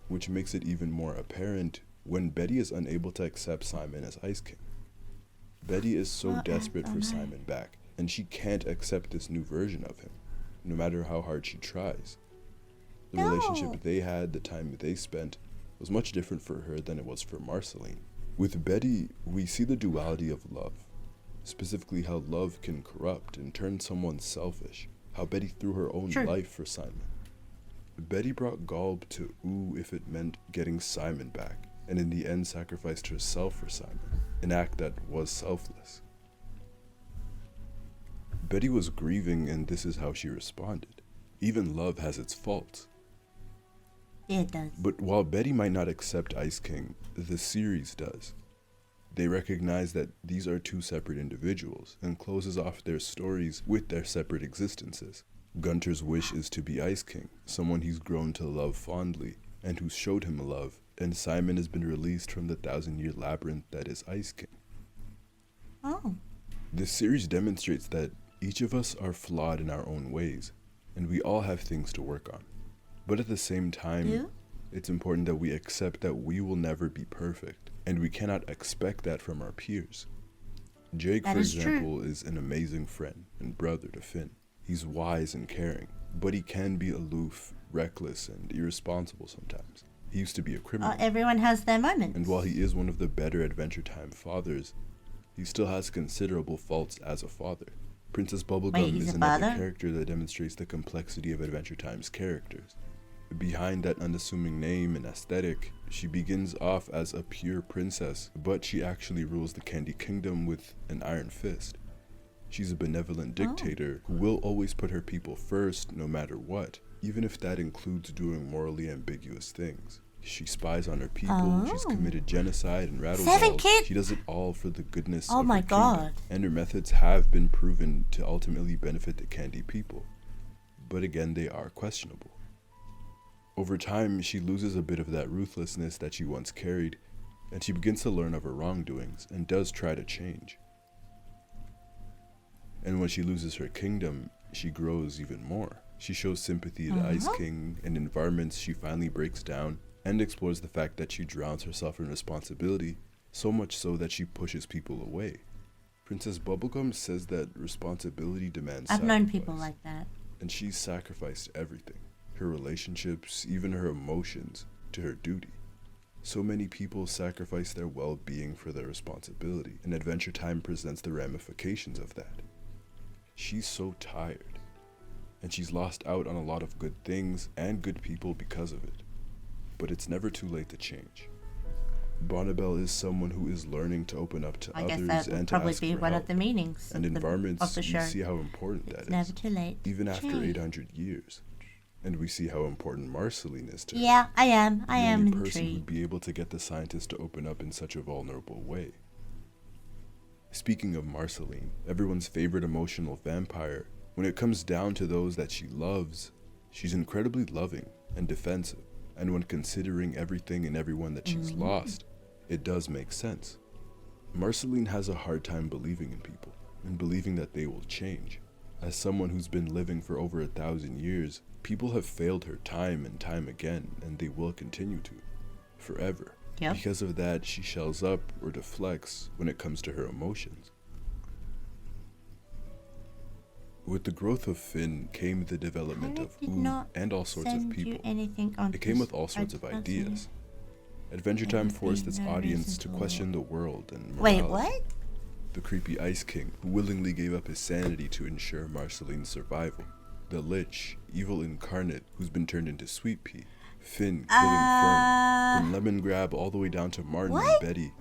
which makes it even more apparent when Betty is unable to accept Simon as Ice King. Betty is so desperate for Simon back, and she can't accept this new version of him, no matter how hard she tries. The relationship they had, the time they spent, was much different for her than it was for Marceline. With Betty, we see the duality of love, specifically how love can corrupt and turn someone selfish, how Betty threw her own life for Simon. Betty brought Galb to ooh if it meant getting Simon back, and in the end sacrificed herself for Simon, an act that was selfless. Betty was grieving, and this is how she responded. Even love has its faults. It does. But while Betty might not accept Ice King, the series does. They recognize that these are two separate individuals, and closes off their stories with their separate existences. Gunter's wish is to be Ice King, someone he's grown to love fondly, and who showed him love, and Simon has been released from the 1,000-year labyrinth that is Ice King. Oh. This series demonstrates that each of us are flawed in our own ways, and we all have things to work on. But at the same time, it's important that we accept that we will never be perfect, and we cannot expect that from our peers. Jake, for example, is an amazing friend and brother to Finn. He's wise and caring, but he can be aloof, reckless, and irresponsible sometimes. He used to be a criminal. Everyone has their moments. And while he is one of the better Adventure Time fathers, he still has considerable faults as a father. Princess Bubblegum is another character that demonstrates the complexity of Adventure Time's characters. Behind that unassuming name and aesthetic She begins off as a pure princess, but she actually rules the Candy Kingdom with an iron fist. She's a benevolent dictator who will always put her people first no matter what, even if that includes doing morally ambiguous things. She spies on her people, she's committed genocide and rattle balls. She does it all for the goodness of her kingdom. And her methods have been proven to ultimately benefit the Candy people. But again, they are questionable. Over time, she loses a bit of that ruthlessness that she once carried, and she begins to learn of her wrongdoings and does try to change. And when she loses her kingdom, she grows even more. She shows sympathy to Ice King, and environments she finally breaks down and explores the fact that she drowns herself in responsibility, so much so that she pushes people away. Princess Bubblegum says that responsibility demands I've sacrifice, known people like that. and she's sacrificed everything, her relationships, even her emotions, to her duty. So many people sacrifice their well-being for their responsibility, and Adventure Time presents the ramifications of that. She's so tired, and she's lost out on a lot of good things and good people because of it. But it's never too late to change. Bonnabelle is someone who is learning to open up to I guess others that would and to probably ask be for one help. of the meanings And of environments, the we show. see how important that is. Never too late. Even to after change. 800 years. And we see how important Marceline is to her. Yeah, I am. I The am only person intrigued. who'd be able to get the scientist to open up in such a vulnerable way. Speaking of Marceline, everyone's favorite emotional vampire, when it comes down to those that she loves, she's incredibly loving and defensive. And when considering everything and everyone that she's lost, it does make sense. Marceline has a hard time believing in people and believing that they will change. As someone who's been living for over 1,000 years, people have failed her time and time again, and they will continue to, forever. Yep. Because of that, she shells up or deflects when it comes to her emotions. With the growth of Finn came the development of Ooh and all sorts of people. It came with all sorts of ideas. Adventure Time forced its audience to question the world and morality. Wait, what? The creepy Ice King, who willingly gave up his sanity to ensure Marceline's survival. The Lich, evil incarnate, who's been turned into Sweet Pea. Finn, killing Fern. From Lemon Grab all the way down to Martin and Betty.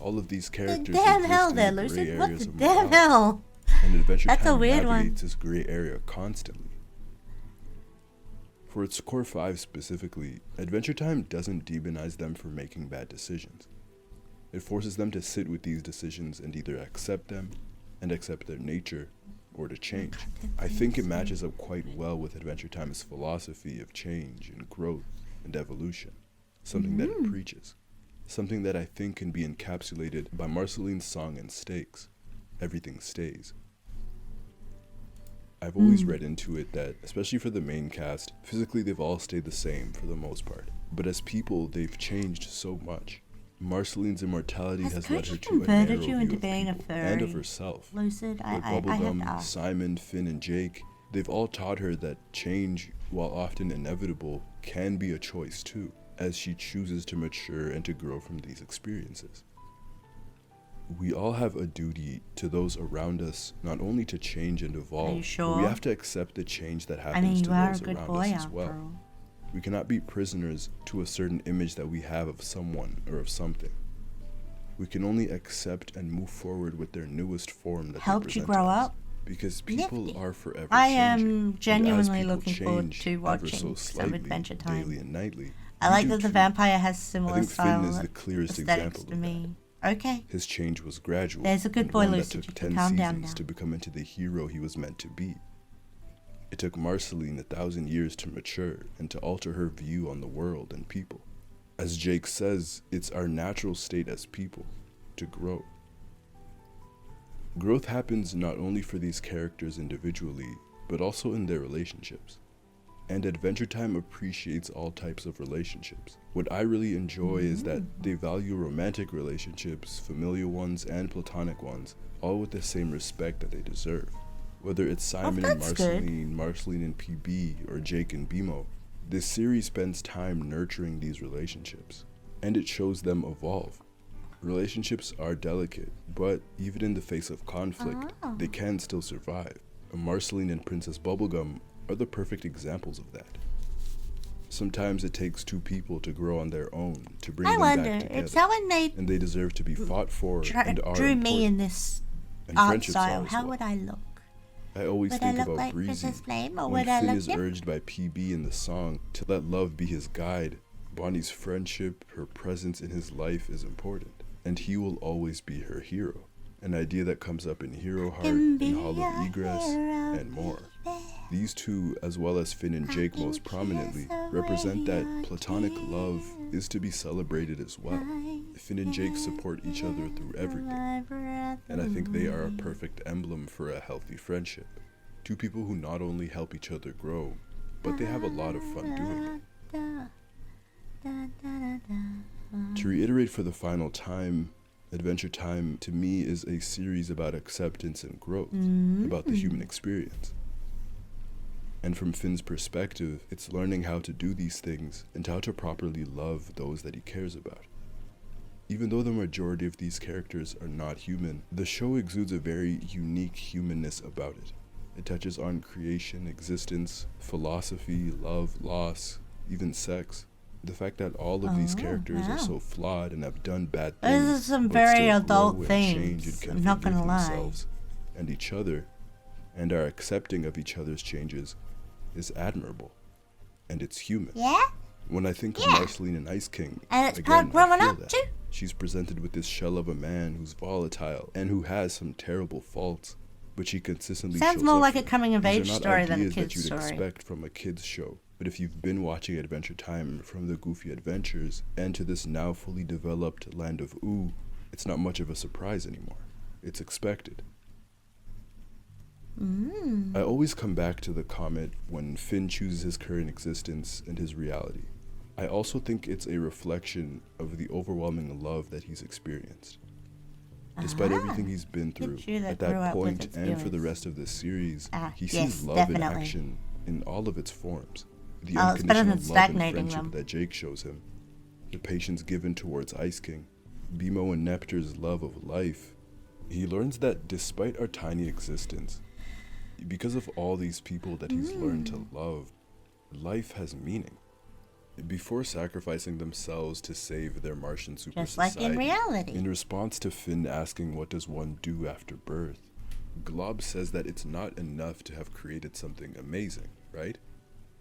All of these characters damn exist hell in there, the Lucy. gray What areas the of damn morality. hell? And Adventure That's a Time weird one. navigates this gray area constantly. For its core 5 specifically, Adventure Time doesn't demonize them for making bad decisions. It forces them to sit with these decisions and either accept them and accept their nature, or to change. I think it matches up quite well with Adventure Time's philosophy of change and growth and evolution, something that it preaches, something that I think can be encapsulated by Marceline's song and Stakes, Everything Stays. I've always read into it that, especially for the main cast, physically they've all stayed the same for the most part, but as people they've changed so much. Marceline's immortality has led her to a narrow converted you view into of being a people and of furry, herself. Lucid? Like I have to Bubblegum, ask. Simon, Finn, and Jake, they've all taught her that change, while often inevitable, can be a choice too, as she chooses to mature and to grow from these experiences. We all have a duty to those around us, not only to change and evolve, Are you but sure? we have to accept the change that happens I mean, to you are a those good around boy us as after well. all. We cannot be prisoners to a certain image that we have of someone or of something. We can only accept and move forward with their newest form that they Helped you present grow to us. up? Because people are forever I changing. am And genuinely as people looking forward change to ever watching so some slightly, Adventure daily Time. and nightly, I we like do that the too. vampire has I similar think style Finn is the clearest aesthetics example to of me. Okay. His change was gradual. There's a good and boy, one that Lucy. took You 10 can calm down seasons now. to become into the hero he was meant to be. It took Marceline 1,000 years to mature and to alter her view on the world and people. As Jake says, it's our natural state as people to grow. Growth happens not only for these characters individually, but also in their relationships. And Adventure Time appreciates all types of relationships. What I really enjoy is that they value romantic relationships, familial ones, and platonic ones, all with the same respect that they deserve. Whether it's Simon and that's good. Marceline and PB, or Jake and BMO, this series spends time nurturing these relationships, and it shows them evolve. Relationships are delicate, but even in the face of conflict, they can still survive. Marceline and Princess Bubblegum are the perfect examples of that. Sometimes it takes two people to grow on their own, to bring I them wonder back together. if someone made And they deserve to be fought for and are drew me in important. this And art friendships are style, as how well. would I look? I always Would I think look about like Breezy Princess Flame, or when would I Finn look is different? urged by PB in the song to let love be his guide. Bonnie's friendship, her presence in his life is important, and he will always be her hero. An idea that comes up in Hero Heart, in Hollow Egress, and more. These two, as well as Finn and Jake most prominently, represent that platonic love is to be celebrated as well. Finn and Jake support each other through everything, and I think they are a perfect emblem for a healthy friendship. Two people who not only help each other grow, but they have a lot of fun doing it. To reiterate for the final time, Adventure Time to me is a series about acceptance and growth, about the human experience. And from Finn's perspective, it's learning how to do these things and how to properly love those that he cares about. Even though the majority of these characters are not human, the show exudes a very unique humanness about it. It touches on creation, existence, philosophy, love, loss, even sex. The fact that all of these characters are so flawed and have done bad things, This is some but very still adult grow and change themes, and can I'm not forgive gonna lie. themselves and each other, and are accepting of each other's changes, is admirable, and it's human. Yeah? When I think of Marceline and Ice King, And it's again, part growing I feel up that. too. She's presented with this shell of a man who's volatile and who has some terrible faults, but she consistently Sounds shows more up like for a them. coming of These are age not story than a ideas kid's that you'd story. expect from a kid's show. But if you've been watching Adventure Time from the Goofy Adventures and to this now fully developed land of Ooh, it's not much of a surprise anymore. It's expected. I always come back to the comment when Finn chooses his current existence and his reality. I also think it's a reflection of the overwhelming love that he's experienced. Despite everything he's been through, Picture that at grew that up with point its and for the feelings. rest of the series, he yes, sees love in definitely. action in all of its forms. The Oh, it's better unconditional than love and stagnating friendship them. that Jake shows him, the patience given towards Ice King, Bimo and Nepter's love of life. He learns that despite our tiny existence, because of all these people that he's learned to love, life has meaning. Before sacrificing themselves to save their Martian super Just like in society, reality. in response to Finn asking what does one do after birth, Glob says that it's not enough to have created something amazing, right?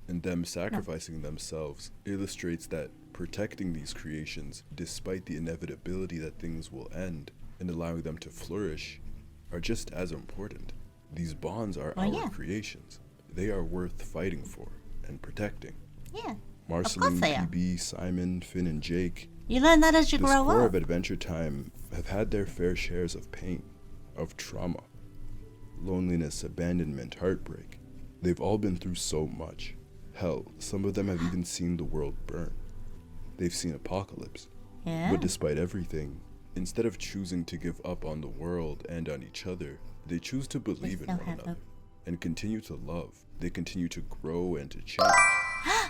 And them sacrificing themselves illustrates that protecting these creations, despite the inevitability that things will end, and allowing them to flourish, are just as important. These bonds are our creations. They are worth fighting for and protecting. Yeah. Marceline, they are. PB, Simon, Finn, and Jake, You learn that as you the grow score up. of Adventure Time, have had their fair shares of pain, of trauma, loneliness, abandonment, heartbreak. They've all been through so much. Hell, some of them have even seen the world burn. They've seen apocalypse. Yeah. But despite everything, instead of choosing to give up on the world and on each other, they choose to believe in still one have another hope. and continue to love. They continue to grow and to change.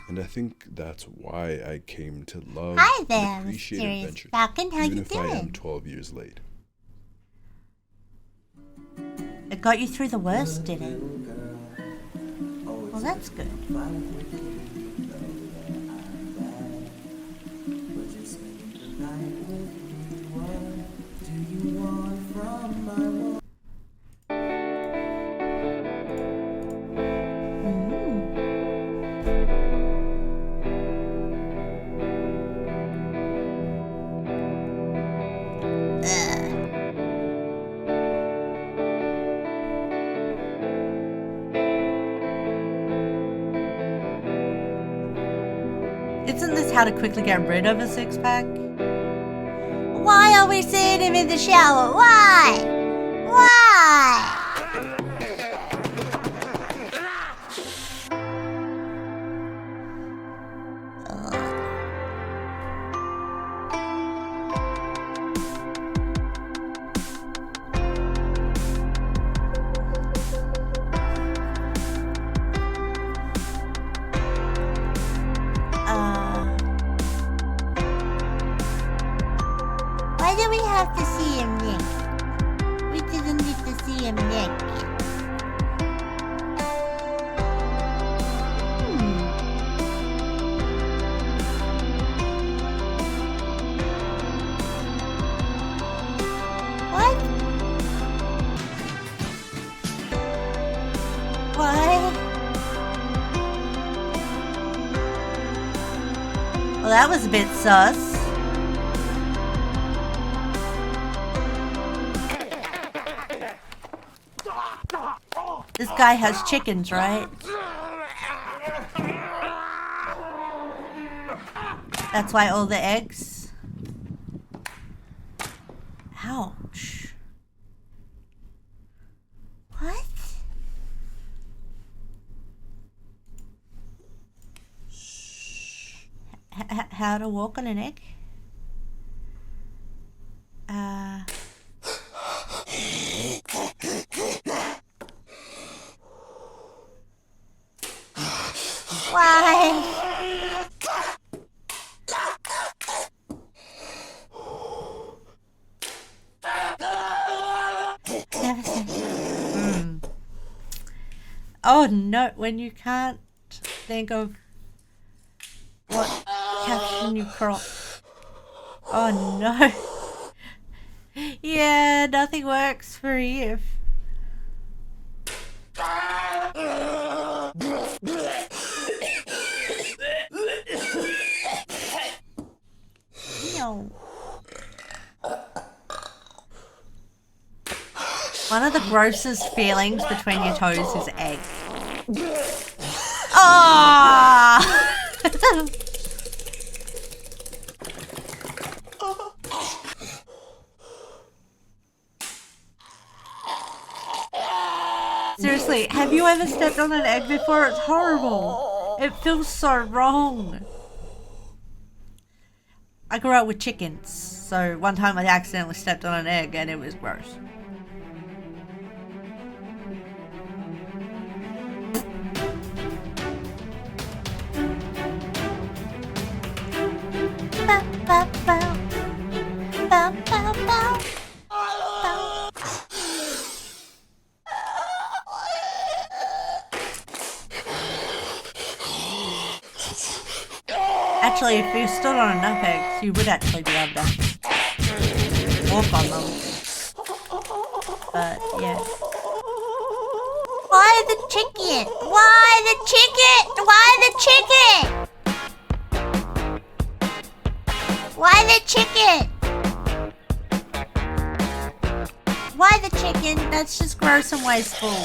And I think that's why I came to love Hi and there, appreciate mysterious Adventure, Falcon. How even you if I am doing? 12 years late. It got you through the worst, did it? Well, that's good. Isn't this how to quickly get rid of a six-pack? Why are we seeing him in the shower? Why? Why? Why do we have to see him naked? We didn't need to see him naked. was a bit sus. This guy has chickens, right? That's why all the eggs. Ouch. What? How to walk on an egg? Why? Oh no, when you can't think of what caption you crop. Oh no. Yeah, nothing works for you. No. One of the grossest feelings between your toes is egg. Ah! Seriously, have you ever stepped on an egg before? It's horrible. It feels so wrong. I grew up with chickens, so one time I accidentally stepped on an egg and it was gross. Actually, if you stood on enough eggs, you would actually be able to walk on them. But, yeah. Why the chicken? Why the chicken? Why the chicken? Why the chicken? Why the chicken? That's just gross and wasteful.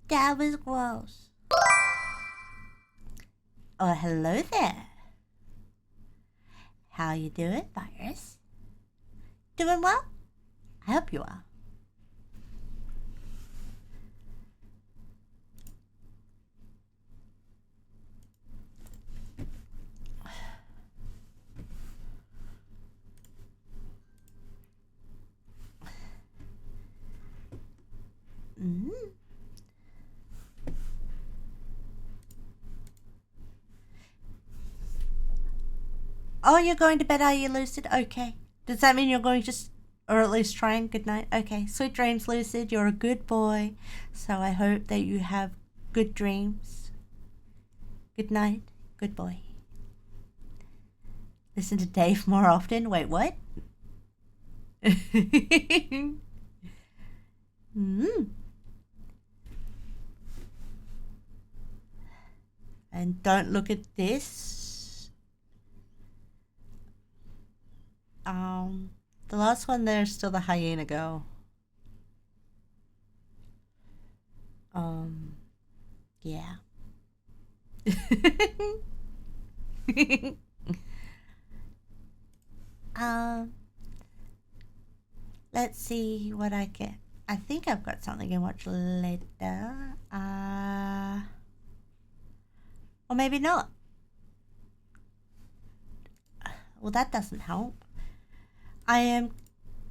That was gross. Oh, hello there. How you doing, Virus? Doing well? I hope you are. Oh, you're going to bed, are you, Lucid? Okay. Does that mean you're going to, or at least trying? Good night. Okay. Sweet dreams, Lucid. You're a good boy. So I hope that you have good dreams. Good night. Good boy. Listen to Dave more often. Wait, what? And don't look at this. The last one there's still the hyena girl. Yeah. Let's see what I get. I think I've got something I watch later. Or maybe not. Well, that doesn't help. I am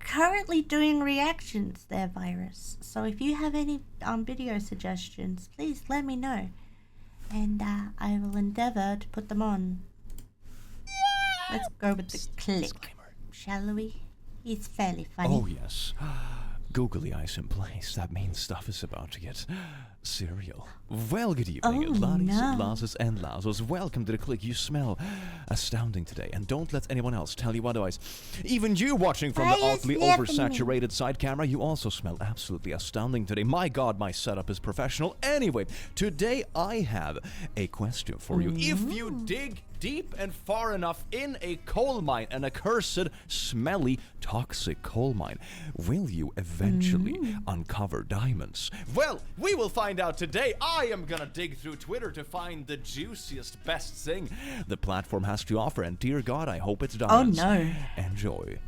currently doing reactions there, Virus. So if you have any video suggestions, please let me know. And I will endeavor to put them on. Let's go with the clip, shall we? It's fairly funny. Oh, yes. Googly eyes in place. That means stuff is about to get serial. Well, good evening, Laddies, Lasses, and Lazos. Welcome to the click. You smell astounding today, and don't let anyone else tell you otherwise. Even you watching from the oddly oversaturated side camera, you also smell absolutely astounding today. My God, my setup is professional. Anyway, today I have a question for you. If you dig deep and far enough in a coal mine, an accursed, smelly, toxic coal mine, will you eventually uncover diamonds? Well, we will find out today. I am gonna dig through Twitter to find the juiciest, best thing the platform has to offer, and dear God, I hope it's diamonds. Oh no. Enjoy.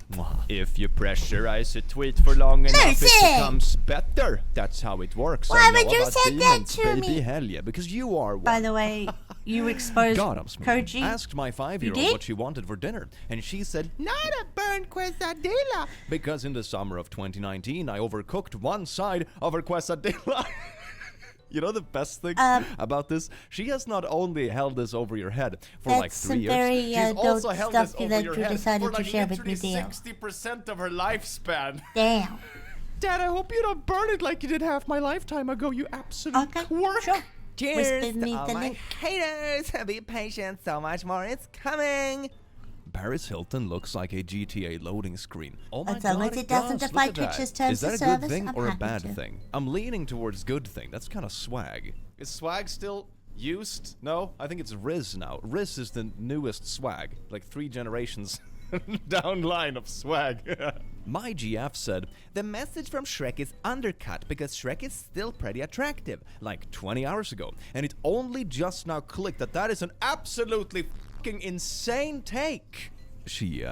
If you pressurize a tweet for long enough, it becomes better. That's how it works. Why I know would you about say that demons, to baby. me? Hell yeah, because you are one. By the way, you exposed God, I'm smooth. Koji. Asked my 5-year-old what she wanted for dinner, and she said, not a burnt quesadilla. Because in the summer of 2019, I overcooked one side of her quesadilla. You know the best thing about this? She has not only held this over your head for like 3 years, very, she's also adult held stuff this over that your you head decided for to like share with literally me, Dale. 60% of her lifespan. Damn. Dad, I hope you don't burn it like you did half my lifetime ago, you absolute quirk. Sure. Cheers Whisper me to all the my link. haters. Be patient, so much more is coming. Paris Hilton looks like a GTA loading screen. Oh my As long God, as it doesn't does. defy Look at that. Twitch's terms Is that of a service, good thing I'm or a happy bad to. thing? I'm leaning towards good thing. That's kind of swag. Is swag still used? No, I think it's Riz now. Riz is the newest swag. Like 3 generations down line of swag. My GF said, the message from Shrek is undercut because Shrek is still pretty attractive, like 20 hours ago. And it only just now clicked that that is an absolutely fucking insane take. She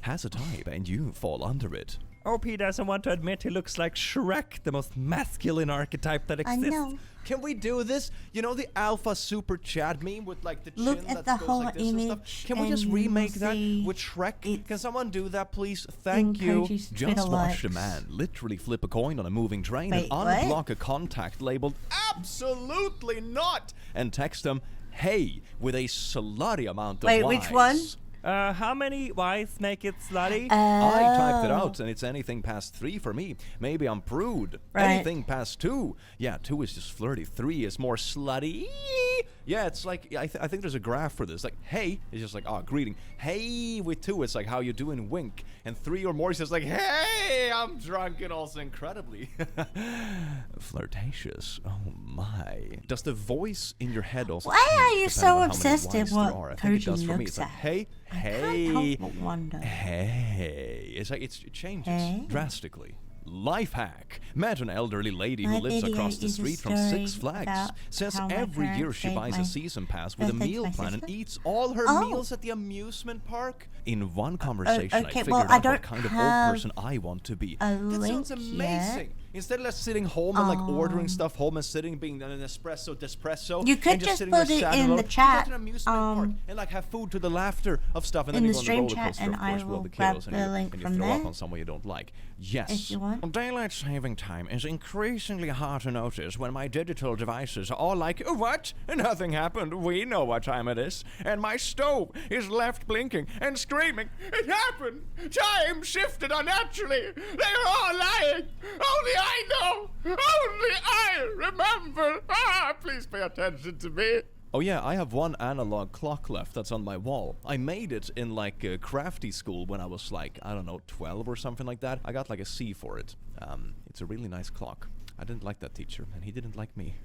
has a type and you fall under it. OP doesn't want to admit he looks like Shrek, the most masculine archetype that I exists. know. Can we do this? You know the alpha super Chad meme with like the Look chin at that the goes whole like this and image stuff? Can we just and you remake will that see with Shrek? Can someone do that, please? in Thank you. Koji's Just Twitter watch the likes. man literally flip a coin on a moving train Wait, and what? unblock a contact labeled absolutely not and text them, hey, with a slutty amount of Wait, Ys. which one? How many Ys make it slutty? Oh. I typed it out, and it's anything past 3 for me. Maybe I'm prude. Right. Anything past 2. Yeah, 2 is just flirty. 3 is more slutty. Yeah, it's like, I think there's a graph for this. Like, hey, it's just like, oh, greeting. Hey, with 2, it's like, how you doing, wink. And 3 or more, it's just like, hey, I'm drunk, and also incredibly flirtatious. Oh, my. Does the voice in your head also Why are change you depending so on how many obsessed Ys with there what are? I think it does Koji for me. looks It's like, at? hey, I hey, can't help but wonder. hey. It's like, it changes Hey. drastically. Life hack. Met an elderly lady who My lives video across the is a street from story Six Flags. about Says how my every year parents she gave buys my a season pass with a birthday to meal my plan and sister. eats all her Oh. meals at the amusement park. In one conversation, okay, I well, figured I out don't what kind of old have person I want to be. a That sounds link amazing. yet. Instead of just sitting home and like ordering stuff home and sitting being an espresso, despresso, You could and just sitting there put it sad in alone, the you go chat, to an amusement park and like have food to the laughter of stuff, and in then the you go on the stream roller chat, coaster, and of course, I with will the grab kiddos, the and link you from throw up there. on someone you don't like. Yes. If you want. Daylight saving time is increasingly hard to notice when my digital devices are all like, what? Nothing happened. We know what time it is. And my stove is left blinking and screaming. It happened. Time shifted unnaturally. They are all lying. Only I know. Only I remember. Please pay attention to me. Oh yeah, I have one analog clock left that's on my wall. I made it in like a crafty school when I was like, I don't know, 12 or something like that. I got like a C for it. It's a really nice clock. I didn't like that teacher, and he didn't like me.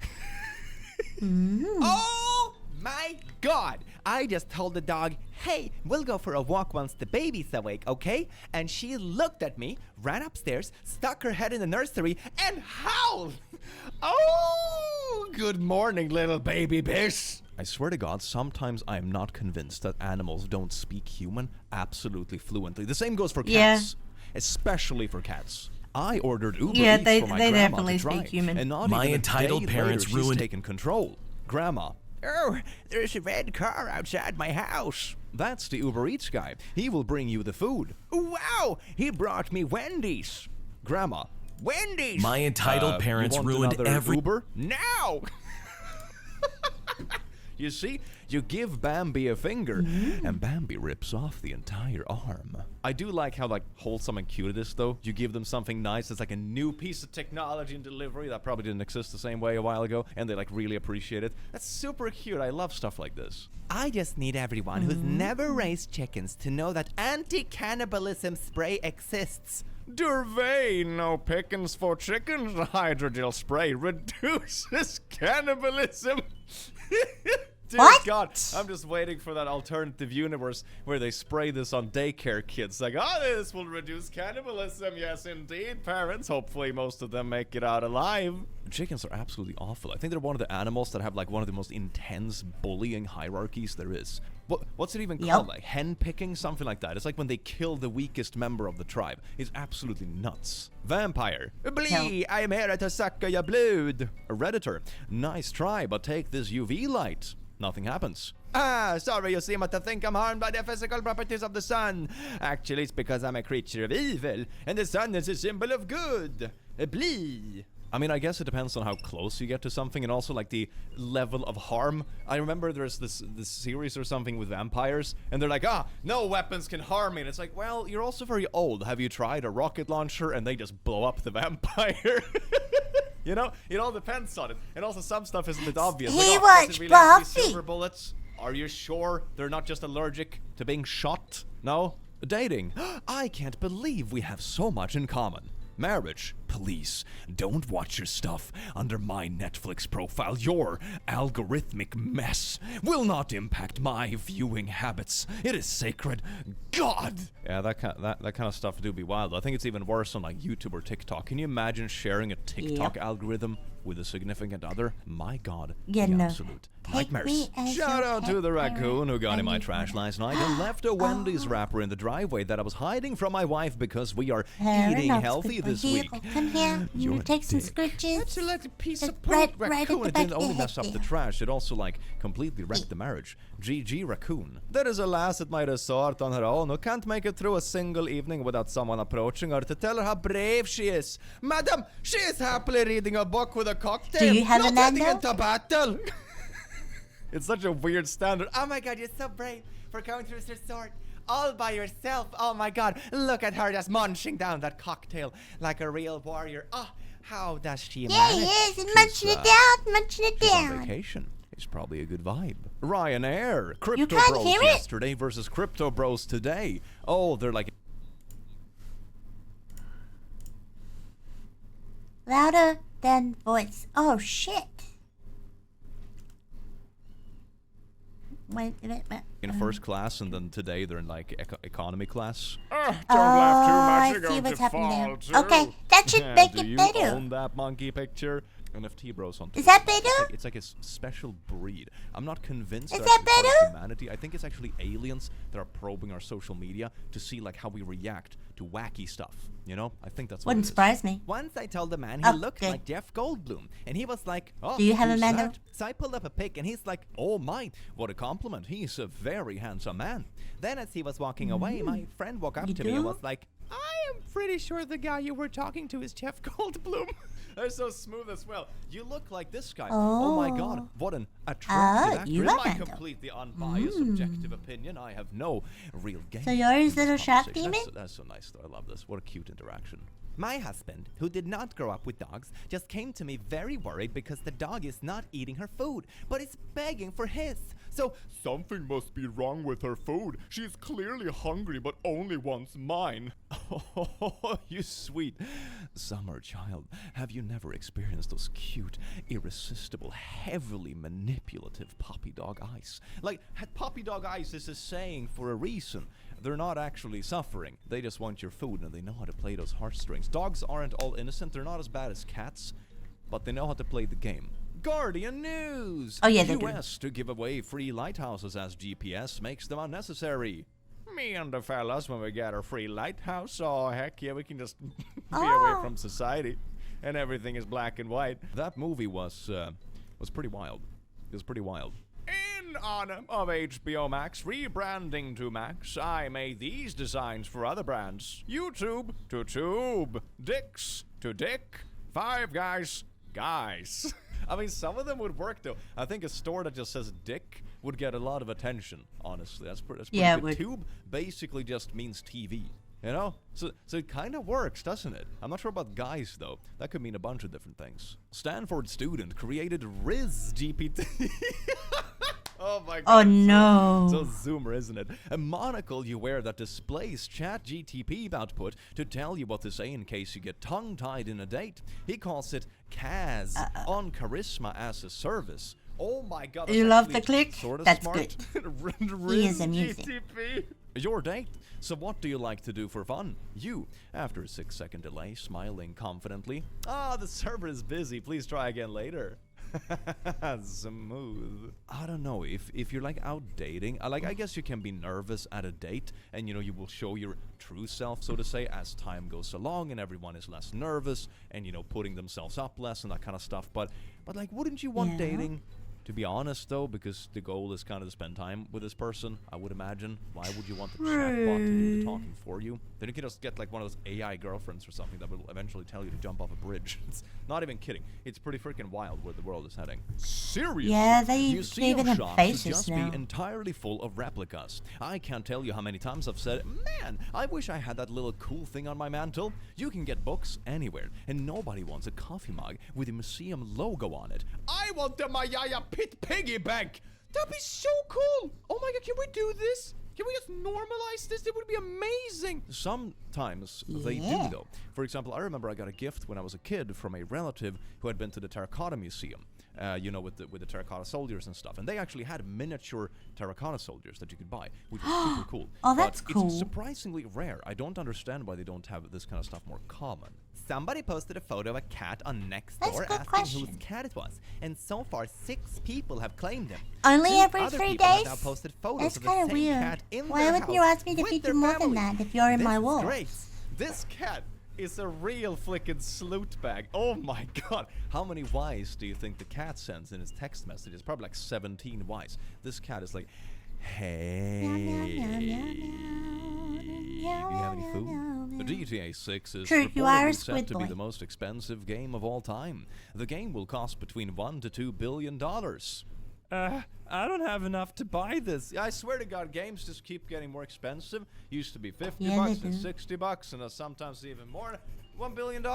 Oh my God! I just told the dog, hey, we'll go for a walk once the baby's awake, okay? And she looked at me, ran upstairs, stuck her head in the nursery, and howled! Oh, good morning, little baby bitch! I swear to God, sometimes I'm not convinced that animals don't speak human absolutely fluently. The same goes for cats, especially for cats. I ordered Uber Eats for my grandma definitely to try, speak human. and not My even a entitled day parents later, she's ruined- taken control. Grandma, oh, there's a red car outside my house. That's the Uber Eats guy. He will bring you the food. Wow, he brought me Wendy's. Grandma, Wendy's. My entitled parents you want ruined another every- Uber now. You see, you give Bambi a finger, and Bambi rips off the entire arm. I do like how, like, wholesome and cute it is, though. You give them something nice that's like a new piece of technology and delivery that probably didn't exist the same way a while ago, and they, like, really appreciate it. That's super cute. I love stuff like this. I just need everyone who's never raised chickens to know that anti-cannibalism spray exists. Durvey, no pickings for chickens. Hydrogel spray reduces cannibalism. Dear What? God, I'm just waiting for that alternative universe where they spray this on daycare kids. Like, oh, this will reduce cannibalism. Yes, indeed, parents. Hopefully most of them make it out alive. Chickens are absolutely awful. I think they're one of the animals that have, like, one of the most intense bullying hierarchies there is. What's it even called? Like, hen picking? Something like that. It's like when they kill the weakest member of the tribe. It's absolutely nuts. Vampire. Blee, I am here to suck your blood. A Redditor. Nice try, but take this UV light. Nothing happens. Ah, sorry, you seem to think I'm harmed by the physical properties of the sun. Actually, it's because I'm a creature of evil, and the sun is a symbol of good. Blee. I mean, I guess it depends on how close you get to something, and also, like, the level of harm. I remember there's this series or something with vampires, and they're like, no weapons can harm me. And it's like, well, you're also very old. Have you tried a rocket launcher? And they just blow up the vampire. You know, it all depends on it. And also, some stuff isn't that obvious. He like, watched really Buffy. silver bullets? Are you sure they're not just allergic to being shot? No? Dating. I can't believe we have so much in common. Marriage. Please, don't watch your stuff under my Netflix profile. Your algorithmic mess will not impact my viewing habits. It is sacred. God! Yeah, that kind of stuff do be wild. I think it's even worse on, like, YouTube or TikTok. Can you imagine sharing a TikTok algorithm with a significant other? My God. Yeah, the no. absolute Take nightmares. me as Shout your out to pet the raccoon parent. who got in my I trash need last night and left a Wendy's wrapper in the driveway that I was hiding from my wife because we are eating enough, healthy people. this Here, week. Come here. You You're take some dick. scritches. That's a little piece of Right, Raccoon, right at the it back didn't of only your mess head up the there. trash, it also, like, completely wrecked the marriage. GG Raccoon. There is a lass at my resort on her own who can't make it through a single evening without someone approaching her to tell her how brave she is. Madam, she is happily reading a book with a cocktail. Do you have a not heading Nando? into battle. It's such a weird standard. Oh my God, you're so brave for going through this resort all by yourself. Oh my God, look at her just munching down that cocktail like a real warrior. Oh, how does she Yeah, manage? he is. And munching it down, munching it She's on down. vacation. It's probably a good vibe. Ryanair. Crypto You can't Bros hear it? yesterday versus Crypto Bros today. Oh, they're like... Louder than voice. Oh, shit. Wait. in first class, and then today they're in like economy class. Don't laugh too much, you're I see going what's to happening fall there. too. Okay, that should make Do it you better. own that monkey picture? NFT Bros on Twitter. Is that better? It's like a special breed. I'm not convinced Is that that it's part of better? humanity. I think it's actually aliens that are probing our social media to see like how we react to wacky stuff. You know? I think that's what Wouldn't it is. surprise me. Once I told a man he Oh, looked good. like Jeff Goldblum, and he was like, Oh, Do you have a who's Mando? that? So I pulled up a pic, and he's like, Oh my, what a compliment. He's a very handsome man. then as he was walking away, my friend walked up You to me and do? was like, I am pretty sure the guy you were talking to is Jeff Goldblum. They're so smooth as well. You look like this guy. Oh my god, Oh. what an attractive actor. you In are my Mando. completely unbiased, subjective opinion, I have no real game. So yours in this little shark conversation. demon? That's so nice though. I love this. What a cute interaction. My husband, who did not grow up with dogs, just came to me very worried because the dog is not eating her food, but is begging for his. So Something must be wrong with her food. She's clearly hungry, but only wants mine. Oh, you sweet summer child. Have you never experienced those cute, irresistible, heavily manipulative puppy dog eyes? Like, puppy dog eyes is a saying for a reason. They're not actually suffering. They just want your food and they know how to play those heartstrings. Dogs aren't all innocent. They're not as bad as cats, but they know how to play the game. Guardian News! Oh, yeah, they do. US to give away free lighthouses as GPS makes them unnecessary. Me and the fellas, when we get our free lighthouse, oh heck yeah, we can just be away from society, and everything is black and white. That movie was pretty wild. It was pretty wild. In honor of HBO Max rebranding to Max, I made these designs for other brands. YouTube to Tube, Dicks to Dick, Five Guys, Guys. I mean, some of them would work though. I think a store that just says dick would get a lot of attention. Honestly, that's pretty Yeah, it good. would. Tube basically just means TV. You know, so it kind of works, doesn't it? I'm not sure about guys though. That could mean a bunch of different things. Stanford student created Riz GPT. Oh my god. Oh no. So zoomer, isn't it? A monocle you wear that displays ChatGTP output to tell you what to say in case you get tongue-tied in a date. He calls it Kaz on Charisma as a Service. Oh my god. You love the actually click? sorta That's smart. good. Riz He is amusing. GTP. Your date. So what do you like to do for fun? You, after a 6-second delay, smiling confidently. Ah, the server is busy. Please try again later. Smooth. I don't know if you're like out dating. I guess you can be nervous at a date, and you know you will show your true self, so to say, as time goes along, and everyone is less nervous, and you know putting themselves up less and that kind of stuff. But like, wouldn't you want dating to be honest though? Because the goal is kind of to spend time with this person, I would imagine. Why would you want the chatbot to do the talking for you? Then you can just get like one of those AI girlfriends or something that will eventually tell you to jump off a bridge. It's not even kidding. It's pretty freaking wild where the world is heading. Seriously? Yeah, they Museum even have shops faces should just now. be entirely full of replicas. I can't tell you how many times I've said, man, I wish I had that little cool thing on my mantle. You can get books anywhere, and nobody wants a coffee mug with a museum logo on it. I want the Mayaya Pit Piggy Bank. That'd be so cool. Oh my god, can we do this? Can we just normalize this? It would be amazing. Sometimes they do, though. For example, I remember I got a gift when I was a kid from a relative who had been to the Terracotta Museum. You know, with the terracotta soldiers and stuff. And they actually had miniature terracotta soldiers that you could buy, which was super cool. Oh, that's but cool. It's surprisingly rare. I don't understand why they don't have this kind of stuff more common. Somebody posted a photo of a cat on Nextdoor asking whose cat it was, and so far 6 people have claimed him. Only 2 every other 3 people have days? now posted photos That's of the kind of same weird. cat in Why their wouldn't you house ask me to with feed their you more than family. that if you're in This my is wall? Great. This cat is a real flicking sloot bag. Oh my god. How many Ys do you think the cat sends in his text messages? Probably like 17 Ys. This cat is like, hey, do you have any food? The GTA 6 is True, you are a reportedly set squid to be boy. the most expensive game of all time. The game will cost between $1 to $2 billion. I don't have enough to buy this. I swear to God, games just keep getting more expensive. Used to be 50 Yeah, bucks they and do. 60 bucks, and sometimes even more. $1 billion?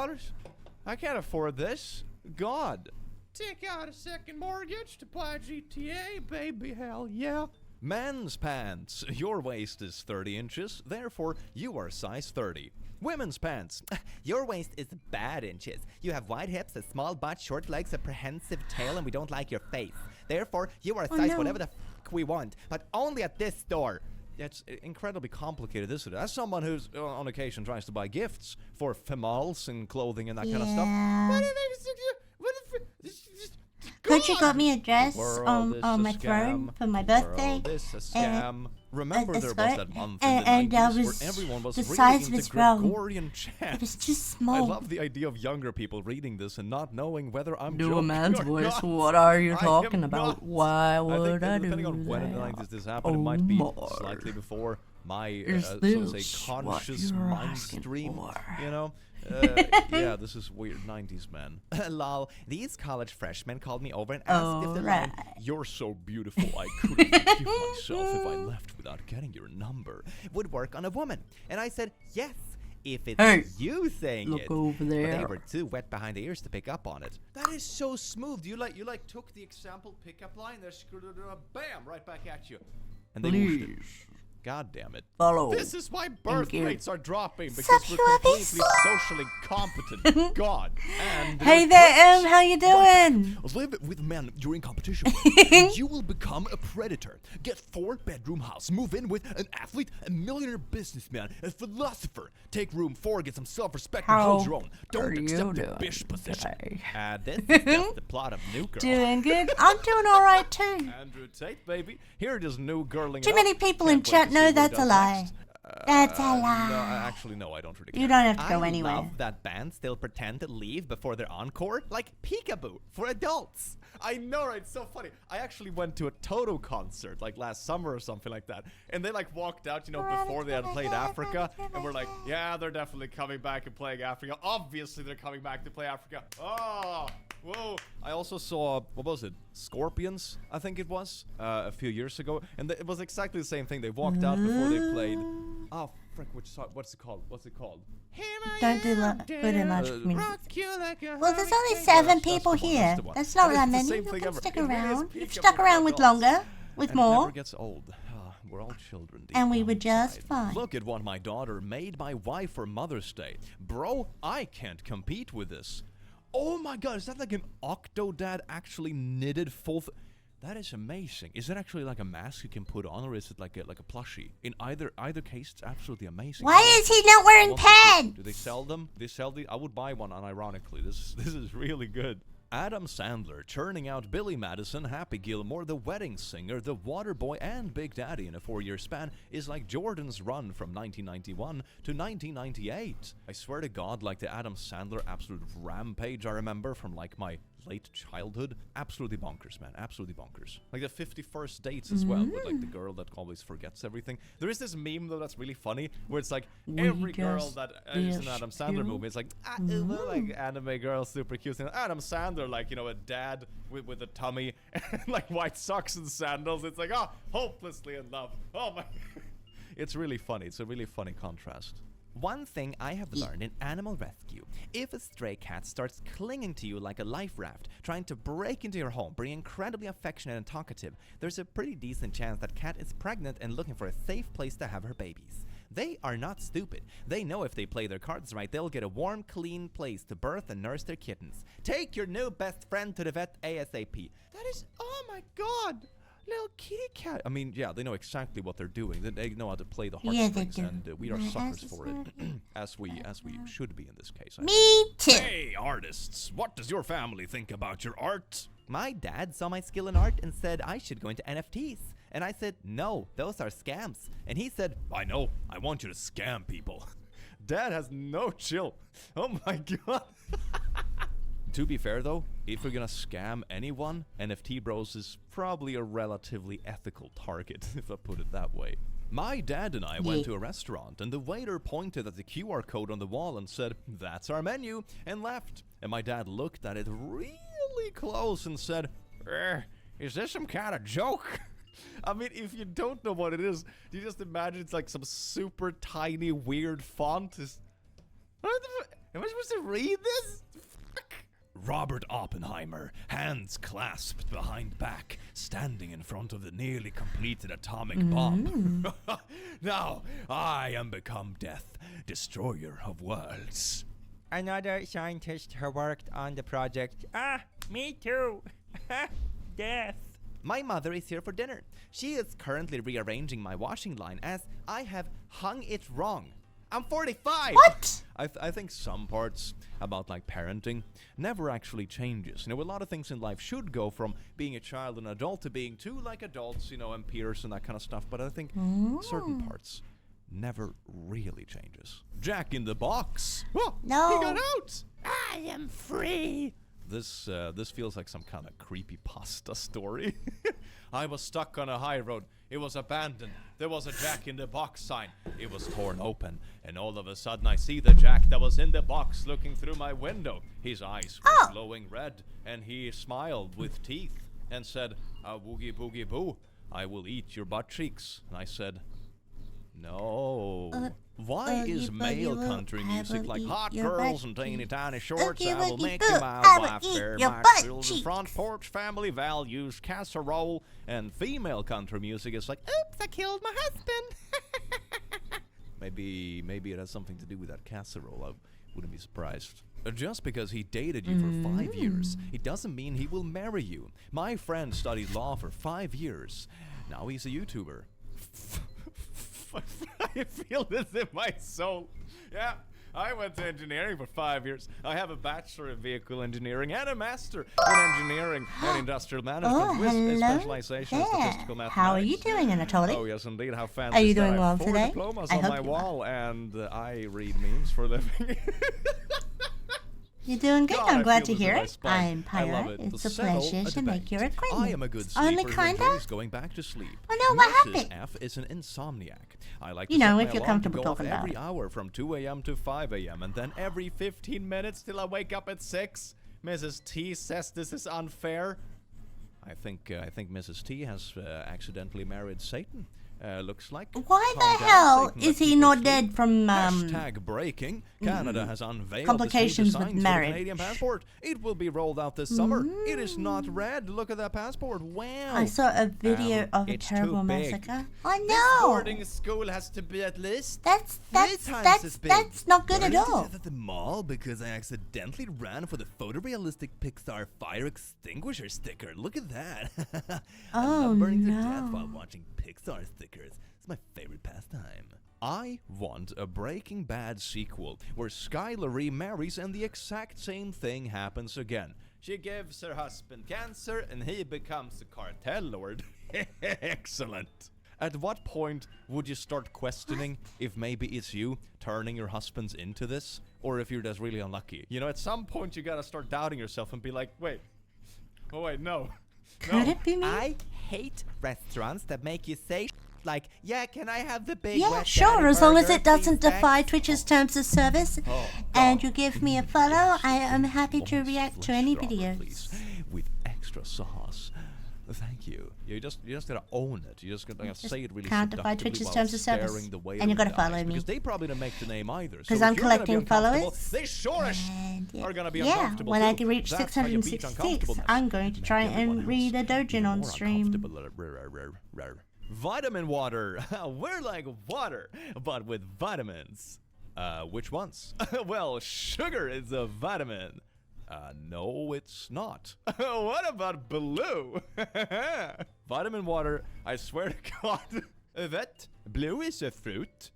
I can't afford this. God. Take out a second mortgage to buy GTA, baby, hell yeah. Men's pants. Your waist is 30 inches, therefore you are size 30. Women's pants. Your waist is bad inches. You have wide hips, a small butt, short legs, a prehensile tail, and we don't like your face. Therefore, you are size whatever the fuck we want, but only at this store. It's incredibly complicated, isn't it? As someone who's on occasion tries to buy gifts for females and clothing and that kind of stuff. Could you got me a dress World on is my a throne scam. for my birthday? World is a and- scam. Remember a there was skirt, that month and, in the 90s I was where everyone was the really size into was wrong. Gregorian chants. It was too I small. love the idea of younger people reading this and not knowing whether I'm Do a joking man's or voice. not. What are you I am talking not. about? Why I would think I that do depending on when in the that? 90s this happened, it Oh might be my. slightly before my Is so to say this what conscious you're mind asking stream. for? You know. Yeah, this is weird 90s, man. Lol, these college freshmen called me over and asked if the line, "You're so beautiful, I couldn't forgive myself if I left without getting your number," would work on a woman. And I said, yes, if it's Hey, you saying look it. over But they there. were too wet behind the ears to pick up on it. That is so smooth. You took the example pickup line, there, bam, right back at you. And they moved it. God damn it. Follow. This is why Thank birth you. rates are dropping because Such we're rubbish. completely socially competent. God. And Hey there, how you doing? live with men you're in competition with, and you will become a predator. Get 4-bedroom house. Move in with an athlete, a millionaire businessman, a philosopher. Take room 4, get some self-respect, and hold your own. How are Don't you accept a doing bish position. today? This is just the plot of New Girl. Doing good. I'm doing all right too. Andrew Tate, baby. Here it is, New Girling. Too it many up. people Can't in wait to chat see know what he that's a does lie. next. That's a No, lie. actually, no, I don't really care. You don't have to go I anywhere. love that bands still pretend to leave before their encore, like Peekaboo for adults. I know, right? It's so funny. I actually went to a Toto concert like last summer or something like that, and they like walked out, you know, before they had played Africa, and we're like, yeah, they're definitely coming back and playing Africa. Obviously, they're coming back to play Africa. Oh, whoa! I also saw, what was it? Scorpions, I think it was, a few years ago. And it was exactly the same thing. They walked out before they played. Oh, frick, what's it called? What's it called? Don't do good in large communities. Like Well, there's only 7 people here. That's not that many. You can stick around. You've stuck around with longer, with and more. It never gets old. We're all children. And we were just fine. Look at what my daughter made my wife for Mother's Day. Bro, I can't compete with this. Oh my god, is that like an Octodad actually knitted full... That is amazing. Is that actually like a mask you can put on, or is it like a plushie? In either case, it's absolutely amazing. Why is he not wearing pants? Do they sell them? They sell the... I would buy one, unironically. This is really good. Adam Sandler churning out Billy Madison, Happy Gilmore, The Wedding Singer, The Waterboy, and Big Daddy in a 4-year span is like Jordan's run from 1991 to 1998. I swear to God, like the Adam Sandler absolute rampage I remember from like my late childhood. Absolutely bonkers, man. Absolutely bonkers. Like the 51st dates as well, with like the girl that always forgets everything. There is this meme though that's really funny, where it's like every girl that is an Adam Sandler movie, it's like, like anime girl, super cute. And Adam Sandler, like, you know, a dad with a tummy and like white socks and sandals. It's like, hopelessly in love. Oh my. It's really funny. It's a really funny contrast. One thing I have learned in animal rescue: if a stray cat starts clinging to you like a life raft, trying to break into your home, being incredibly affectionate and talkative, there's a pretty decent chance that cat is pregnant and looking for a safe place to have her babies. They are not stupid. They know if they play their cards right, they'll get a warm, clean place to birth and nurse their kittens. Take your new best friend to the vet ASAP. That is, oh my god! Little kitty cat. I mean, yeah, they know exactly what they're doing. They know how to play the heartstrings, and we are suckers for it, as we should be in this case. Me too. Hey, artists, what does your family think about your art? My dad saw my skill in art and said I should go into NFTs. And I said, no, those are scams. And he said, I know, I want you to scam people. Dad has no chill. Oh my god. To be fair though, if you're gonna scam anyone, NFT Bros is probably a relatively ethical target, if I put it that way. My dad and I went to a restaurant, and the waiter pointed at the QR code on the wall and said, that's our menu, and left. And my dad looked at it really close and said, is this some kind of joke? I mean, if you don't know what it is, you just imagine it's like some super tiny weird font. Am I supposed to read this? Fuck. Robert Oppenheimer, hands clasped behind back, standing in front of the nearly completed atomic bomb. Now, I am become death, destroyer of worlds. Another scientist who worked on the project. Me too. Death. My mother is here for dinner. She is currently rearranging my washing line as I have hung it wrong. I'm 45! What? I think some parts about like parenting never actually changes. You know, a lot of things in life should go from being a child and adult to being two like adults, you know, and peers and that kind of stuff. But I think certain parts never really changes. Jack in the Box! Oh, no! He got out! I am free! This feels like some kind of creepypasta story. I was stuck on a high road. It was abandoned. There was a Jack in the Box sign. It was torn open, and all of a sudden I see the Jack that was in the box looking through my window. His eyes were glowing red, and he smiled with teeth and said, "Woogie boogie boo, I will eat your butt cheeks." And I said, no. Why is male country music like hot girls and teeny tiny shorts? I will make you my wife, there, my children, front porch, family values, casserole, and female country music is like, oops, I killed my husband. Maybe it has something to do with that casserole. I wouldn't be surprised. Just because he dated you for 5 years, it doesn't mean he will marry you. My friend studied law for 5 years. Now he's a YouTuber. I feel this in my soul. Yeah, I went to engineering for 5 years. I have a bachelor in vehicle engineering and a master in engineering and industrial management with a specialization in statistical mathematics. How are you doing, Anatoly? Oh yes, indeed. How fancy! Are you doing well today? I have 4 diplomas on my wall, and I read memes for a living. You're doing good. God, I'm glad to this hear is my it. spine. I'm Pyra. I love it. It's a Settle pleasure to make your acquaintance. I am a good sleeper Only who kinda? enjoys going back to sleep. Oh no, what Mrs. happened? F is an insomniac. I like You to set know, my if you're alarm comfortable to go off talking about every it. hour from 2 a.m. to 5 a.m. and then every 15 minutes till I wake up at 6. Mrs. T says this is unfair. I think Mrs. T has accidentally married Satan. Looks like. Why Calm the down, hell Satan, is let he people not sleep. dead from Hashtag breaking. Canada has unveiled complications the with designs for the marriage? Canadian passport. It will be rolled out this summer. It is not red. Look at that passport. Wow. I saw a video of a it's terrible too big. massacre. I This know. boarding school has to be at least That's times as big. that's not good at all. At the mall because I accidentally ran for the photorealistic Pixar fire extinguisher sticker. Look at that. I Oh, love burning to no. death while watching Pixar stickers. It's my favorite pastime. I want a Breaking Bad sequel where Skylar remarries and the exact same thing happens again. She gives her husband cancer and he becomes a cartel lord. Excellent. At what point would you start questioning if maybe it's you turning your husbands into this, or if you're just really unlucky? You know, at some point you gotta start doubting yourself and be like, wait. Oh wait, no. Could it be me? I hate restaurants that make you say like, yeah, can I have the big Yeah, wet sure, daddy as long as burger, it doesn't please, defy thanks? Twitch's terms of service, and you give me a follow, I am happy to react to any videos. Please, with extra sauce. Thank you. You just gotta own it. You just gotta say it really can't defy seductively Twitch's while terms of service. staring the waiter And you in gotta the follow eyes, me. because they probably don't make the name either. So Because if I'm you're gonna be collecting uncomfortable, followers. They sure as are gonna be Yeah, uncomfortable when I too. reach That's how you beat 666, uncomfortableness. I'm going to try and read a dojin on stream. Vitamin water. We're like water, but with vitamins. Which ones? Well, sugar is a vitamin. No, it's not. What about blue? Vitamin water, I swear to God. That blue is a fruit.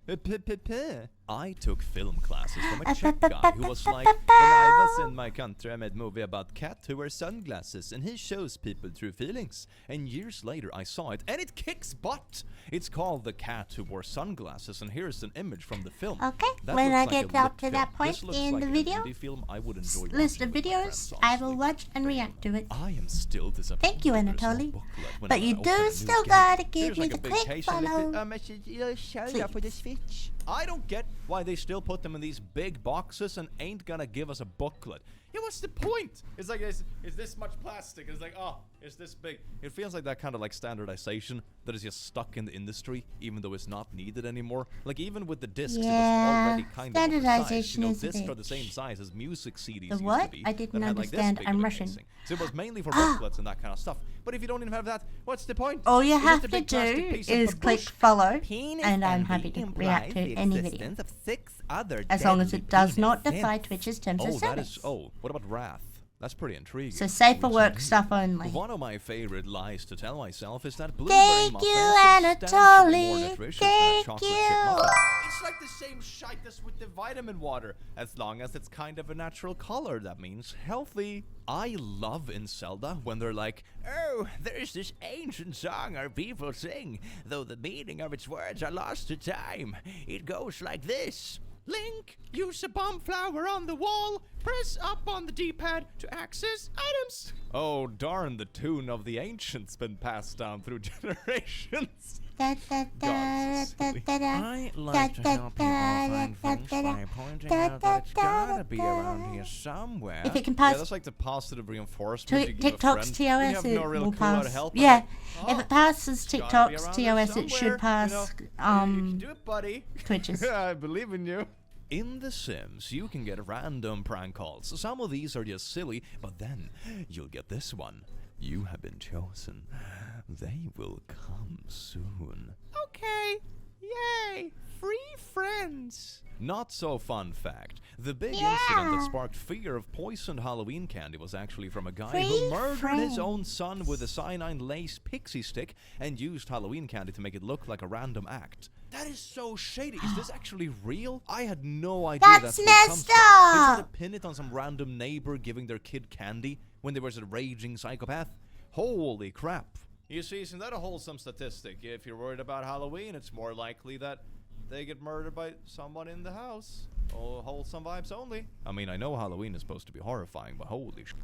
I took film classes from a Czech guy who was like, when I was in my country, I made a movie about cat who wear sunglasses and he shows people through feelings. And years later, I saw it and it kicks butt. It's called The Cat Who Wore Sunglasses, and here's an image from the film. Okay, That when looks I like get a up lit to film. that point This looks in like the an video, indie film I would enjoy list watching of with my videos, friends, I will watch and react to it. I am still disappointed. Thank you, that there's no Anatoly. booklet when But I you open a do new still game. gotta give Here's me like the a big click case and follow. for the Switch. I don't get why they still put them in these big boxes and ain't gonna give us a booklet. Yeah, what's the point? It's like, is this much plastic? It's like, oh, it's this big. It feels like that kind of like standardization that is just stuck in the industry, even though it's not needed anymore. Like even with the discs, it was Yeah, already kind of oversized. standardization You know, is a discs are the bitch. same size as music CDs The used what? to be. I didn't that had, like, this understand. big I'm of a Russian. casing. So it was mainly for booklets and that kind of stuff. But if you don't even have that, What's the point? All you It's just have a to big plastic do piece of is click babush. follow, Penis and I'm envy happy to implies react to the any video. existence of 6 other As long as deadly it does not penis defy synths. Twitch's terms of Oh, that service. is. Oh, what about Wrath? That's pretty intriguing. So safe for work stuff only. One of my favorite lies to tell myself is that blueberry Thank muffin you, is substantially more Anatoly. nutritious than a Thank chocolate you. chip muffin. It's like the same shite as with the vitamin water. As long as it's kind of a natural color, that means healthy. I love in Zelda when they're like, oh, there's this ancient song our people sing, though the meaning of its words are lost to time. It goes like this. Link, use a bomb flower on the wall. Press up on the D-pad to access items. Oh, darn, the tune of the ancients been passed down through generations. Da, da, da, da, da, da, I like to help people find things by pointing out that it's gotta be around here somewhere. If it can pass Yeah, that's like the positive reinforcement you give a TikTok's friend. TOS, We have no it real will clue how to pass. help. Yeah, I'm like, if it passes gotta be TikTok's around here TOS, it should somewhere, pass you can do it, buddy. Twitch's. I believe in you. In The Sims, you can get random prank calls. Some of these are just silly, but then you'll get this one. You have been chosen. They will come soon. Okay, yay, free friends. Not so fun fact. The big incident that sparked fear of poisoned Halloween candy was actually from a guy who murdered his own son with a cyanide-laced pixie stick and used Halloween candy to make it look like a random act. That is so shady. Is this actually real? I had no idea That's where it comes messed from. They tried to up. pin it on some random neighbor giving their kid candy when there was a raging psychopath. Holy crap. You see, isn't that a wholesome statistic? If you're worried about Halloween, it's more likely that they get murdered by someone in the house. Oh, wholesome vibes only. I mean, I know Halloween is supposed to be horrifying, but holy shit.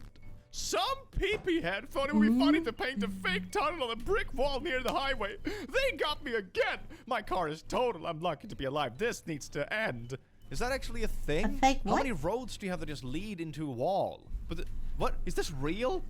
Some peepee head thought it would be funny to paint a fake tunnel on a brick wall near the highway. They got me again. My car is total. I'm lucky to be alive. This needs to end. Is that actually a thing? A fake How what? many roads do you have that just lead into a wall? But What? Is this real?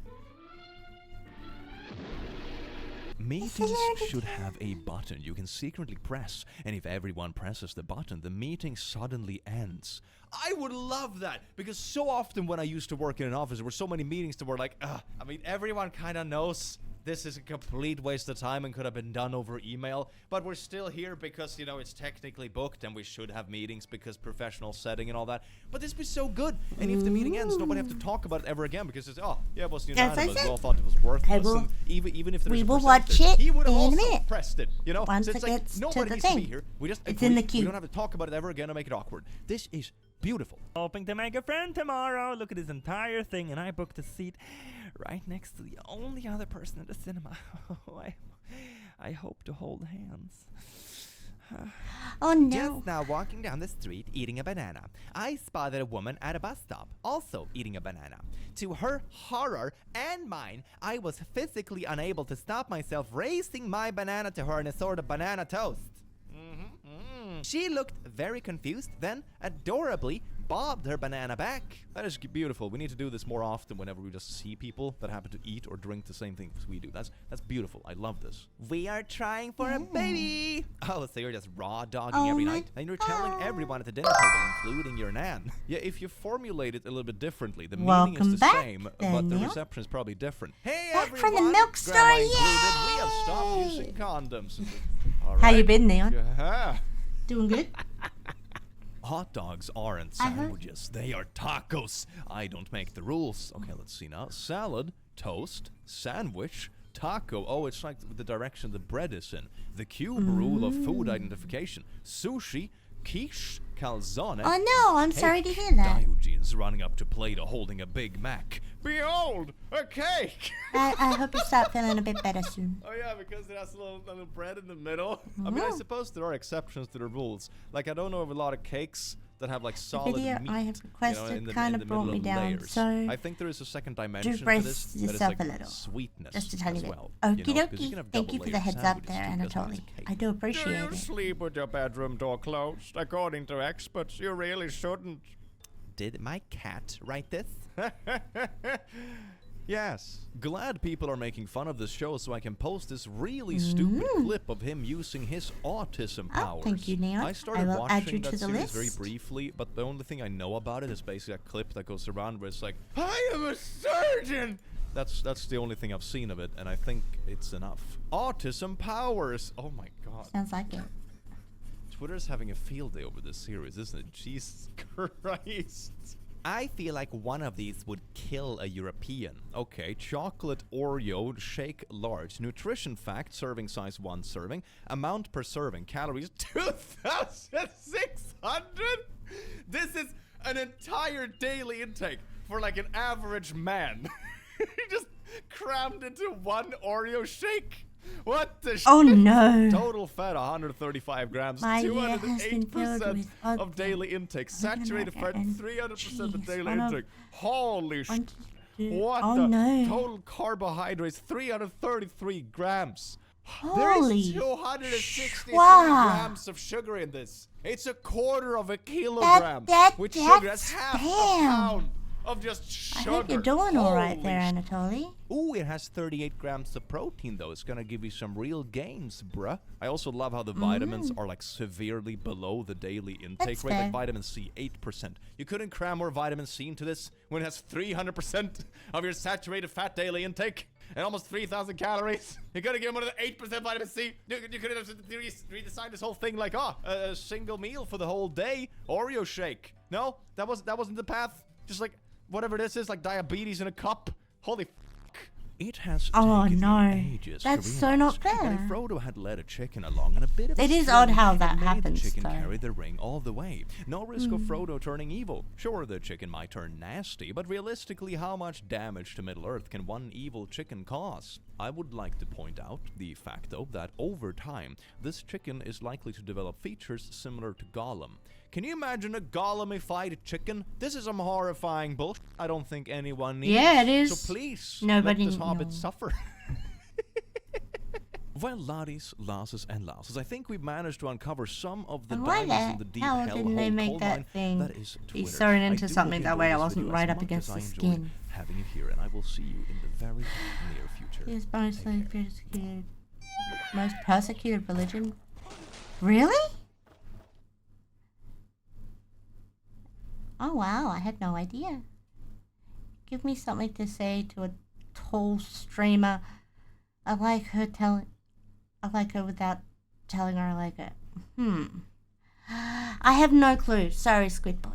Meetings should have a button you can secretly press, and if everyone presses the button, the meeting suddenly ends. I would love that, because so often when I used to work in an office, there were so many meetings that were like, I mean, everyone kind of knows this is a complete waste of time and could have been done over email, but we're still here because, you know, it's technically booked and we should have meetings because professional setting and all that. But this was so good, and if the meeting ends, nobody have to talk about it ever again because it's, yeah, it was unanimous. We all thought it was worthless. And even if we there's will watch it he would have in a also minute. pressed it, you know? Once So it's it like, gets to nobody the needs to be thing. here. We just It's in the agree. queue. We don't have to talk about it ever again and make it awkward. This is beautiful. Hoping to make a friend tomorrow. Look at this entire thing, and I booked a seat right next to the only other person in the cinema. I hope to hold hands. Oh no. Just now walking down the street eating a banana, I spotted a woman at a bus stop also eating a banana. To her horror and mine, I was physically unable to stop myself raising my banana to her in a sort of banana toast. She looked very confused, then adorably bobbed her banana back. That is beautiful. We need to do this more often whenever we just see people that happen to eat or drink the same things we do. That's beautiful. I love this. We are trying for a baby. Oh, so you're just raw dogging every night? And you're telling everyone at the dinner table, including your nan. Yeah, if you formulate it a little bit differently, the Welcome meaning is the back, same, but then, the Neil. reception is probably different. Hey, Back everyone. from the milk store, Grandma yay! included, we have stopped using condoms. All How right. you been, Neon? Yeah. Doing good? Hot dogs aren't sandwiches. They are tacos. I don't make the rules. Okay, let's see now. Salad, toast, sandwich, taco. Oh, it's like the direction the bread is in. The cube rule of food identification. Sushi, quiche, calzone. Oh no, I'm sorry to cake. hear that. Diogenes running up to Play-Doh holding a Big Mac. Behold, a cake. I hope you start feeling a bit better soon. Oh yeah, because it has a little bread in the middle. I mean, I suppose there are exceptions to the rules. Like, I don't know of a lot of cakes that have like solid video meat, I have requested in the kind of middle brought me down, layers. so I think there is a second dimension just to brace this that is yourself like a little. sweetness Just a tiny as bit. well. Okie you know, 'cause dokie. can have Thank you for the double-layered heads up sandwiches there, too, as well as Anatoly. cake. I do appreciate Do you it. sleep with your bedroom door closed? According to experts, you really shouldn't. Did my cat write this? Yes. Glad people are making fun of this show so I can post this really stupid clip of him using his autism powers. thank you, Neon. I started I will add watching you to that the series very list. briefly, but the only thing I know about it is basically a clip that goes around where it's like, I am a surgeon. that's the only thing I've seen of it, and I think it's enough. Autism powers! Oh my god. Sounds like it. Twitter's having a field day over this series, isn't it? Jesus Christ. I feel like one of these would kill a European. Okay, chocolate Oreo shake large. Nutrition fact, serving size 1 serving. Amount per serving, calories 2,600? This is an entire daily intake for like an average man. He just crammed into one Oreo shake. What the Oh shit? no. Total fat 135 grams, My year has been filled 208% with of daily intake. Saturated fat 300% of daily one of- intake. Holy shit. What Oh the no. total carbohydrates 333 grams. Holy There's 263 schwa. grams of sugar in this. It's a quarter of a kilogram. Which that's sugar? That's half a damn. pound of just I sugar. hope you're doing all right Holy there, Anatoly. Ooh, it has 38 grams of protein, though. It's gonna give you some real gains, bruh. I also love how the vitamins are, like, severely below the daily intake That's rate. fair. Like, vitamin C, 8%. You couldn't cram more vitamin C into this when it has 300% of your saturated fat daily intake and almost 3,000 calories. You could've given one of the 8% vitamin C. You could have redesigned this whole thing like, a single meal for the whole day. Oreo shake. No, that wasn't the path. Just like, whatever this is, like diabetes in a cup. Holy It has Oh taken no. me ages That's to so not realize that if fair. Frodo had led a chicken along on a bit of a It is string, odd how it that made happens, the chicken though. carry the ring all the way. No risk of Frodo turning evil. Sure, the chicken might turn nasty, but realistically, how much damage to Middle-earth can one evil chicken cause? I would like to point out the fact, though, that over time, this chicken is likely to develop features similar to Gollum. Can you imagine a Gollumified chicken? This is some horrifying bullshit I don't think anyone needs. Yeah, it is. So please, Nobody let this hobbit knows. suffer. Well, laddies, lasses, and lasses, I think we've managed to uncover some of the And why diamonds in the deep how hellhole didn't they make coal that mine. thing That is be Twitter. sewn I into do something hope that you way I enjoyed this wasn't video right as up much against as the I enjoyed skin? having it here, and I will see you in the very near future. He is most persecuted religion. Really? Oh wow, I had no idea. Give me something to say to a tall streamer. I like her without telling her I like it. I have no clue. Sorry, Squid Boy.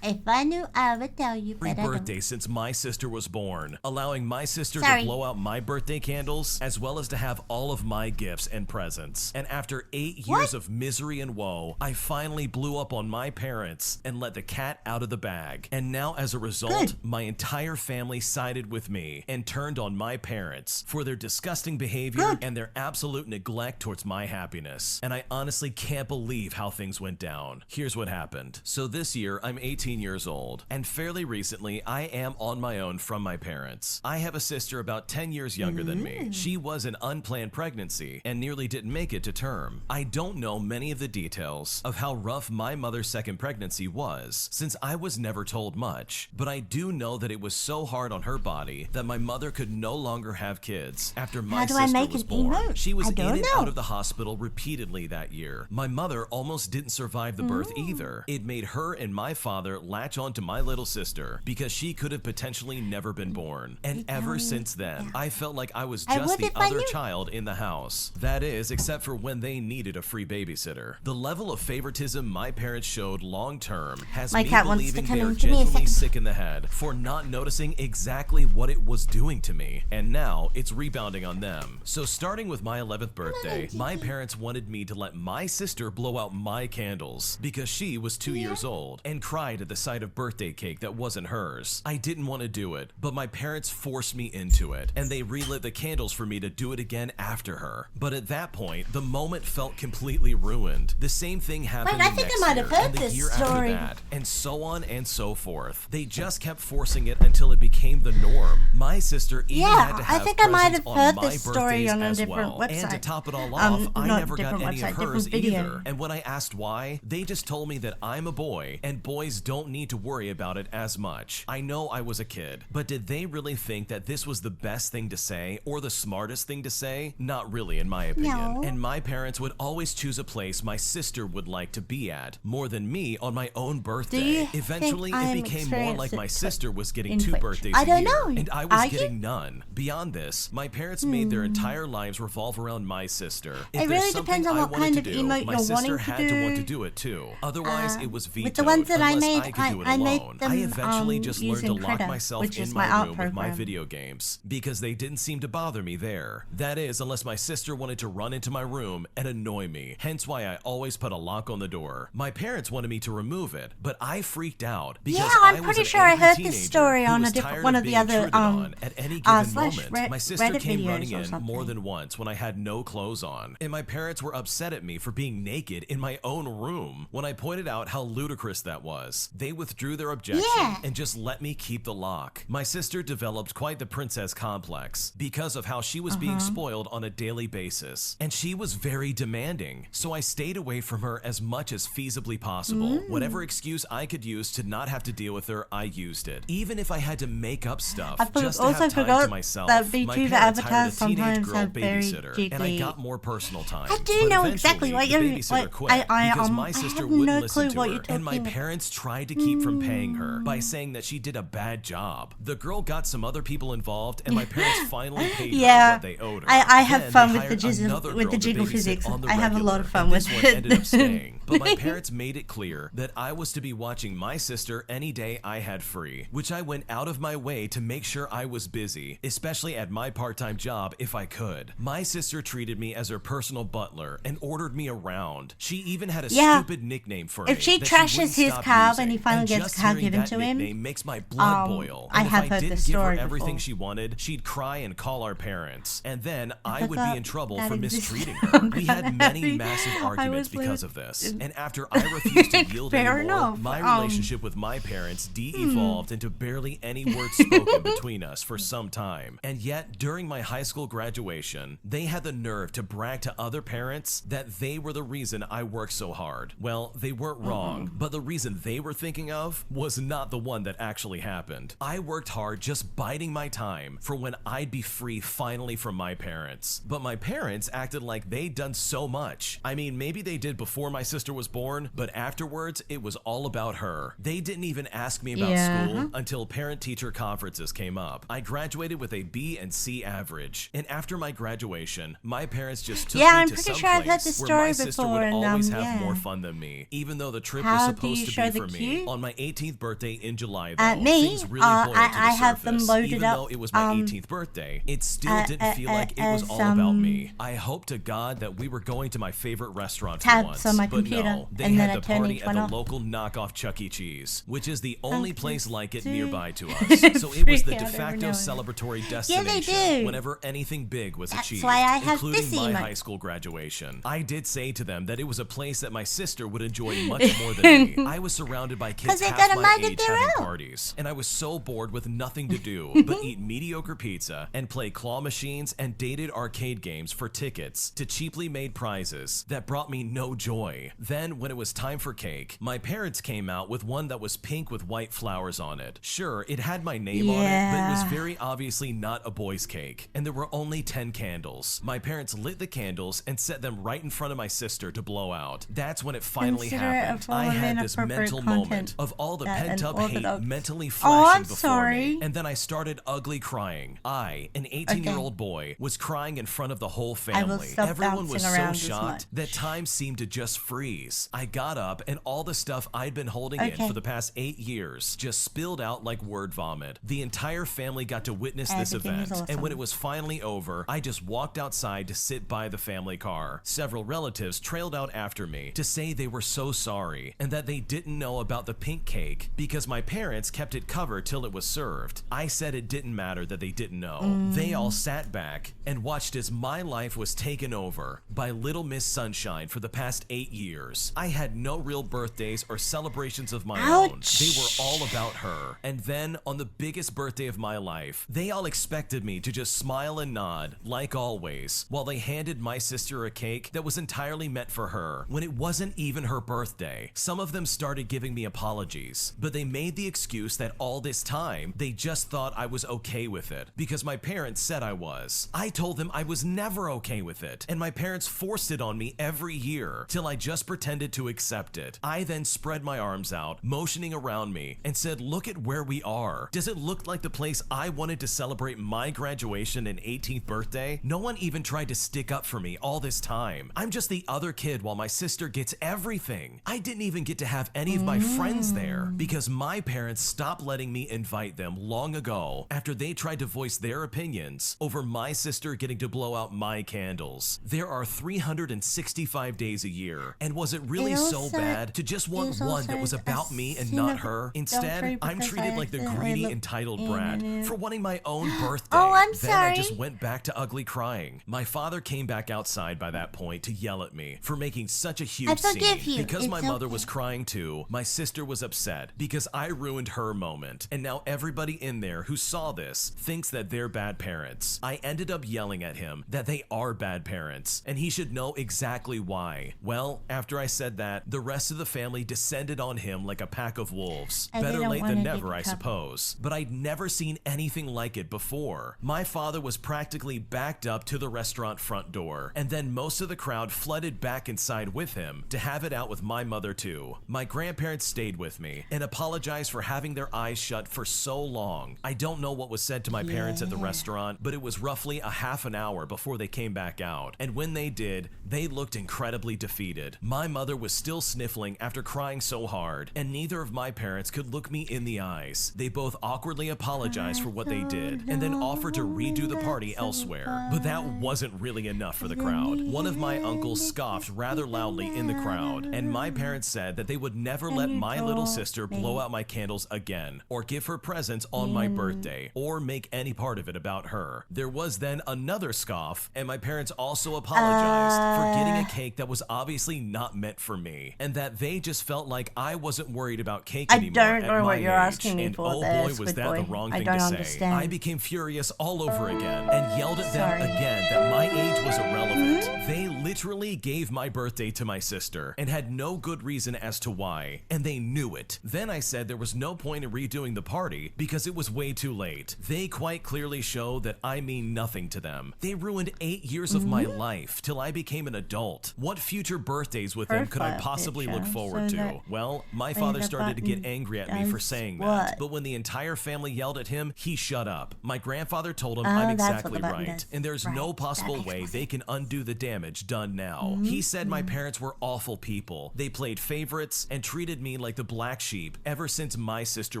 If I knew, I would tell you, but Every I don't. birthday since my sister was born, allowing my sister Sorry. to blow out my birthday candles, as well as to have all of my gifts and presents. And after 8 years of misery and woe, I finally blew up on my parents and let the cat out of the bag. And now, as a result, my entire family sided with me and turned on my parents for their disgusting behavior and their absolute neglect towards my happiness. And I honestly can't believe how things went down. Here's what happened. So this year, I'm 18 years old, and fairly recently, I am on my own from my parents. I have a sister about 10 years younger than me. She was an unplanned pregnancy and nearly didn't make it to term. I don't know many of the details of how rough my mother's second pregnancy was, since I was never told much, but I do know that it was so hard on her body that my mother could no longer have kids after my sister was born. She was in and out of the hospital repeatedly that year. My mother almost didn't survive the birth either. It made her and my father latch on to my little sister because she could have potentially never been born. And ever since then, I felt like I was just the other child in the house. That is, except for when they needed a free babysitter. The level of favoritism my parents showed long term has me believing they are genuinely sick in the head for not noticing exactly what it was doing to me. And now it's rebounding on them. So starting with my 11th birthday, my parents wanted me to let my sister blow out my candles because she was 2 years old and cried at the sight of birthday cake that wasn't hers. I didn't want to do it, but my parents forced me into it, and they relit the candles for me to do it again after her. But at that point, the moment felt completely ruined. The same thing happened Wait, I think I might have heard this story. after that, and so on and so forth. They just kept forcing it until it became the norm. My sister even had to have I think I might have presents heard on my this story birthdays on a as different well. website. And to top it all off, I not never got different any of website, hers different video. either. And when I asked why, they just told me that I'm a boy, and boys don't need to worry about it as much. I know I was a kid, but did they really think that this was the best thing to say or the smartest thing to say? Not really, in my opinion. No. And my parents would always choose a place my sister would like to be at more than me on my own birthday. Eventually, it became more like my sister was getting 2 birthdays a year, and I was getting none. Beyond this, my parents made their entire lives revolve around my sister. If It there's really something depends on I what wanted kind to of do, emote my you're sister wanting to had to want to do. do it too. Otherwise, it was vetoed. With the ones that I unless made, I could do it I made alone. them I eventually just learned to using lock Critter, myself which in is my my art room with my program. video games because they didn't seem to bother me there. That is, unless my sister wanted to run into my room and annoy me. Hence why I always put a lock on the door. My parents wanted me to remove it, but I freaked out because Yeah, I'm I was pretty an sure I angry heard teenager this story who on was a different tired one of of the being other intruded on at any given slash moment. My sister Reddit came videos running or in something. more than once when I had no clothes on, and my parents were upset at me for being naked in my own room. When I pointed out how ludicrous that was, they withdrew their objection and just let me keep the lock. My sister developed quite the princess complex because of how she was being spoiled on a daily basis, and she was very demanding, so I stayed away from her as much as feasibly possible. Whatever excuse I could use to not have to deal with her, I used it. Even if I had to make up stuff just to also have time forgot to myself. that My VTuber parents hired avatars a teenage sometimes girl have very babysitter, and I jiggly- got more personal time. I do But know eventually, exactly what the you're babysitter like. quit because my I sister have wouldn't no listen clue to what her, you're and my talking about. parents tried to keep from paying her by saying that she did a bad job. The girl got some other people involved, and my parents finally paid her what they owed her. I have Then fun they with the hired jizzle another with the girl to jiggle babysit physics. on the I have a lot of regular, fun and with this one it. ended up staying. But my parents made it clear that I was to be watching my sister any day I had free, which I went out of my way to make sure I was busy, especially at my part-time job if I could. My sister treated me as her personal butler and ordered me around. She even had a stupid nickname for me. If she that trashes wouldn't his stop car using. when he finally And gets just a car hearing given that to him, nickname makes my blood boil. I And have if I heard didn't this give her story everything before. she wanted, she'd cry and call our parents. And then I would be forgot in trouble that for existed mistreating her. We on had many that. massive I arguments was because of this. And after I refused to yield Fair anymore, enough. my relationship with my parents de-evolved into barely any words spoken between us for some time. And yet, during my high school graduation, they had the nerve to brag to other parents that they were the reason I worked so hard. Well, they weren't wrong, but the reason they were thinking of was not the one that actually happened. I worked hard just biding my time for when I'd be free finally from my parents. But my parents acted like they'd done so much. I mean, maybe they did before my sister was born, but afterwards, it was all about her. They didn't even ask me about school until parent-teacher conferences came up. I graduated with a B and C average, and after my graduation, my parents just took me to some place where my sister would always have more fun than me, even though the trip was supposed to be for me. On my 18th birthday in July, though, things really boiled to the surface. Even though it was my 18th birthday, it still didn't feel like it was all about me. I hope to God that we were going to my favorite restaurant for once, on my but computer, no, they and had then the I turned party each at one the off. local knockoff Chuck E. Cheese, which is the only place like it nearby to us. So it was the de facto celebratory destination whenever anything big was achieved, why I have including this my emote. high school graduation. I did say to them that it was a place that my sister would enjoy much more than me. I was surrounded by kids half my age having parties, and I was so bored with nothing to do but eat mediocre pizza and play claw machines and dated arcade games for tickets to cheaply made prizes that brought me no joy. Then, when it was time for cake, my parents came out with one that was pink with white flowers on it. Sure, it had my name on it, but it was very obviously not a boy's cake, and there were only 10 candles. My parents lit the candles and set them right in front of my sister to blow out. That's when it finally happened. I had this mental moment of all the pent-up hate mentally flashing before me, and then I started ugly crying. I, an 18-year-old boy, was crying in front of the whole family. Everyone was so shocked that time seemed to just freeze. I got up, and all the stuff I'd been holding in for the past 8 years just spilled out like word vomit. The entire family got to witness this event, and when it was finally over, I just walked outside to sit by the family car. Several relatives trailed out after me to say they were so sorry and that they didn't know about the pink cake because my parents kept it covered till it was served. I said it didn't matter that they didn't know. They all sat back and watched as my life was taken over by Little Miss Sunshine for the past 8 years. I had no real birthdays or celebrations of my own. They were all about her. And then, on the biggest birthday of my life, they all expected me to just smile and nod, like always, while they handed my sister a cake that was entirely meant for her, when it wasn't even her birthday. Some of them started giving me apologies, but they made the excuse that all this time, they just thought I was okay with it, because my parents said I was. I told them I was never okay with it, and my parents forced it on me every year, till I just pretended to accept it. I then spread my arms out, motioning around me, and said, look at where we are. Does it look like the place I wanted to celebrate my graduation and 18th birthday? No one even tried to stick up for me all this time. I'm just the other kid while my sister gets everything. I didn't even get to have any of my friends there because my parents stopped letting me invite them long ago after they tried to voice their opinions over my sister getting to blow out my candles. There are 365 days a year, and was it really so bad to just want one that was about me and not her? Instead, I'm treated like the greedy, entitled brat for wanting my own birthday. Oh, I'm then sorry. I just went back to ugly crying. My father came back outside by that point to yell at me for making such a huge scene. Because my mother was crying too, my sister was upset because I ruined her moment, and now everybody in there who saw this thinks that they're bad parents. I ended up yelling at him that they are bad parents, and he should know exactly why. Well, after I said that, the rest of the family descended on him like a pack of wolves. Better late than never, I suppose. But I'd never seen anything like it before. My father was practically backed up to the restaurant front door, and then most of the crowd flooded back inside with him to have it out with my mother too. My grandparents stayed with me and apologized for having their eyes shut for so long. I don't know what was said to my parents at the restaurant, but it was roughly a half an hour before they came back out, and when they did, they looked incredibly defeated. My mother was still sniffling after crying so hard, and neither of my parents could look me in the eyes. They both awkwardly apologized for what they did, and then offered to redo the party elsewhere. But that wasn't really enough for the crowd. One of my uncles scoffed rather loudly in the crowd, and my parents said that they would never let my little sister blow out my candles again, or give her presents on my birthday, or make any part of it about her. There was then another scoff, and my parents also apologized for getting a cake that was obviously not not meant for me, and that they just felt like I wasn't worried about cake I anymore don't at know my what you're age. asking me And for oh there, boy, was Squid that the Boy. wrong I thing don't to say. understand. I became furious all over again and yelled at them again that my age was irrelevant. They literally gave my birthday to my sister and had no good reason as to why, and they knew it. Then I said there was no point in redoing the party because it was way too late. They quite clearly show that I mean nothing to them. They ruined 8 years of my life till I became an adult. What future birthdays with them could I possibly look forward to? Well, my father started to get angry at me for saying that, but when the entire family yelled at him, he shut up. My grandfather told him I'm exactly right, and there's no possible way they can undo the damage done now. He said my parents were awful people. They played favorites and treated me like the black sheep ever since my sister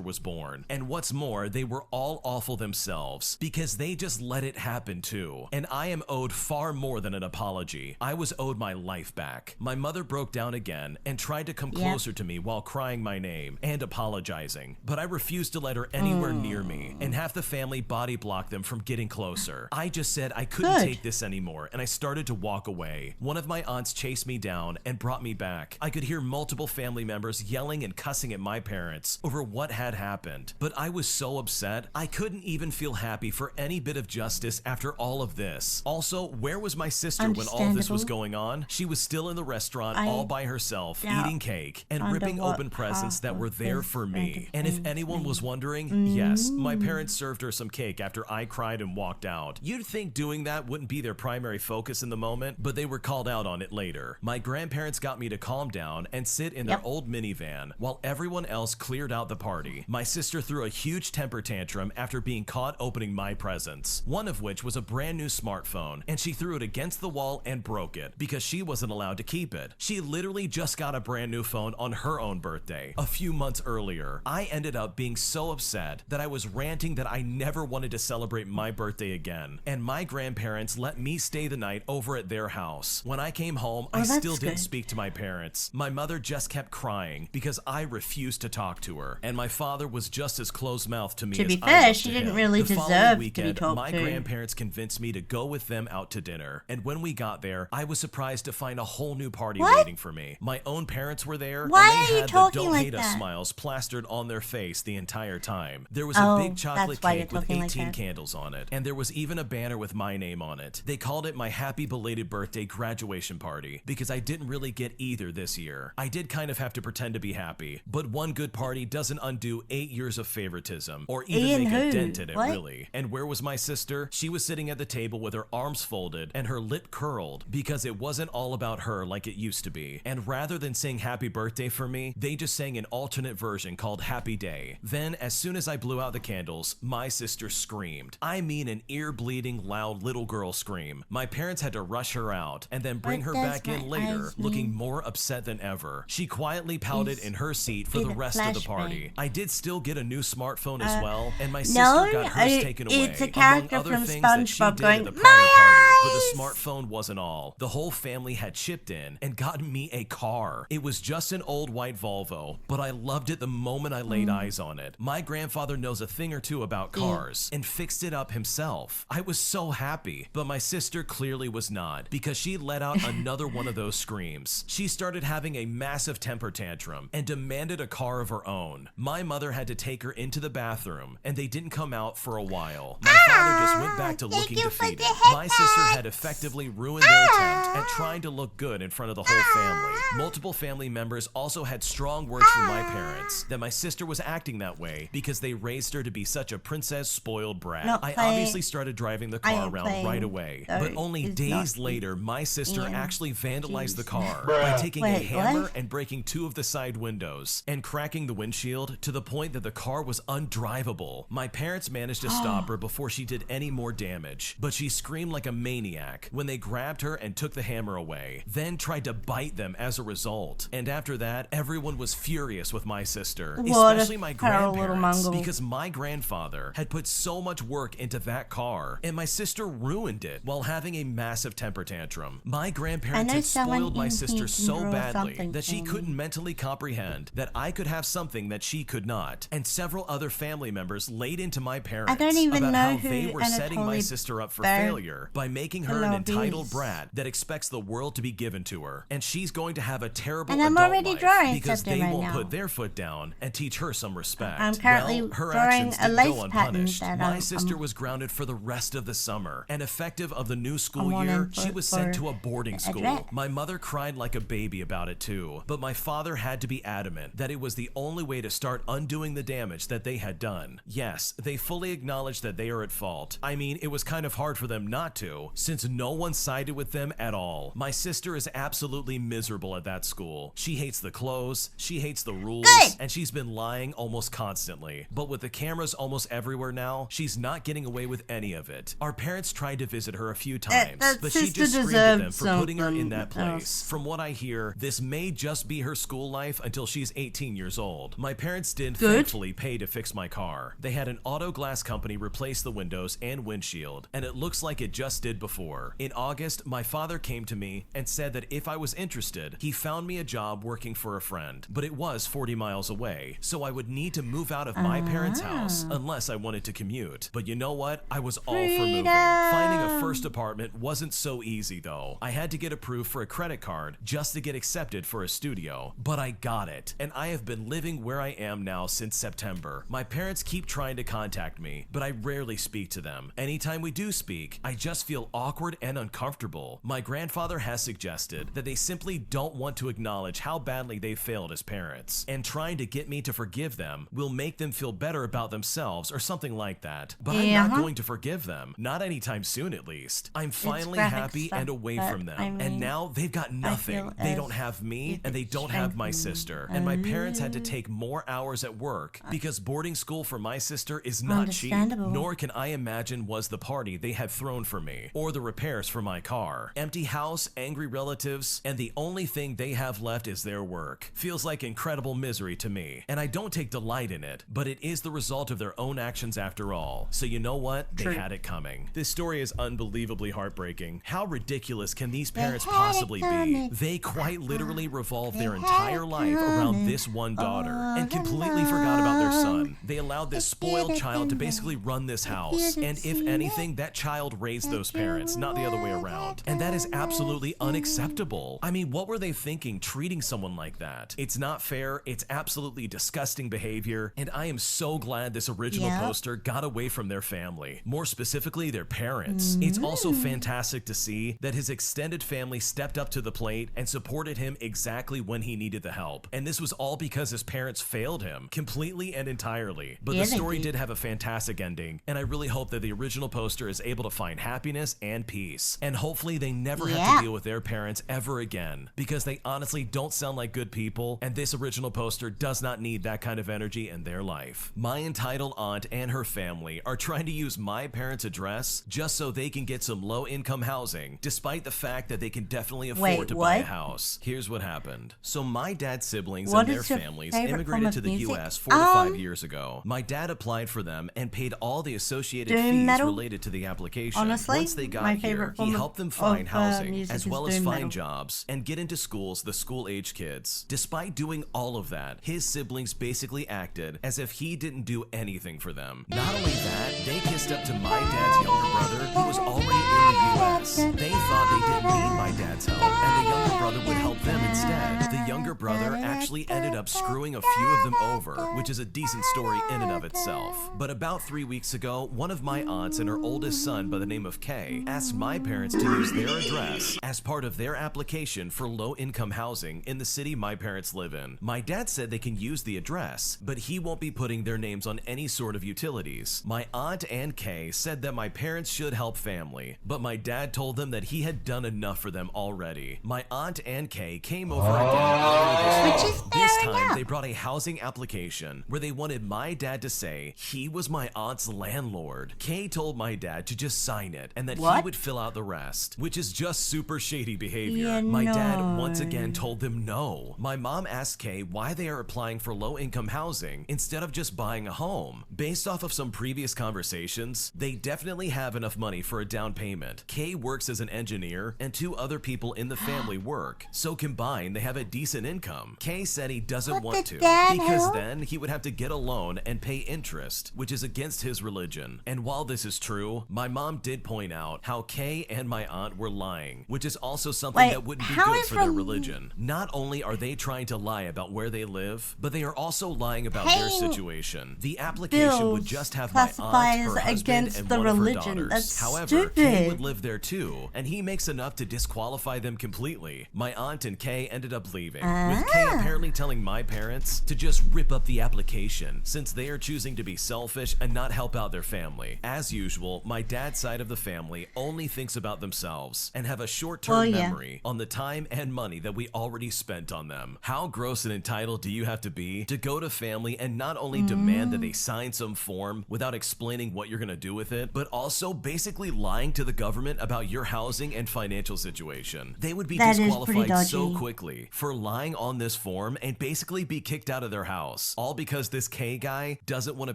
was born. And what's more, they were all awful themselves because they just let it happen too. And I am owed far more than an apology. I was owed my life back. My mother broke down again and tried to come closer to me while crying my name and apologizing, but I refused to let her anywhere near me, and half the family body blocked them from getting closer. I just said I couldn't take this anymore, and I started to walk away. One of my aunts chased me down and brought me back. I could hear multiple family members yelling and cussing at my parents over what had happened, but I was so upset I couldn't even feel happy for any bit of justice after all of this. Also, where was my sister when all of this was going on? She was still in the restaurant all by herself, eating cake and ripping open presents that were there for me. And if anyone was wondering, yes, my parents served her some cake after I cried and walked out. You'd think doing that wouldn't be their primary focus in the moment, but they were called out on it later. My grandparents got me to calm down and sit in their old minivan while everyone else cleared out the party. My sister threw a huge temper tantrum after being caught opening my presents, one of which was a brand new smartphone, and she threw it against the wall and broke it because she wasn't allowed to keep it. She literally just got a brand new phone on her own birthday a few months earlier. I ended up being so upset that I was ranting that I never wanted to celebrate my birthday again, and my grandparents let me stay the night over at their house. When I came home, I still didn't speak to my parents. My mother just kept crying because I refused to talk to her, and my father was just as closed-mouthed to me as I was to him. To be fair, she didn't really deserve to be talked my to. grandparents convinced me to go with them out to dinner, and when we got there, I was surprised to find a whole new party waiting for me. My own parents were there, and they had the "Don't Hate Us" smiles plastered on their face the entire time. There was a big chocolate cake with 18 candles on it, and there was even a banner with my name on it. They called it my happy belated birthday graduation party because I didn't really get either this year. I did kind of have to pretend to be happy, but one good party doesn't undo 8 years of favoritism or even make a dent in it, really. And where was my sister? She was sitting at the table with her arms folded and her lip curled because it wasn't all about her like it used to be. And rather than saying happy birthday for me, they just sang an alternate version called Happy Day. Then, as soon as I blew out the candles, my sister screamed. I mean an ear-bleeding, loud little girl scream. My parents had to rush her out and then bring her back in later, looking more upset than ever. She quietly pouted in her seat for the rest of the party. I did still get a new smartphone as well, and my sister got hers taken away. It's a character among other from things that she SpongeBob did going, at the prior "My party. But eyes!" the smartphone wasn't all. The whole family had chipped in and gotten me a car. It was just an old white Volvo, but I loved it the moment I laid eyes on it. My grandfather knows a thing or two about cars and fixed it up himself. I was so happy, but my sister clearly was not because she let out another one of those screams. She started having a massive temper tantrum and demanded a car of her own. My mother had to take her into the bathroom, and they didn't come out for a while. My father just went back to looking defeated. My sister had effectively ruined their attempt at trying to look good in front of the whole family. Multiple family members also had strong words from my parents that my sister was acting that way because they raised her to be such a princess spoiled brat. I obviously started driving the car around right away, but only days later, my sister actually vandalized the car by taking a hammer and breaking 2 of the side windows and cracking the windshield to the point that the car was undrivable. My parents managed to stop her before she did any more damage, but she screamed like a maniac when they grabbed her and took the hammer away, then tried to bite them as a result. And after that, everyone was furious with my sister, especially my grandparents, because my grandfather had put so much work into that car, and my sister ruined it while having a massive temper tantrum. My grandparents had spoiled my sister so badly that she couldn't mentally comprehend that I could have something that she could not, and several other family members laid into my parents about how they were setting my sister up for failure by making making her an entitled brat that expects the world to be given to her. And she's going to have a terrible And I'm adult already life drawing because something they right won't now. put their foot down and teach her some respect. I'm currently well, her drawing actions a didn't lace go pattern unpunished. that My I'm- sister was grounded for the rest of the summer, and effective of the new school wanting year, for- she was sent for to a boarding a school. dress. My mother cried like a baby about it too, but my father had to be adamant that it was the only way to start undoing the damage that they had done. Yes, they fully acknowledged that they are at fault. I mean, it was kind of hard for them not to, since no one sided with them at all. My sister is absolutely miserable at that school. She hates the clothes, she hates the rules, and she's been lying almost constantly. But with the cameras almost everywhere now, she's not getting away with any of it. Our parents tried to visit her a few times, that but she sister just screamed at them deserved for putting her in something that place. else. From what I hear, this may just be her school life until she's 18 years old. My parents did Good. thankfully pay to fix my car. They had an auto glass company replace the windows and windshield, and it looks like it just did before. In August, my father came to me and said that if I was interested, he found me a job working for a friend, but it was 40 miles away, so I would need to move out of my parents' house unless I wanted to commute. But you know what? I was all for moving. Finding a first apartment wasn't so easy though. I had to get approved for a credit card just to get accepted for a studio, but I got it, and I have been living where I am now since September. My parents keep trying to contact me, but I rarely speak to them. Anytime we do speak, I just feel awkward and uncomfortable. My grandfather has suggested that they simply don't want to acknowledge how badly they failed as parents, and trying to get me to forgive them will make them feel better about themselves or something like that. But I'm not going to forgive them, not anytime soon at least. I'm finally graphic happy stuff, and away but from them, I mean, and now they've got nothing. They don't have me, and they don't have my sister, and my parents had to take more hours at work because boarding school for my sister is not cheap, Understandable. nor can I imagine was the party they had thrown for me, or the repairs for my car. Empty house, angry relatives, and the only thing they have left is their work. Feels like incredible misery to me, and I don't take delight in it, but it is the result of their own actions after all. So you know what? They had it coming. This story is unbelievably heartbreaking. How ridiculous can these parents possibly be? They quite literally revolve their entire life around this one daughter and completely forgot about their son. They allowed this spoiled child to basically run this house, and if anything, that child raised those parents, not the other way around. And that is absolutely unacceptable. I mean, what were they thinking treating someone like that? It's not fair, it's absolutely disgusting behavior, and I am so glad this original poster got away from their family, more specifically their parents. It's also fantastic to see that his extended family stepped up to the plate and supported him exactly when he needed the help. And this was all because his parents failed him completely and entirely. But the story did have a fantastic ending, and I really hope that the original poster is able to find happiness and peace. And hopefully they never have to deal with their parents ever again, because they honestly don't sound like good people, and this original poster does not need that kind of energy in their life. My entitled aunt and her family are trying to use my parents' address just so they can get some low-income housing, despite the fact that they can definitely afford to buy a house. Here's what happened. So my dad's siblings and their families immigrated to the US 4 to 5 years ago. My dad applied for them and paid all the associated fees related to the application. Honestly, once they got my here, favorite he form helped them of find housing, music as is well as doom find metal. jobs and get into schools the school-age kids. Despite doing all of that, his siblings basically acted as if he didn't do anything for them. Not only that, they kissed up to my dad's younger brother, who was already in the US. They thought they didn't need my dad's help, and the younger brother would help them instead. The younger brother actually ended up screwing a few of them over, which is a decent story in and of itself. But about 3 weeks ago, one of my aunts and her oldest son by the name of Kay asked my parents to use their address as part of their application for low-income housing in the city my parents live in. My dad said they can use the address, but he won't be putting their names on any sort of utilities. My aunt and Kay said that my parents should help family, but my dad told them that he had done enough for them already. My aunt and Kay came over again earlier this week. This time, they brought a housing application where they wanted my dad to say he was my aunt's landlord. Kay told my dad to just sign it and that he would fill out the rest, which is just super shady behavior. Yeah, my dad once again told them no. My mom asked Kay why they are applying for low-income housing instead of just buying a home. Based off of some previous conversations, they definitely have enough money for a down payment. Kay works as an engineer and 2 other people in the family work, so combined they have a decent decent income. Kay said he doesn't What want the to dad because hell? then he would have to get a loan and pay interest, which is against his religion. And while this is true, my mom did point out how Kay and my aunt were lying, which is also something Wait, that wouldn't be how good is for their religion. Not only are they trying to lie about where they live, but they are also lying about their Paying situation. The application would bills just have my aunt, classifies her husband, against and the one of her religion. daughters. That's However, Kay stupid. would live there too, and he makes enough to disqualify them completely. My aunt and Kay ended up leaving, with Kay apparently telling my parents to just rip up the application, since they are choosing to be selfish and not help out their family. As usual, my dad's side of the family only thinks about themselves and have a short-term memory on the time and money that we already spent on them. How gross and entitled do you have to be to go to family and not only demand that they sign some form without explaining what you're gonna do with it, but also basically lying to the government about your housing and financial situation? They would be That is pretty disqualified so dodgy. quickly for lying on this form and basically be kicked out of their house, all because this K guy doesn't want to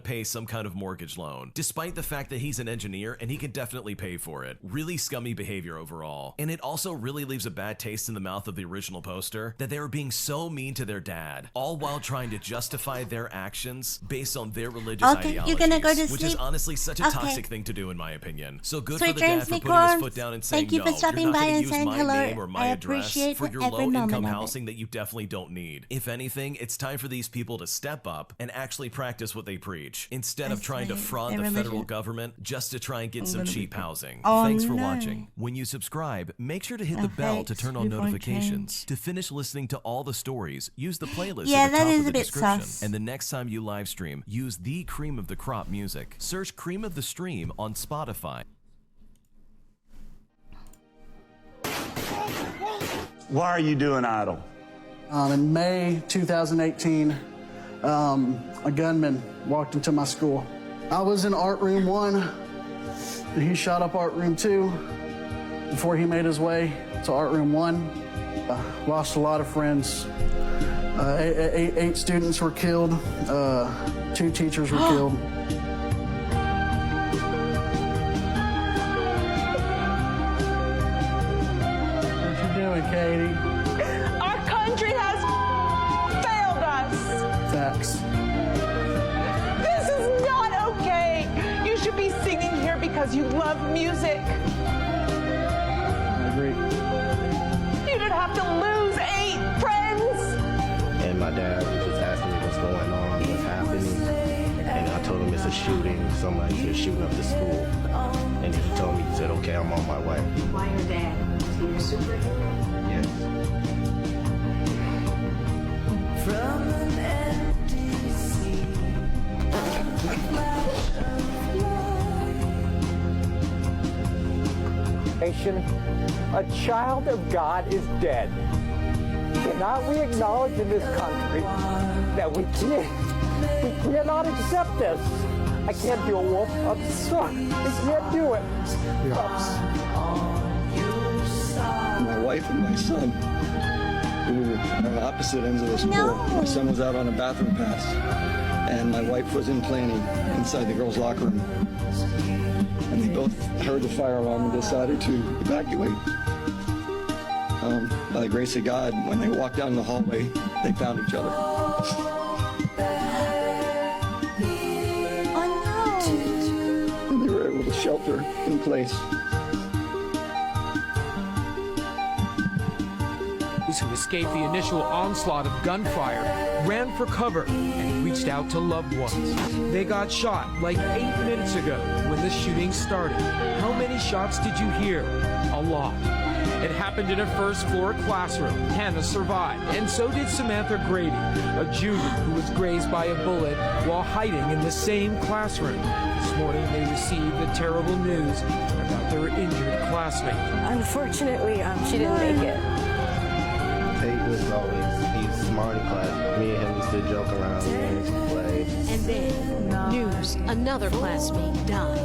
pay some kind of mortgage loan, despite the fact that he's an engineer and he can definitely pay for it. Really scummy behavior overall. And it also really leaves a bad taste in the mouth of the original poster that they were being so mean to their dad, all while trying to justify their actions based on their religious Okay, you're gonna go to ideologies, which is sleep? honestly such a Okay. toxic thing to do in my opinion. So good Sweet for the dad dreams, for me putting his corns. foot down and saying, Thank you for no, stopping you're not by going to and use saying my hello. name or my I address appreciate for your every low-income moment of it. housing that you definitely don't need. If anything, it's time for these people to step up and actually practice what they preach, instead of trying to right. fraud Their the federal religion. government just to try and get I'm some gonna cheap be- housing. Oh, Thanks for no. watching. When you subscribe, make sure to hit the Oh, bell to thanks. turn on We won't notifications. To finish listening to all the stories, use the playlist Yeah, at the that top is of a the bit description. sus. And the next time you live stream, use the Cream of the Crop music. Search Cream of the Stream on Spotify. Why are you doing idle? In May 2018, a gunman walked into my school. I was in art room 1, and he shot up art room 2 before he made his way to art room 1. Lost a lot of friends. Eight students were killed. 2 teachers were killed. What you doing, Katie? Our country has failed us. Facts. This is not okay. You should be singing here because you love music. I agree. You didn't have to lose 8 friends. And my dad was just asking me what's going on, what's happening. And I told him it's a shooting. Somebody's just shooting up the school. And he told me, he said, okay, I'm on my way. Why your dad? Is he your superhero? Yes. From an empty sea. A child of God is dead. Cannot we acknowledge in this country that we cannot accept this? I can't do it, Wolf. I'm sorry. I can't do it. My wife and my son, who are on opposite ends of the school. My son was out on a bathroom pass, and my wife was in planning inside the girls' locker room. And they both heard the fire alarm and decided to evacuate. By the grace of God, when they walked down the hallway, they found each other. And they were able to shelter in place. Those who escaped the initial onslaught of gunfire ran for cover and reached out to loved ones. They got shot like 8 minutes ago when the shooting started. How many shots did you hear? A lot. It happened in a first-floor classroom. Hannah survived, and so did Samantha Grady, a junior who was grazed by a bullet while hiding in the same classroom. This morning, they received the terrible news about their injured classmate. Unfortunately, she didn't make it. Tate was he's smart in class. Me and him used to joke around and play. And then, news, another classmate died.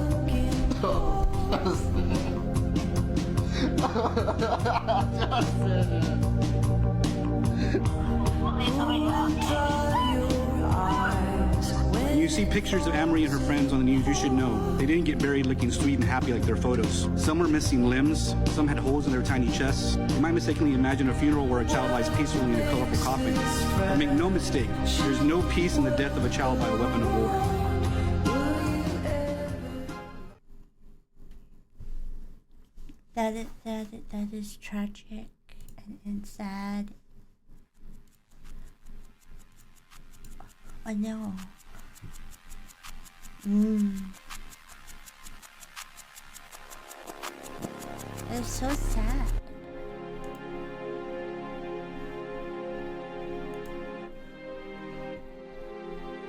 you see pictures of Amory and her friends on the news, you should know they didn't get buried looking sweet and happy like their photos. Some were missing limbs, some had holes in their tiny chests. You might mistakenly imagine a funeral where a child lies peacefully in a colorful coffin. But make no mistake, there's no peace in the death of a child by a weapon of war. That is tragic and sad. I know. It's so sad.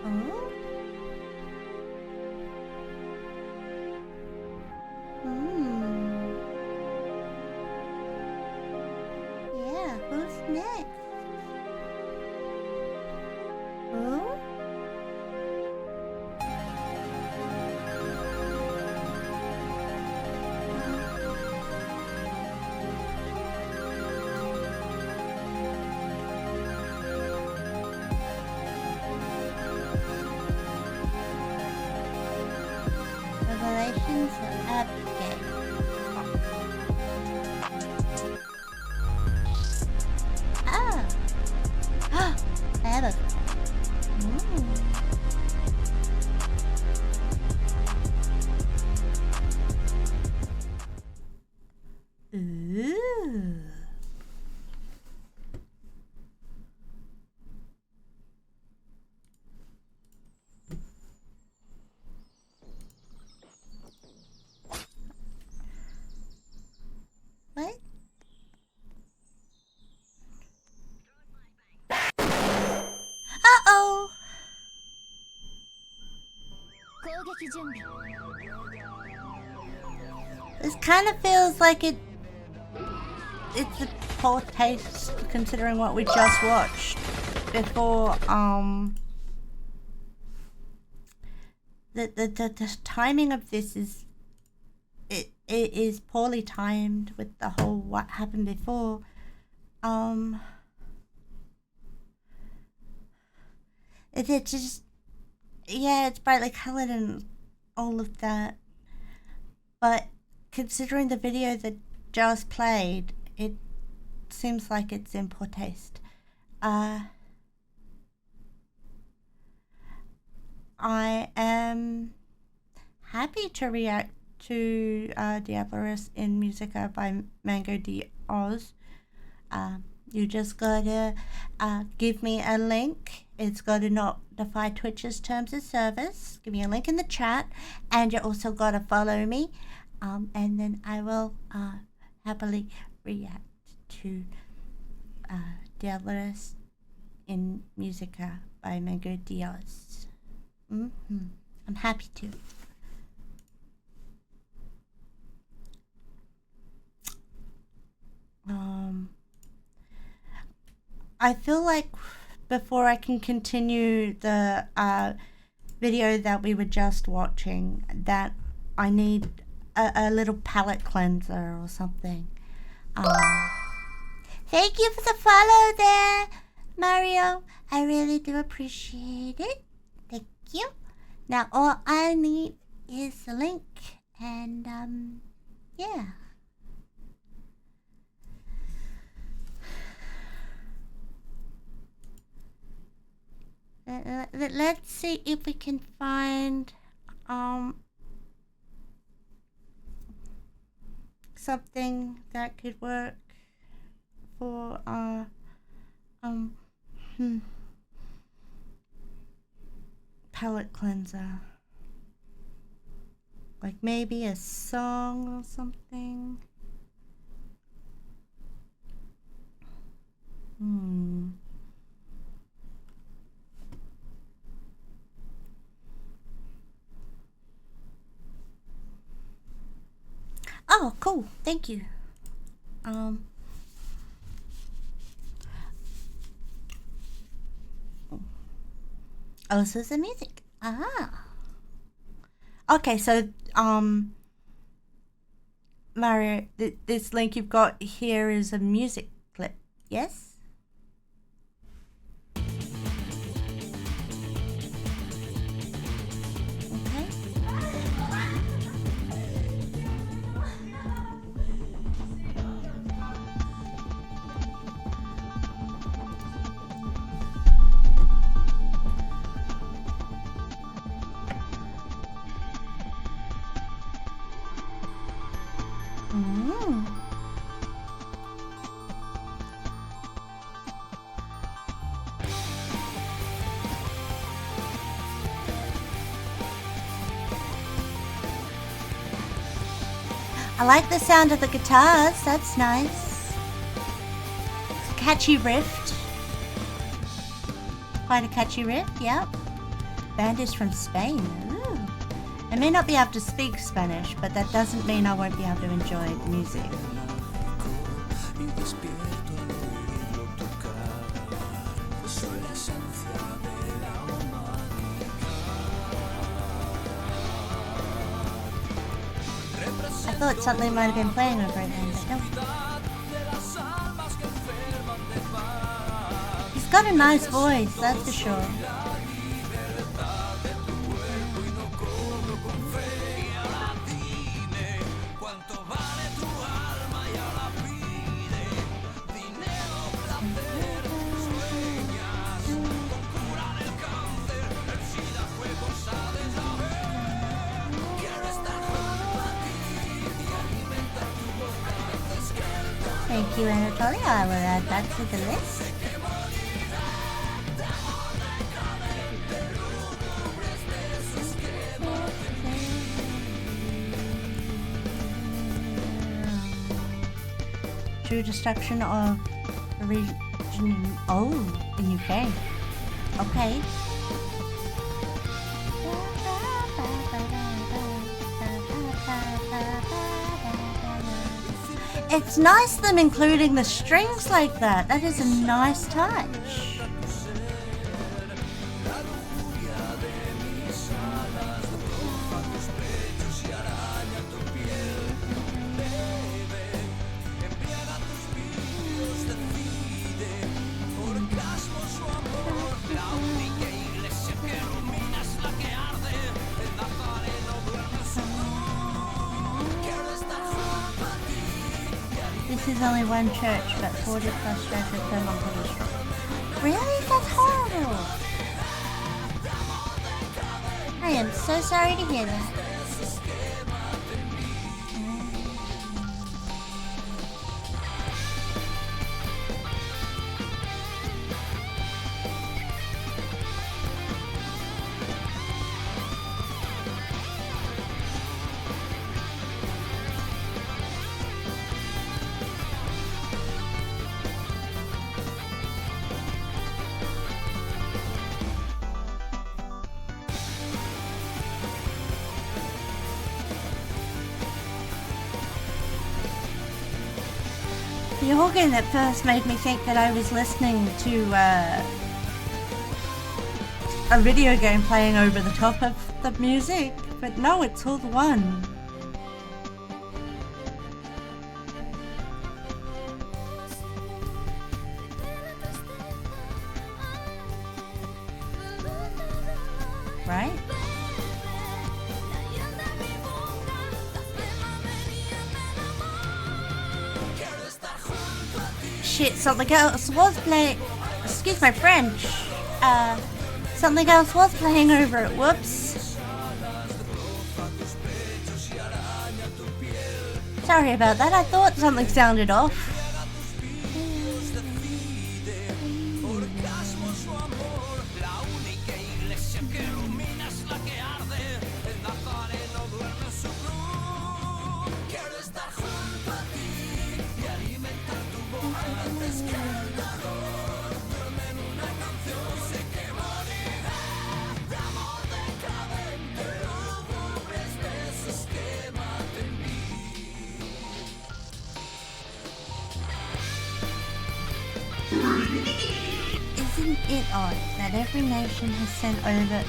Oh? Yeah, who's next? Who? Revelations of Abigail. Oh. I have a. Ooh. What? Uh-oh. This kind of feels like it's a poor taste considering what we just watched before. The timing of this is it is poorly timed with the whole what happened before. It just, yeah, it's brightly colored and all of that, but considering the video that just played, it seems like it's in poor taste. I am happy to react to Diablerus in Musica by Mango D. Oz. You just gotta give me a link. It's gotta notify Twitch's terms of service. Give me a link in the chat, and you also gotta follow me. And then I will happily react to Diablerus in Musica by Mango D. Oz. I'm happy to. I feel like before I can continue the video that we were just watching, that I need a little palette cleanser or something. Thank you for the follow there, Mario. I really do appreciate it. Thank you. Now all I need is a link, and yeah. Let's see if we can find something that could work for palette cleanser. Like maybe a song or something. Oh, cool. Thank you. Oh, this is the music. Aha. Okay, so Mario, this link you've got here is a music clip. Yes? Mm. I like the sound of the guitars, that's nice. It's a catchy riff. Quite a catchy riff, yep. Band is from Spain. Ooh. I may not be able to speak Spanish, but that doesn't mean I won't be able to enjoy the music. I thought something might have been playing over it then, but no. He's got a nice voice, that's for sure. Thank you, Anatolia. I will add that to the list. True destruction of origin. Oh, in UK. Okay. It's nice them including the strings like that. That is a nice touch. This is only one church, but 40 plus churches per month of Israel. Really? That's horrible. I am so sorry to hear that. The organ that first made me think that I was listening to a video game playing over the top of the music, but no, it's all one. Right? Shit, something else was playing. Excuse my French. Something else was playing over it. Whoops. Sorry about that. I thought something sounded off. Isn't it odd that every nation has sent over...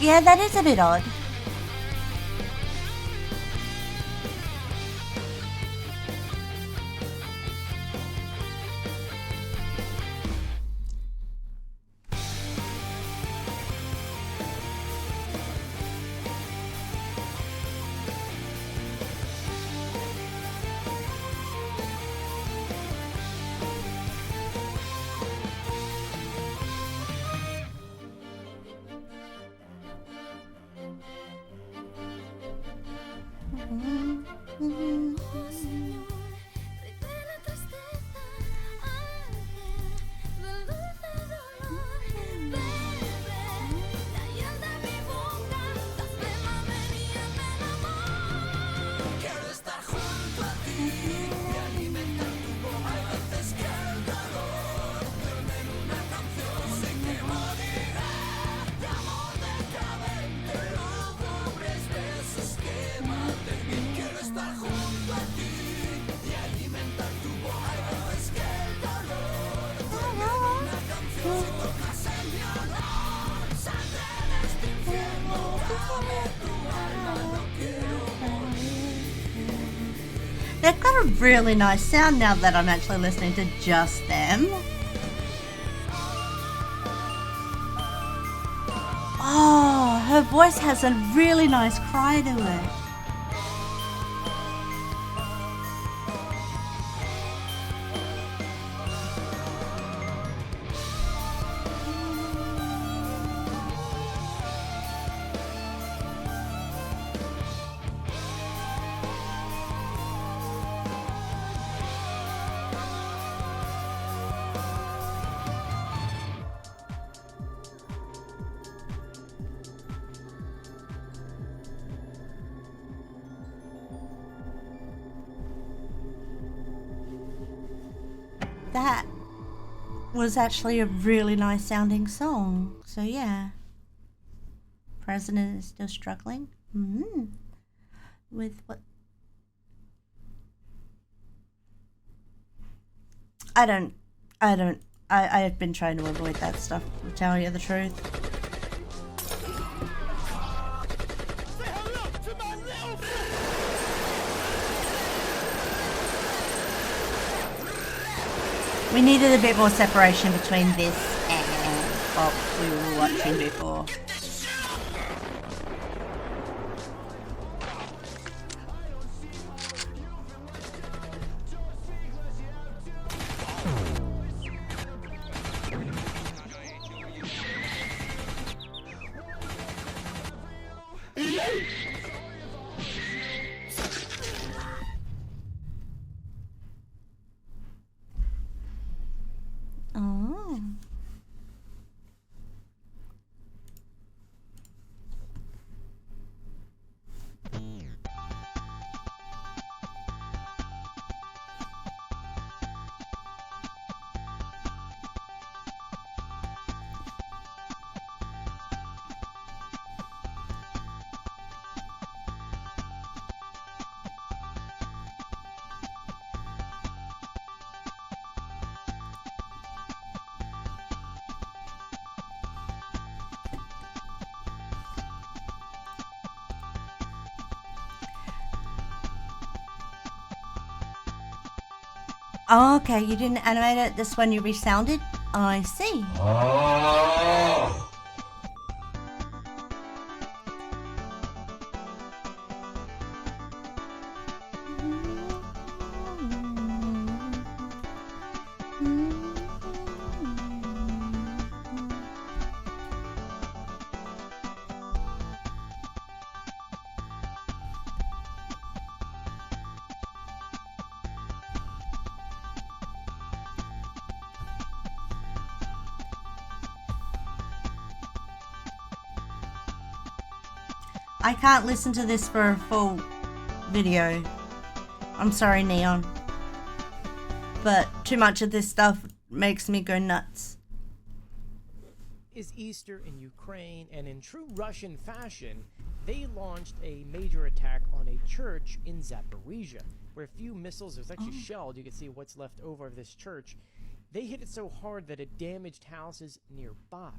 Yeah, that is a bit odd. They've got a really nice sound now that I'm actually listening to just them. Oh, her voice has a really nice cry to it. That was actually a really nice sounding song. So yeah. President is still struggling. With what? I've been trying to avoid that stuff, to tell you the truth. We needed a bit more separation between this and what we were watching before. Oh. Oh, okay, you didn't animate it. This one you resounded? I see. I can't listen to this for a full video. I'm sorry, Neon. But too much of this stuff makes me go nuts. Is Easter in Ukraine, and in true Russian fashion, they launched a major attack on a church in Zaporizhia, where a few missiles, there's actually shelled, you can see what's left over of this church. They hit it so hard that it damaged houses nearby.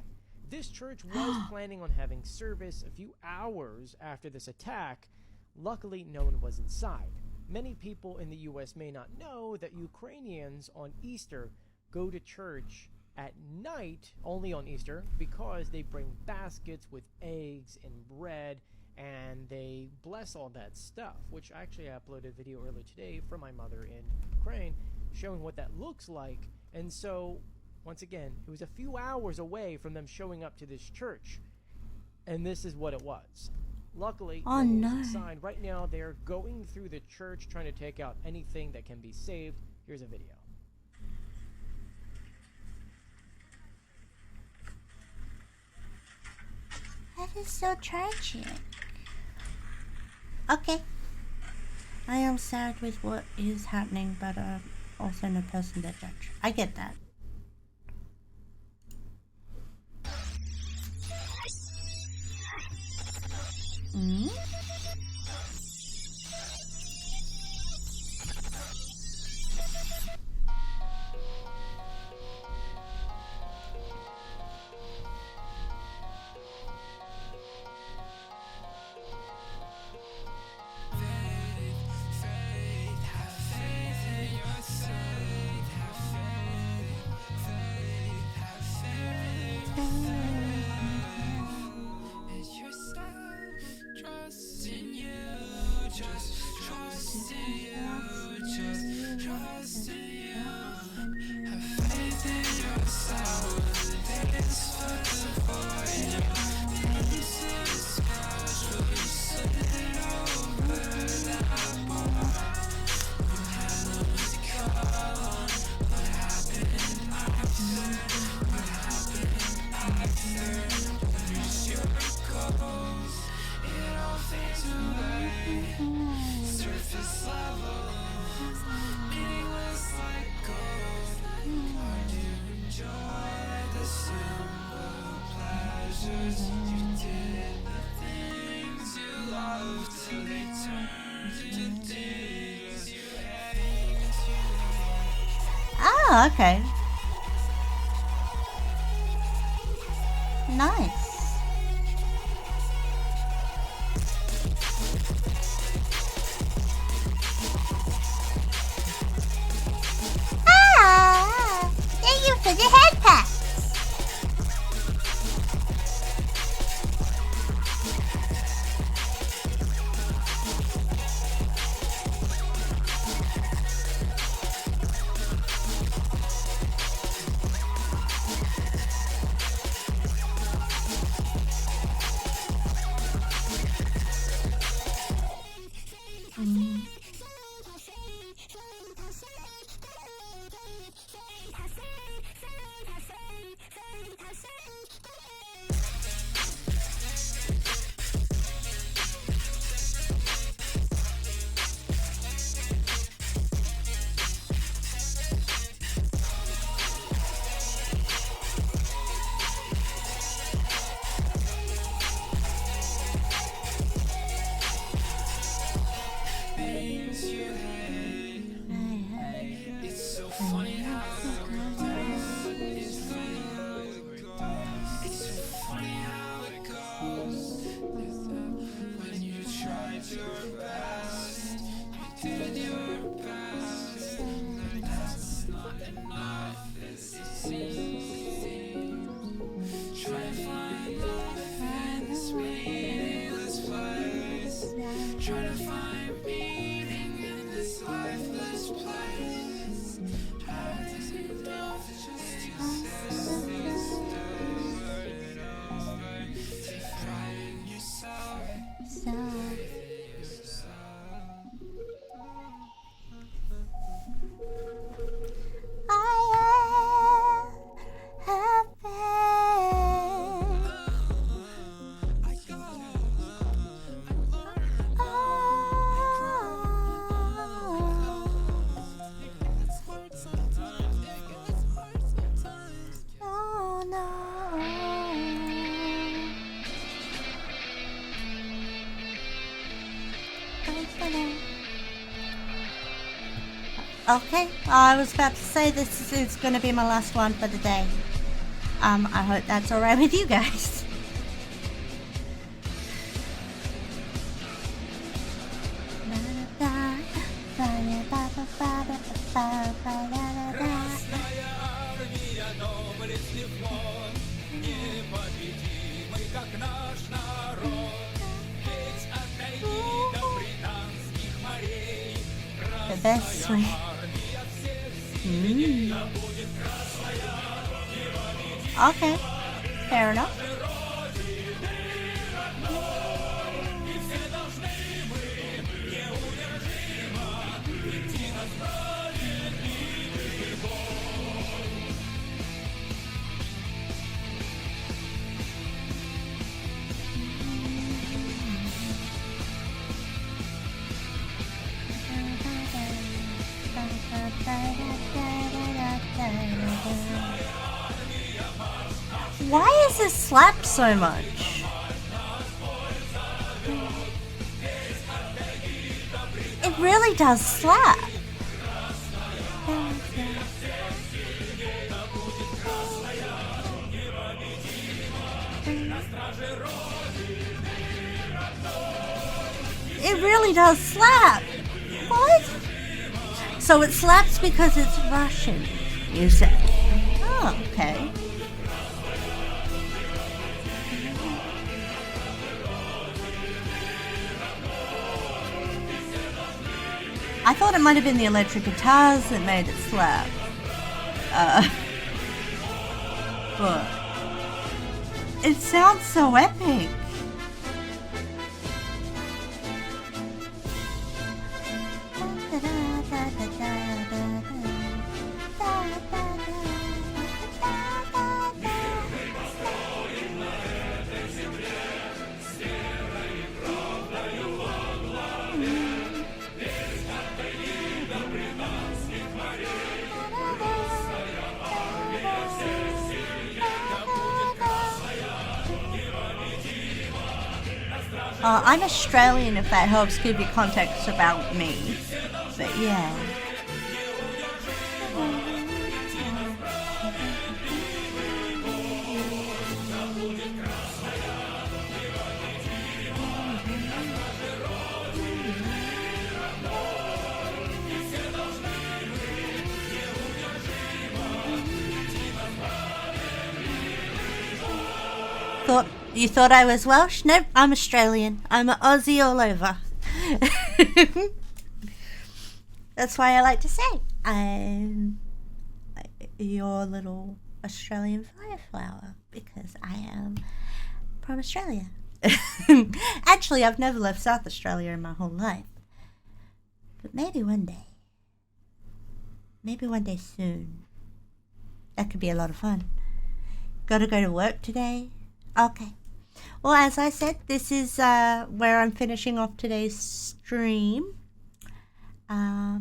This church was planning on having service a few hours after this attack. Luckily, no one was inside. Many people in the US may not know that Ukrainians on Easter go to church at night, only on Easter, because they bring baskets with eggs and bread, and they bless all that stuff, which actually I uploaded a video earlier today from my mother in Ukraine showing what that looks like. And so once again, it was a few hours away from them showing up to this church, and this is what it was. Luckily, no one was inside. Right now, they're going through the church trying to take out anything that can be saved. Here's a video. That is so tragic. Okay. I am sad with what is happening, but also no person to judge. I get that. Ah, okay. Nice. Ah, thank you for the head pat. Okay, I was about to say this is going to be my last one for the day. I hope that's alright with you guys. The best way. Okay, fair enough. Why is this slapped so much? It really does slap. It really does slap. What? So it slaps because it's Russian, you say? Oh, okay. I thought it might have been the electric guitars that made it slap. But it sounds so epic. I'm Australian, if that helps give you context about me. But yeah. You thought I was Welsh? Nope, I'm Australian. I'm an Aussie all over. That's why I like to say I'm your little Australian fireflower, because I am from Australia. Actually, I've never left South Australia in my whole life. But maybe one day. Maybe one day soon. That could be a lot of fun. Gotta go to work today. Okay. Well, as I said, this is where I'm finishing off today's stream. Yeah,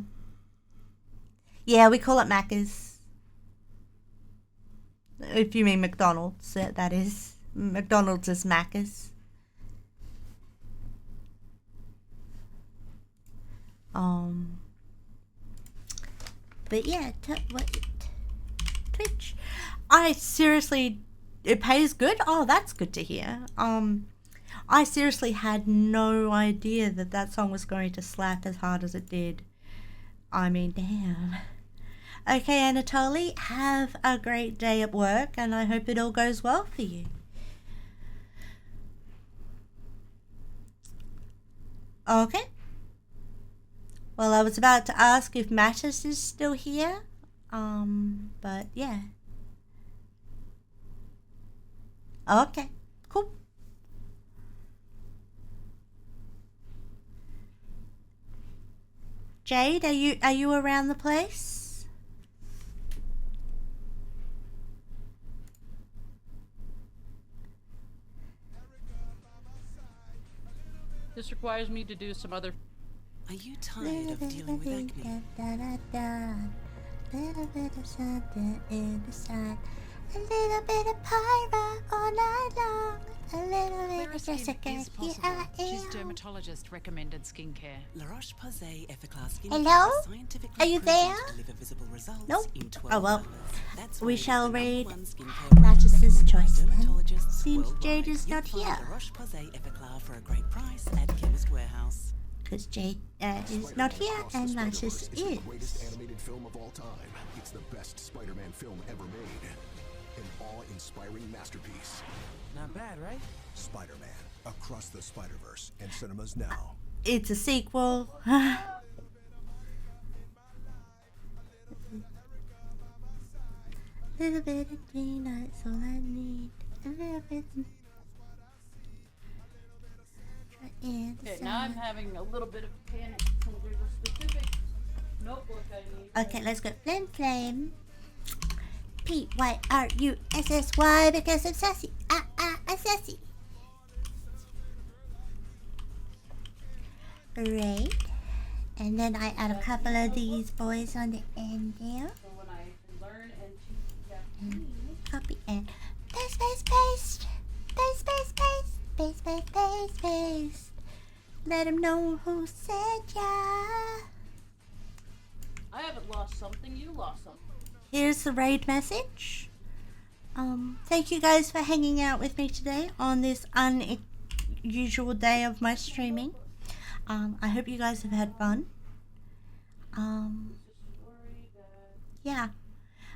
we call it Macca's. If you mean McDonald's, that is. McDonald's is Macca's. But yeah, Twitch. I seriously... It pays good? Oh, that's good to hear. I seriously had no idea that that song was going to slap as hard as it did. I mean, damn. Okay, Anatoly, have a great day at work, and I hope it all goes well for you. Okay. Well, I was about to ask if Mattis is still here, but yeah. Okay, cool. Jade, are you around the place? This requires me to do some other. Are you tired of dealing with acne? Little bit of something in the sun. A little bit of Pyra all night long. A little bit of Jessica. Here I She's am. dermatologist recommended skincare. La Roche-Posay Effaclar skincare Hello? is scientifically Are you proven there? to deliver visible results Nope. in 12 Oh well. hours. That's We why shall it's the read #1 skincare brand Mattis's recommended by choice then. dermatologists Seems worldwide. Jade is You'll not find here. La Roche-Posay Effaclar for a great price at Chemist Warehouse. Because Jade is not here and Mattis is. The greatest animated film of all time. It's the best Spider-Man film ever made. An awe-inspiring masterpiece. Not bad, right? Spider-Man Across the Spider-Verse in cinemas now. It's a sequel. Little bit of peanuts, all I need. A little bit. Okay, now I'm having a little bit of panic because there's a specific notebook I need. Okay, let's go. Flame. Pyrussy because I'm sassy. I'm sassy. Right. And then I add a couple of these boys on the end there. So when I learn and teach Japanese. Copy and paste. Paste. Let them know who said ya. I haven't lost something, you lost something. Here's the raid message. Thank you guys for hanging out with me today on this unusual day of my streaming. I hope you guys have had fun. Yeah,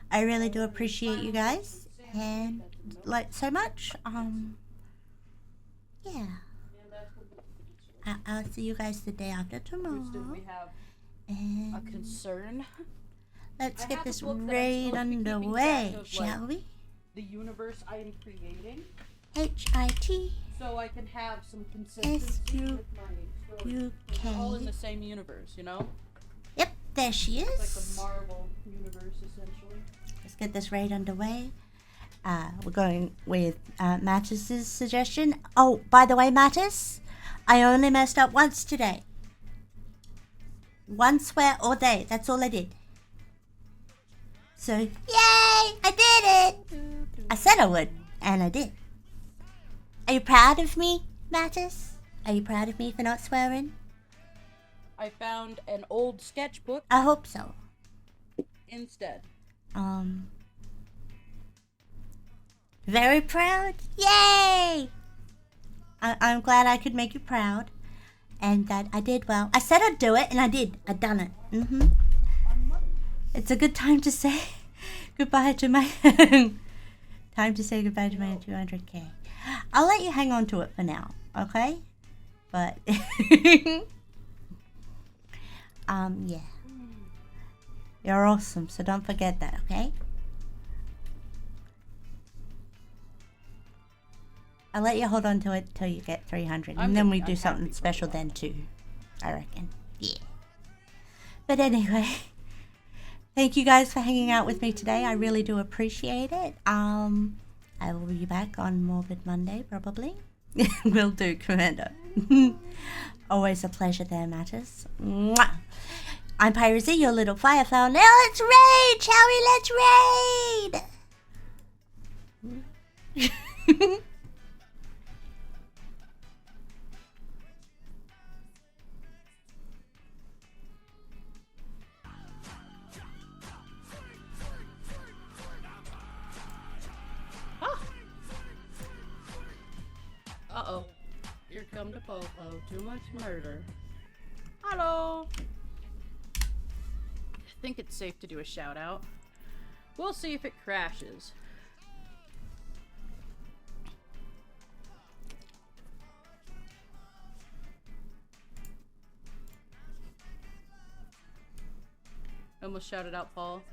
I really do appreciate you guys and like so much. Yeah. I'll see you guys the day after tomorrow. a concern. Let's I get have a this book that I'm raid supposed to be keeping underway, track of, shall like, we? The universe I am creating. HIT. So I can have some consistency with my stories. They're all in the same universe, you know? Yep, there she is. It's like a Marvel universe, essentially. Let's get this raid underway. We're going with Mattis's suggestion. Oh, by the way, Mattis, I only messed up once today. One swear all day. That's all I did. So, yay! I did it! I said I would, and I did. Are you proud of me, Mattis? Are you proud of me for not swearing? I found an old sketchbook. I hope so. Instead. Very proud. Yay! I'm glad I could make you proud. And that I did well. I said I'd do it, and I did. I done it. It's a good time to say goodbye to my... time to say goodbye to my 200k. I'll let you hang on to it for now, okay? But... yeah. You're awesome, so don't forget that, okay? I'll let you hold on to it till you get 300, and then we do something special then too, I reckon. Yeah. But anyway, thank you guys for hanging out with me today. I really do appreciate it. I will be back on Morbid Monday, probably. Will do, Commander. Always a pleasure there, Mattis. Mwah. I'm Pyra Z, your little fireflower. Now let's raid, shall we? Let's raid! Uh-oh. Here come the popo. Too much murder. Hello! I think it's safe to do a shout out. We'll see if it crashes. Almost shouted out, Paul.